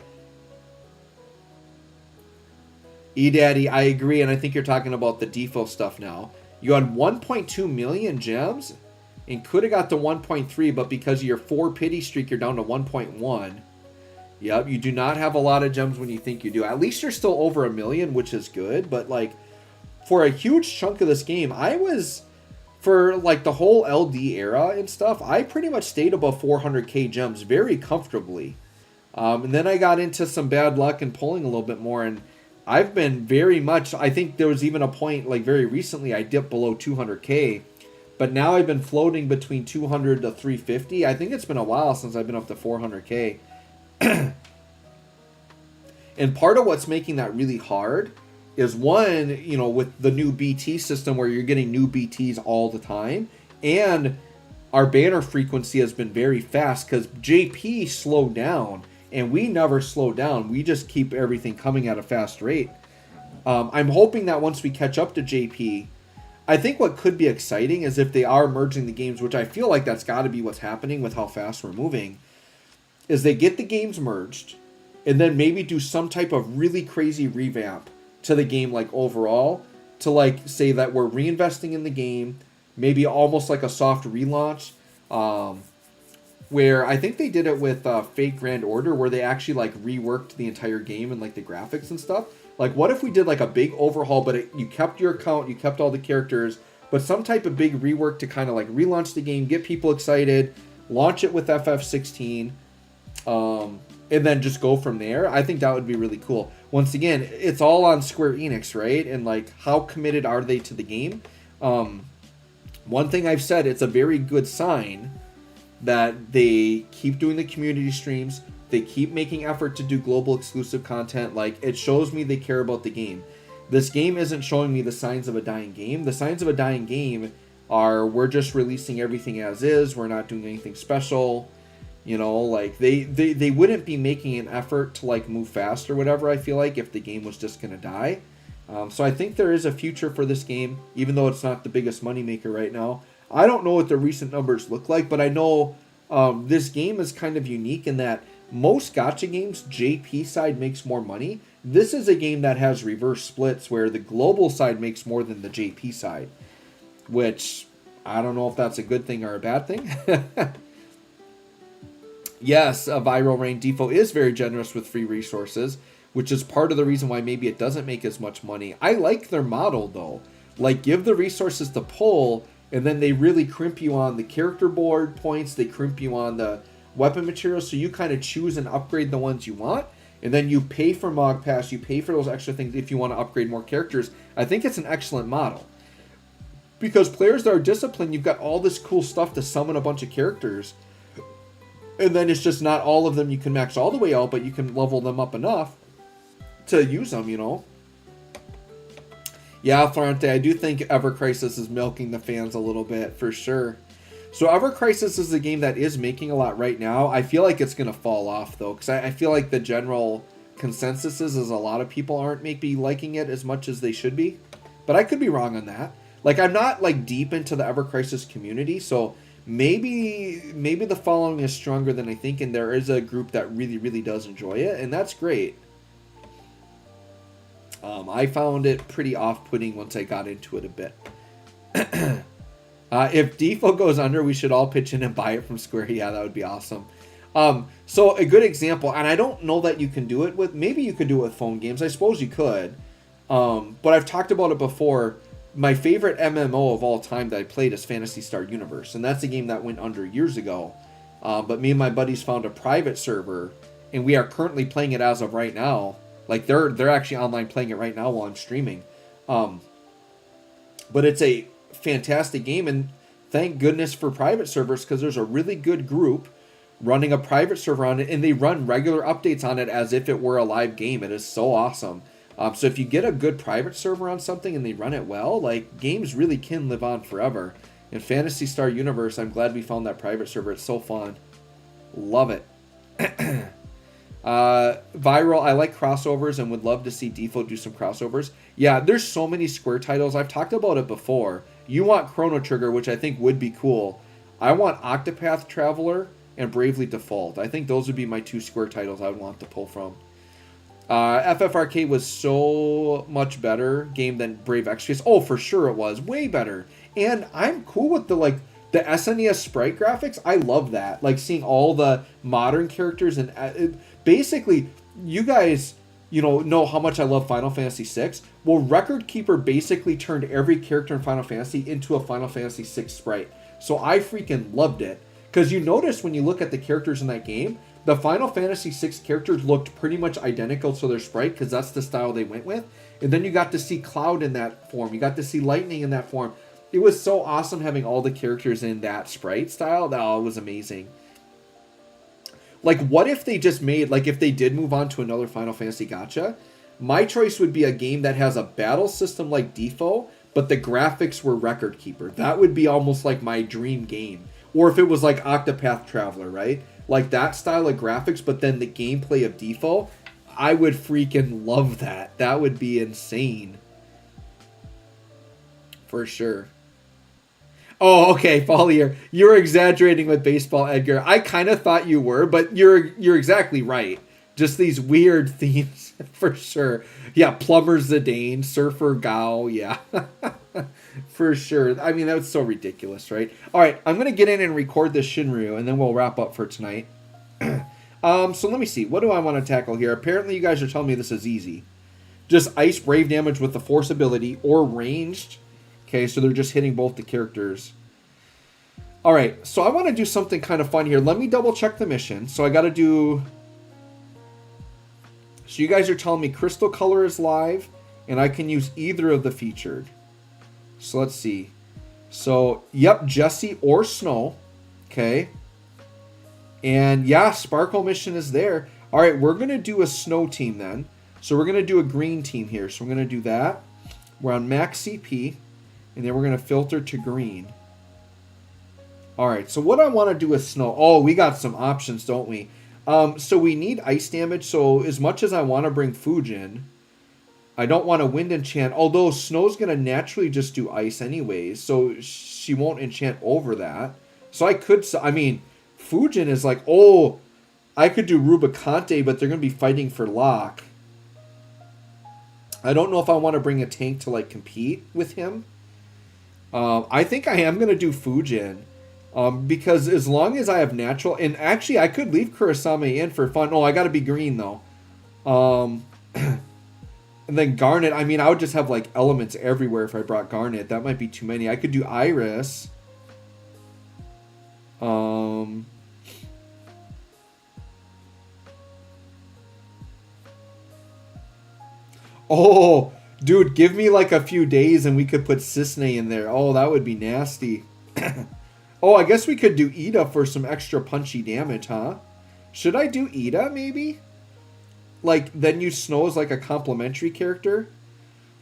E-Daddy, I agree, and I think you're talking about the DFFOO stuff now. You had 1.2 million gems, and could have got to 1.3, but because of your 4 pity streak, you're down to 1.1. Yep, you do not have a lot of gems when you think you do. At least you're still over a million, which is good, but like, for a huge chunk of this game, I was... For like the whole LD era and stuff, I pretty much stayed above 400k gems very comfortably. And then I got into some bad luck and pulling a little bit more, and I've been very much, I think there was even a point like very recently I dipped below 200k, but now I've been floating between 200 to 350. I think it's been a while since I've been up to 400k. And part of what's making that really hard is one, you know, with the new BT system where you're getting new BTs all the time, and our banner frequency has been very fast because JP slowed down, and we never slow down. We just keep everything coming at a fast rate. I'm hoping that once we catch up to JP, I think what could be exciting is if they are merging the games, which I feel like that's got to be what's happening with how fast we're moving, is they get the games merged, and then maybe do some type of really crazy revamp to the game, like overall, to like say that we're reinvesting in the game, maybe almost like a soft relaunch. Where I think they did it with Fate Grand Order, where they actually like reworked the entire game and like the graphics and stuff. Like, what if we did like a big overhaul, but you kept your account, you kept all the characters, but some type of big rework to kind of like relaunch the game, get people excited, launch it with FF16, and then just go from there. I think that would be really cool. Once again, it's all on Square Enix, right? And like, how committed are they to the game? One thing I've said, it's a very good sign that they keep doing the community streams, they keep making effort to do global exclusive content. Like, it shows me they care about the game. This game isn't showing me the signs of a dying game. The signs of a dying game are, we're just releasing everything as is, we're not doing anything special. You know, like, they wouldn't be making an effort to like move fast or whatever, I feel like, if the game was just gonna die. So I think there is a future for this game, even though it's not the biggest moneymaker right now. I don't know what the recent numbers look like, but I know this game is kind of unique in that most gacha games, JP side makes more money. This is a game that has reverse splits where the global side makes more than the JP side, which I don't know if that's a good thing or a bad thing. Yes, Viral Rain DFFOO is very generous with free resources, which is part of the reason why maybe it doesn't make as much money. I like their model, though. Like, give the resources to pull, and then they really crimp you on the character board points, they crimp you on the weapon materials, so you kind of choose and upgrade the ones you want, and then you pay for Mog Pass, you pay for those extra things if you want to upgrade more characters. I think it's an excellent model. Because players that are disciplined, you've got all this cool stuff to summon a bunch of characters, and then it's just not all of them you can max all the way out, but you can level them up enough to use them, you know? Yeah, Florente, I do think Ever Crisis is milking the fans a little bit, for sure. So Ever Crisis is a game that is making a lot right now. I feel like it's going to fall off, though, because I feel like the general consensus is a lot of people aren't maybe liking it as much as they should be. But I could be wrong on that. Like, I'm not, like, deep into the Ever Crisis community, so maybe the following is stronger than I think, and there is a group that really, really does enjoy it, and that's great. I found it pretty off-putting once I got into it a bit. If DFFOO goes under, we should all pitch in and buy it from Square. Yeah, that would be awesome. So a good example, and I don't know that you can do it with, maybe you could do it with phone games. I suppose you could. But I've talked about it before. My favorite MMO of all time that I played is Phantasy Star Universe, and that's a game that went under years ago. But me and my buddies found a private server, and we are currently playing it as of right now. Like, they're actually online playing it right now while I'm streaming. But it's a fantastic game, and thank goodness for private servers, because there's a really good group running a private server on it, and they run regular updates on it as if it were a live game. It is so awesome. So if you get a good private server on something and they run it well, like, games really can live on forever. In Phantasy Star Universe, I'm glad we found that private server. It's so fun. Love it. Viral, I like crossovers and would love to see DFFOO do some crossovers. Yeah, there's so many Square titles. I've talked about it before. You want Chrono Trigger, which I think would be cool. I want Octopath Traveler and Bravely Default. I think those would be my two Square titles I would want to pull from. FFRK was so much better game than Brave Exvius. Oh, for sure it was. Way better. And I'm cool with the SNES sprite graphics. I love that. Like, seeing all the modern characters and basically, you guys, know how much I love Final Fantasy VI. Well, Record Keeper basically turned every character in Final Fantasy into a Final Fantasy VI sprite. So I freaking loved it. Because you notice when you look at the characters in that game, the Final Fantasy VI characters looked pretty much identical to their sprite, because that's the style they went with. And then you got to see Cloud in that form. You got to see Lightning in that form. It was so awesome having all the characters in that sprite style. Oh, it was amazing. Like, what if they just made, like, if they did move on to another Final Fantasy gacha, my choice would be a game that has a battle system like DFFOO, but the graphics were Record Keeper. That would be almost like my dream game. Or if it was like Octopath Traveler, right? Like that style of graphics, but then the gameplay of DFFOO, I would freaking love that. That would be insane. For sure. Oh, okay, Follier. You're exaggerating with baseball, Edgar. I kind of thought you were, but you're exactly right. Just these weird themes for sure. Yeah, Plumber Zidane, Surfer Gao, yeah. For sure. I mean, that's so ridiculous, right? All right, I'm going to get in and record this Shinryu, and then we'll wrap up for tonight. So let me see. What do I want to tackle here? Apparently, you guys are telling me this is easy. Just ice brave damage with the force ability or ranged. Okay, so they're just hitting both the characters. All right, so I want to do something kind of fun here. Let me double check the mission. So I got to do... So you guys are telling me Crystal Color is live, and I can use either of the featured. So let's see. So, yep, Jessie or Snow. Okay. And yeah, Sparkle mission is there. All right, we're going to do a Snow team then. So we're going to do a green team here. So we're going to do that. We're on max CP, and then we're going to filter to green. All right, so what I want to do with Snow... Oh, we got some options, don't we? So we need ice damage. So as much as I want to bring Fujin, I don't want to wind enchant. Although Snow's going to naturally just do ice anyways. So she won't enchant over that. So I could... I mean, Fujin is like, oh, I could do Rubicante, but they're going to be fighting for lock. I don't know if I want to bring a tank to like compete with him. I think I am going to do Fujin. Because as long as I have natural... And actually, I could leave Kurosame in for fun. Oh, I got to be green, though. And then Garnet. I mean, I would just have, like, elements everywhere if I brought Garnet. That might be too many. I could do Iris. Oh, dude, give me, like, a few days and we could put Cisne in there. Oh, that would be nasty. Oh, I guess we could do Ida for some extra punchy damage, huh? Should I do Ida, maybe? Like, then use Snow as, like, a complementary character?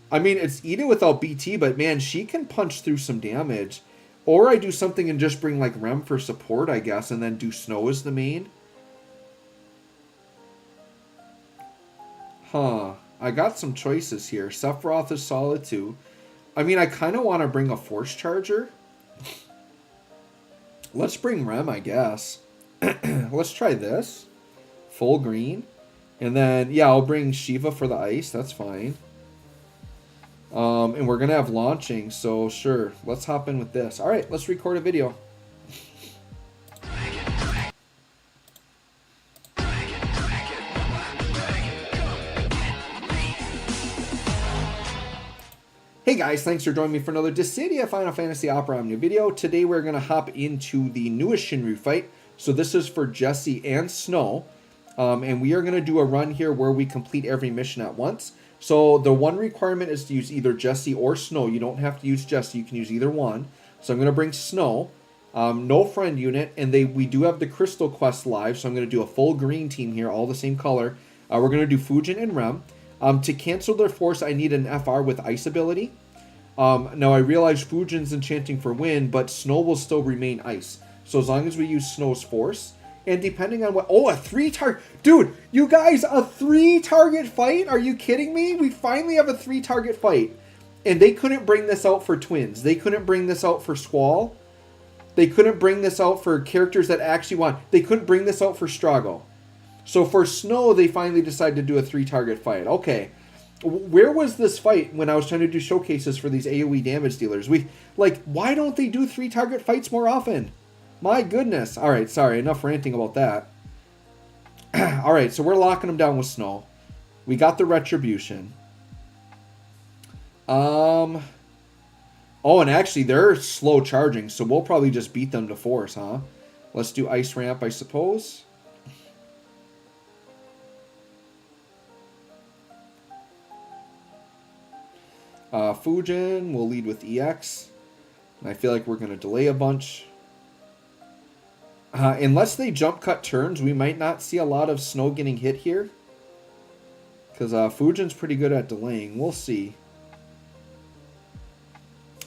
I mean, it's Ida without BT, but, man, she can punch through some damage. Or I do something and just bring, like, Rem for support, I guess, and then do Snow as the main. Huh. I got some choices here. Sephiroth is solid, too. I mean, I kind of want to bring a Force Charger. Let's bring Rem, I guess. Let's try this. Full green. And then, yeah, I'll bring Shiva for the ice. That's fine. And we're going to have launching, so sure. Let's hop in with this. All right, let's record a video. Hey guys, thanks for joining me for another Dissidia Final Fantasy Opera Omnia video. Today we're going to hop into the newest Shinryu fight. So this is for Jessie and Snow. And we are going to do a run here where we complete every mission at once. So the one requirement is to use either Jessie or Snow. You don't have to use Jessie, you can use either one. So I'm going to bring Snow. No friend unit, and we do have the Crystal Quest live, so I'm going to do a full green team here, all the same color. We're going to do Fujin and Rem. To cancel their force, I need an FR with Ice ability. Now, I realize Fujin's enchanting for wind, but Snow will still remain ice. So as long as we use Snow's force, and depending on what... Oh, a 3-target... Dude, you guys, a 3-target fight? Are you kidding me? We finally have a 3-target fight. And they couldn't bring this out for Twins. They couldn't bring this out for Squall. They couldn't bring this out for characters that actually want... They couldn't bring this out for Strago. So for Snow, they finally decided to do a 3-target fight. Okay. Where was this fight when I was trying to do showcases for these AoE damage dealers? Why don't they do 3-target fights more often? My goodness. All right, sorry. Enough ranting about that. All right, so we're locking them down with Snow. We got the Retribution. Oh, and actually, they're slow charging, so we'll probably just beat them to force, huh? Let's do Ice Ramp, I suppose. Fujin will lead with EX. And I feel like we're going to delay a bunch. Unless they jump cut turns, we might not see a lot of Snow getting hit here. Because Fujin's pretty good at delaying. We'll see.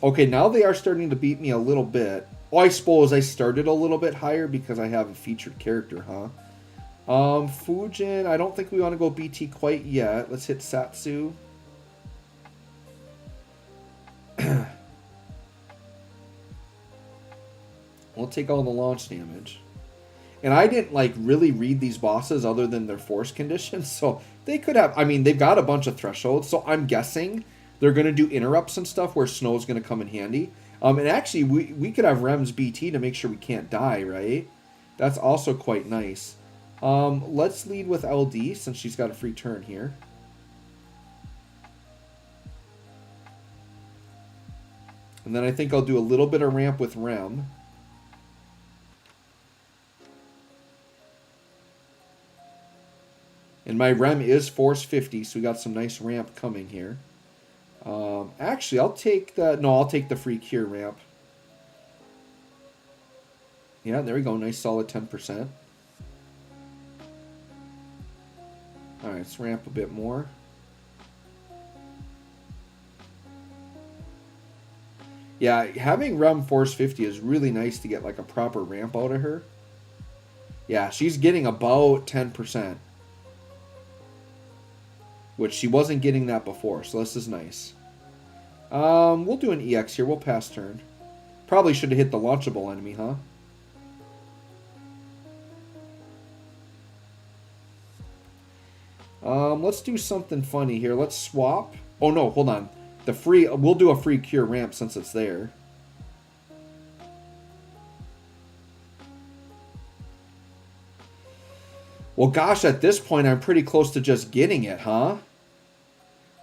Okay, now they are starting to beat me a little bit. Oh, I suppose I started a little bit higher because I have a featured character, huh? Fujin, I don't think we want to go BT quite yet. Let's hit Satsu. We'll take all the launch damage. And I didn't like really read these bosses other than their force conditions. So they could have, I mean, they've got a bunch of thresholds. So I'm guessing they're going to do interrupts and stuff where snow's going to come in handy. And actually, we could have Rem's BT to make sure we can't die, right? That's also quite nice. Let's lead with LD since she's got a free turn here. And then I think I'll do a little bit of ramp with Rem. And my Rem is force 50, so we got some nice ramp coming here. Actually, I'll take the... No, I'll take the free cure ramp. Yeah, there we go. Nice solid 10%. Alright, let's ramp a bit more. Yeah, having Rem force 50 is really nice to get like a proper ramp out of her. Yeah, she's getting about 10%. Which she wasn't getting that before, so this is nice. We'll do an EX here. We'll pass turn. Probably should have hit the launchable enemy, huh? Let's do something funny here. Let's swap. Oh, no, hold on. The free... We'll do a free cure ramp since it's there. Well, gosh, at this point, I'm pretty close to just getting it, huh?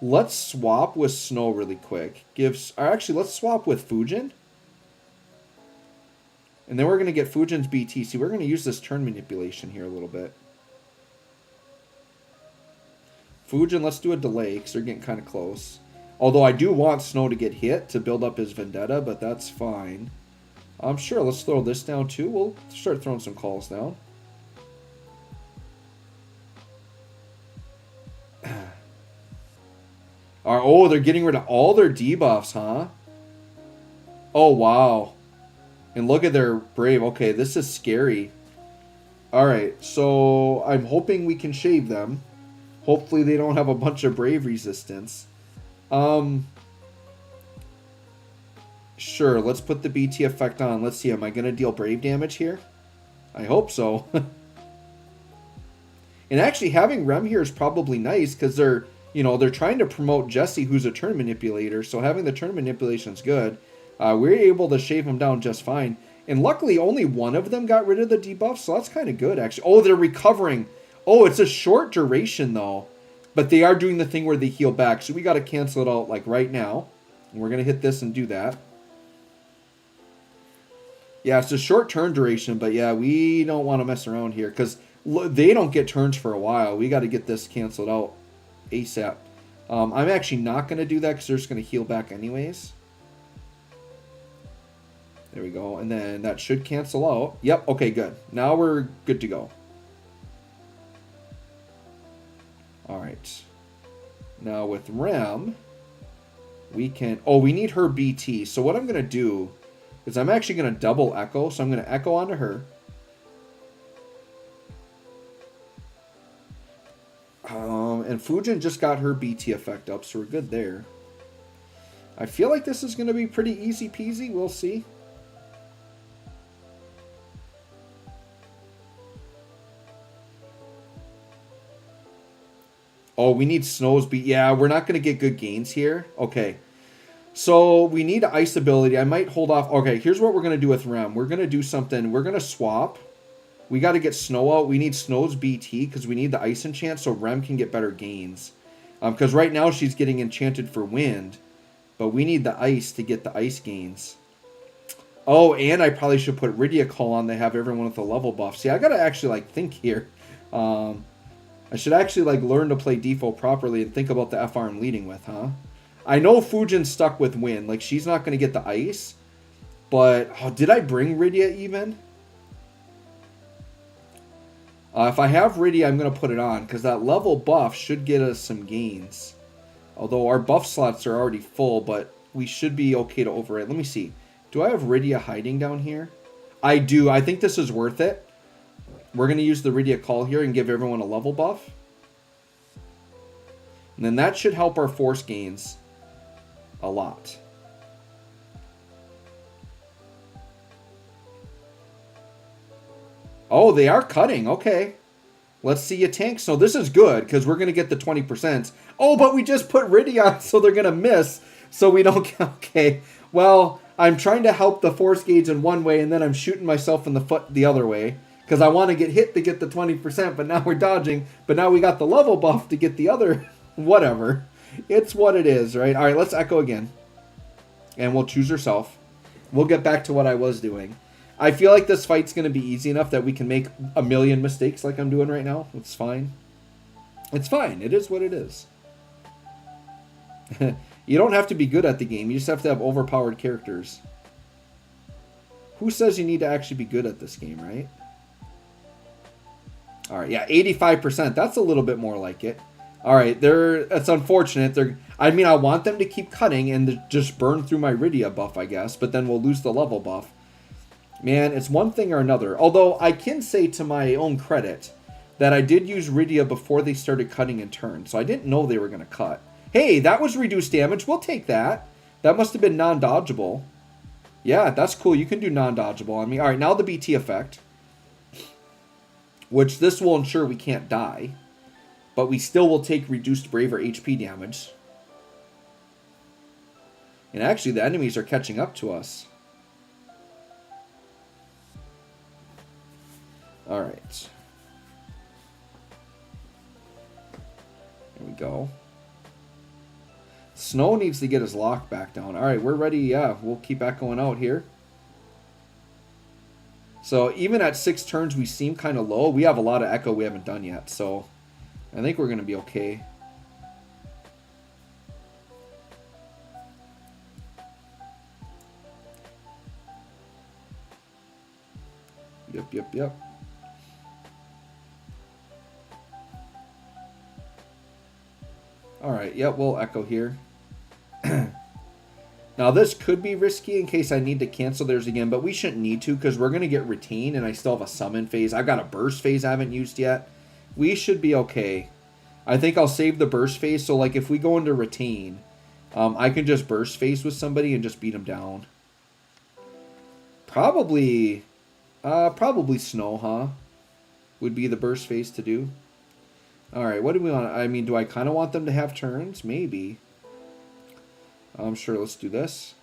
Let's swap with Snow really quick. Or actually, let's swap with Fujin. And then we're going to get Fujin's BT. See, we're going to use this turn manipulation here a little bit. Fujin, let's do a delay, because they're getting kind of close. Although I do want Snow to get hit to build up his Vendetta, but that's fine. Sure, let's throw this down too. We'll start throwing some calls down. Oh, they're getting rid of all their debuffs, huh? Oh, wow. And look at their Brave. Okay, this is scary. Alright, so I'm hoping we can shave them. Hopefully they don't have a bunch of Brave resistance. Sure, let's put the BT effect on. Let's see, am I going to deal Brave damage here? I hope so. And actually, having Rem here is probably nice, because they're, you know, they're trying to promote Jessie, who's a turn manipulator, so having the turn manipulation is good. We're able to shave them down just fine. And luckily, only one of them got rid of the debuff, so that's kind of good, actually. Oh, they're recovering. Oh, it's a short duration, though. But they are doing the thing where they heal back, so we got to cancel it out, like, right now. And we're going to hit this and do that. Yeah, it's a short turn duration, but yeah, we don't want to mess around here, because they don't get turns for a while. We got to get this canceled out ASAP. I'm actually not going to do that, because they're just going to heal back anyways. There we go. And then that should cancel out. Yep, okay, good. Now we're good to go. Alright. Now with Rem, we can... Oh, we need her BT. So what I'm going to do is I'm actually going to double echo. So I'm going to echo onto her. And Fujin just got her BT effect up, so we're good there. I feel like this is going to be pretty easy peasy. We'll see. Oh, we need Snow's beat. Yeah, we're not going to get good gains here. Okay. So we need ice ability. I might hold off. Okay, here's what we're going to do with Rem. We're going to do something. We're going to swap. We got to get Snow out. We need Snow's BT because we need the ice enchant so Rem can get better gains. Because right now she's getting enchanted for wind. But we need the ice to get the ice gains. Oh, and I probably should put Rydia Call on to have everyone with a level buff. See, I got to actually like think here. I should actually like learn to play DFFOO properly and think about the FR I'm leading with, huh? I know Fujin's stuck with wind. Like, she's not going to get the ice. But, oh, did I bring Rydia even? If I have Rydia, I'm going to put it on. Because that level buff should get us some gains. Although our buff slots are already full. But we should be okay to override. Let me see. Do I have Rydia hiding down here? I do. I think this is worth it. We're going to use the Rydia Call here and give everyone a level buff. And then that should help our force gains a lot. Oh, they are cutting. Okay. Let's see you tank. So this is good because we're going to get the 20%. Oh, but we just put Ridion, so they're going to miss. So we don't... Okay. Well, I'm trying to help the force gauge in one way, and then I'm shooting myself in the foot the other way. Because I want to get hit to get the 20%, but now we're dodging. But now we got the level buff to get the other... Whatever. It's what it is, right? All right, let's echo again. And we'll choose herself. We'll get back to what I was doing. I feel like this fight's going to be easy enough that we can make a million mistakes like I'm doing right now. It's fine. It's fine. It is what it is. You don't have to be good at the game. You just have to have overpowered characters. Who says you need to actually be good at this game, right? All right, yeah, 85%. That's a little bit more like it. All right, it's unfortunate. I mean, I want them to keep cutting and just burn through my Rydia buff, I guess, but then we'll lose the level buff. Man, it's one thing or another. Although I can say to my own credit that I did use Rydia before they started cutting in turn, so I didn't know they were going to cut. Hey, that was reduced damage. We'll take that. That must have been non-dodgeable. Yeah, that's cool. You can do non-dodgeable on me. All right, now the BT effect, which this will ensure we can't die, but we still will take reduced Braver HP damage. And actually, the enemies are catching up to us. All right. Here we go. Snow needs to get his lock back down. All right, we're ready. Yeah, we'll keep echoing out here. So even at 6 turns, we seem kind of low. We have a lot of echo we haven't done yet. So I think we're going to be okay. Yep. Alright, yep, we'll echo here. Now this could be risky in case I need to cancel theirs again, but we shouldn't need to because we're going to get retain and I still have a summon phase. I've got a burst phase I haven't used yet. We should be okay. I think I'll save the burst phase, so like if we go into retain, I can just burst phase with somebody and just beat them down. Probably Snow, huh? Would be the burst phase to do. Alright, what do we want? I mean, do I kind of want them to have turns? Maybe. Sure, let's do this.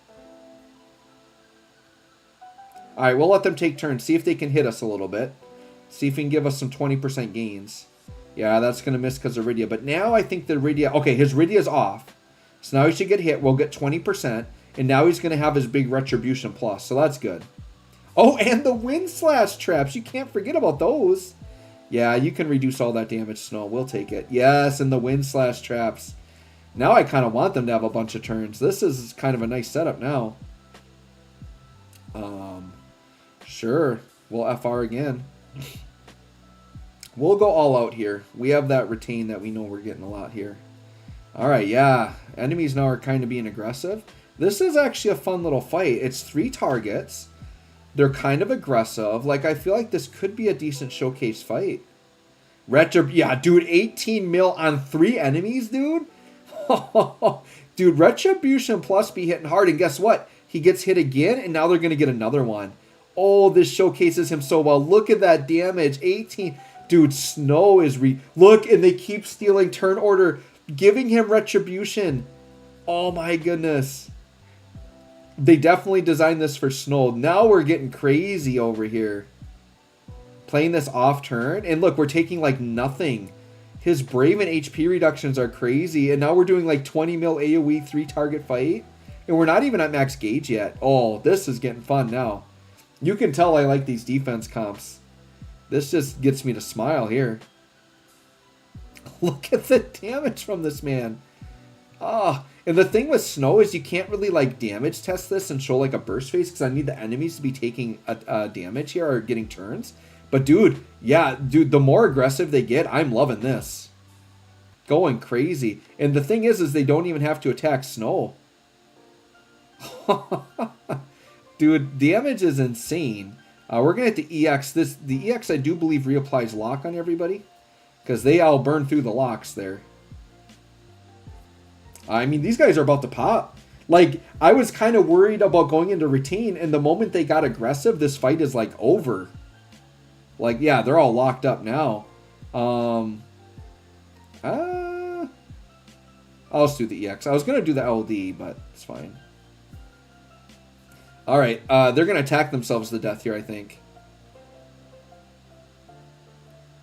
Alright, we'll let them take turns. See if they can hit us a little bit. See if he can give us some 20% gains. Yeah, that's going to miss because of Rydia. But now I think the Rydia... Okay, his Rydia's off. So now he should get hit. We'll get 20%. And now he's going to have his big Retribution plus. So that's good. Oh, and the Wind Slash traps. You can't forget about those. Yeah, you can reduce all that damage, Snow. We'll take it. Yes, and the Wind Slash traps. Now I kind of want them to have a bunch of turns. This is kind of a nice setup now. Sure. We'll FR again. We'll go all out here. We have that retain that we know we're getting a lot here. Alright, yeah. Enemies now are kind of being aggressive. This is actually a fun little fight. It's 3 targets. They're kind of aggressive. Like, I feel like this could be a decent showcase fight. Yeah, dude, 18 mil on 3 enemies, dude? Dude, Retribution plus be hitting hard. And guess what? He gets hit again, and now they're going to get another one. Oh, this showcases him so well. Look at that damage. 18. Dude, Snow is Look, and they keep stealing turn order, giving him Retribution. Oh, my goodness. They definitely designed this for Snow. Now we're getting crazy over here. Playing this off turn. And look, we're taking like nothing. His Brave and HP reductions are crazy. And now we're doing like 20 mil AoE 3 target fight. And we're not even at max gauge yet. Oh, this is getting fun now. You can tell I like these defense comps. This just gets me to smile here. Look at the damage from this man. Ah. And the thing with Snow is you can't really like damage test this and show like a burst phase because I need the enemies to be taking a damage here or getting turns. But dude, yeah, dude, the more aggressive they get, I'm loving this. Going crazy. And the thing is they don't even have to attack Snow. Dude, damage is insane. We're going to have to EX this. The EX, I do believe, reapplies lock on everybody because they all burn through the locks there. I mean, these guys are about to pop. Like, I was kind of worried about going into retain, and the moment they got aggressive, this fight is, like, over. Like, yeah, they're all locked up now. I'll just do the EX. I was going to do the LD, but it's fine. All right, they're going to attack themselves to death here, I think.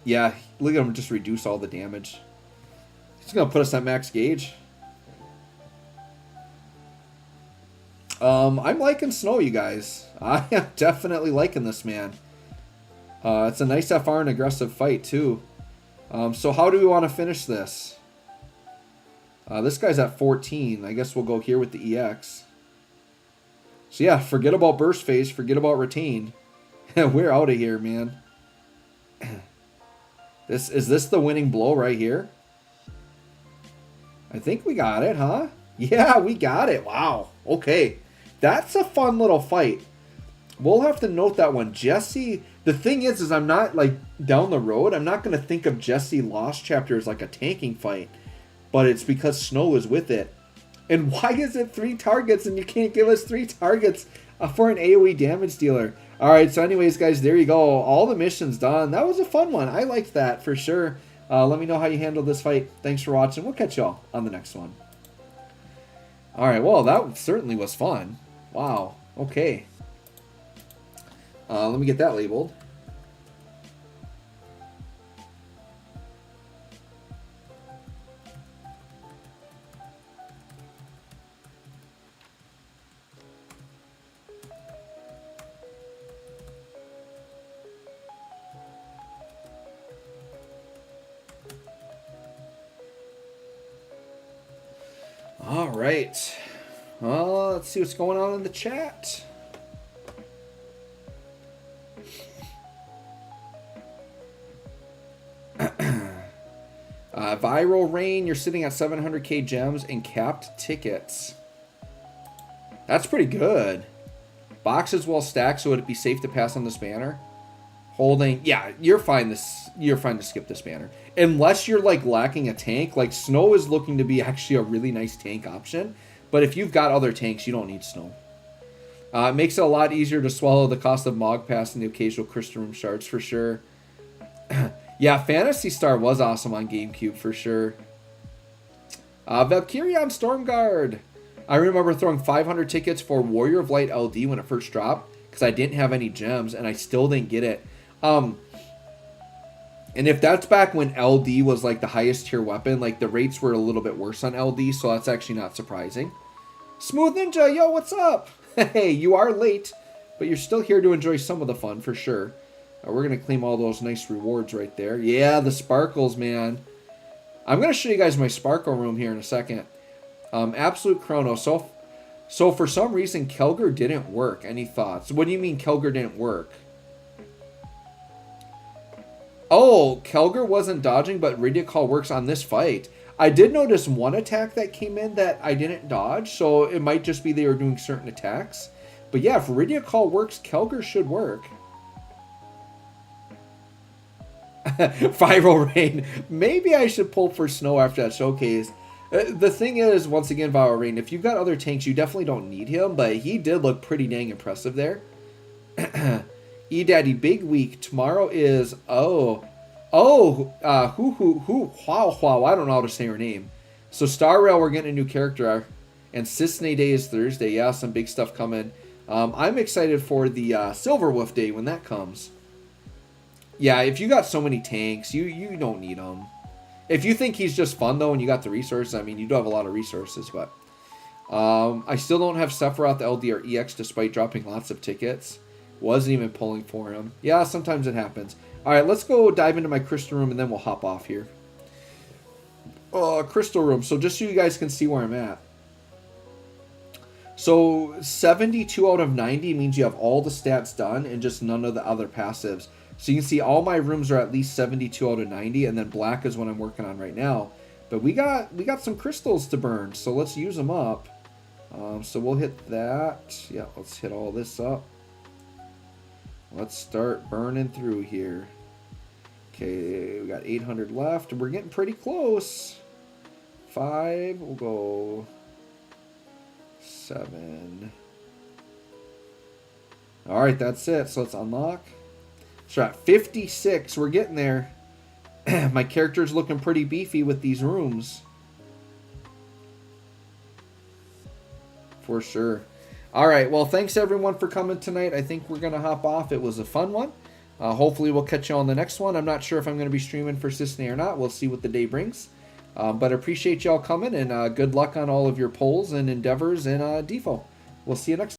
Yeah, look at them just reduce all the damage. He's going to put us at max gauge. I'm liking Snow, you guys. I am definitely liking this man. It's a nice FR and aggressive fight, too. So how do we want to finish this? This guy's at 14. I guess we'll go here with the EX. So yeah, forget about burst phase. Forget about retain. We're out of here, man. Is this the winning blow right here? I think we got it, huh? Yeah, we got it. Wow. Okay. That's a fun little fight. We'll have to note that one. Jessie, the thing is I'm not, like, down the road, I'm not going to think of Jessie Lost Chapter as, like, a tanking fight. But it's because Snow is with it. And why is it 3 targets and you can't give us 3 targets for an AoE damage dealer? Alright, so anyways, guys, there you go. All the missions done. That was a fun one. I liked that for sure. Let me know how you handled this fight. Thanks for watching. We'll catch y'all on the next one. Alright, well, that certainly was fun. Wow. Okay. Let me get that labeled. All right. Well, let's see what's going on in the chat. Viral Rain, you're sitting at 700k gems and capped tickets. That's pretty good. Boxes well stacked, so would it be safe to pass on this banner? Holding, yeah, you're fine. You're fine to skip this banner, unless you're like lacking a tank. Like Snow is looking to be actually a really nice tank option, but if you've got other tanks, you don't need Snow. It makes it a lot easier to swallow the cost of Mog Pass and the occasional Crystal Room shards for sure. Yeah, Phantasy Star was awesome on GameCube for sure. Valkyria on Stormguard. I remember throwing 500 tickets for Warrior of Light LD when it first dropped because I didn't have any gems and I still didn't get it. And if that's back when LD was like the highest tier weapon, like the rates were a little bit worse on LD, so that's actually not surprising. Smooth Ninja, yo, what's up? Hey, you are late, but you're still here to enjoy some of the fun for sure. We're going to claim all those nice rewards right there. Yeah, the sparkles, man. I'm going to show you guys my sparkle room here in a second. Absolute Chrono. So for some reason, Kelger didn't work. Any thoughts? What do you mean Kelger didn't work? Oh, Kelger wasn't dodging, but Radio Call works on this fight. I did notice one attack that came in that I didn't dodge, so it might just be they were doing certain attacks. But yeah, if Radio Call works, Kelger should work. Viral Rain. Maybe I should pull for Snow after that showcase. The thing is, once again, Viral Rain, if you've got other tanks, you definitely don't need him, but he did look pretty dang impressive there. E-Daddy, big week. Tomorrow is, wow, I don't know how to say her name. So Star Rail, we're getting a new character, and Cisne Day is Thursday. Yeah, some big stuff coming. I'm excited for the Silver Wolf Day when that comes. Yeah, if you got so many tanks, you don't need them. If you think he's just fun, though, and you got the resources, I mean, you do have a lot of resources, but... I still don't have Sephiroth LD or EX despite dropping lots of tickets. Wasn't even pulling for him. Yeah, sometimes it happens. Alright, let's go dive into my crystal room, and then we'll hop off here. Crystal room. So just so you guys can see where I'm at. So 72 out of 90 means you have all the stats done and just none of the other passives. So you can see all my rooms are at least 72 out of 90, and then black is what I'm working on right now. But we got some crystals to burn, so let's use them up. So we'll hit that. Yeah, let's hit all this up. Let's start burning through here. Okay, we got 800 left, and we're getting pretty close. 5, we'll go 7. All right, that's it. So let's unlock. So at 56, we're getting there. My character's looking pretty beefy with these rooms. For sure. All right, well, thanks everyone for coming tonight. I think we're going to hop off. It was a fun one. Hopefully we'll catch you on the next one. I'm not sure if I'm going to be streaming for Sisney or not. We'll see what the day brings. But I appreciate y'all coming, and good luck on all of your polls and endeavors in DFFOO. We'll see you next time.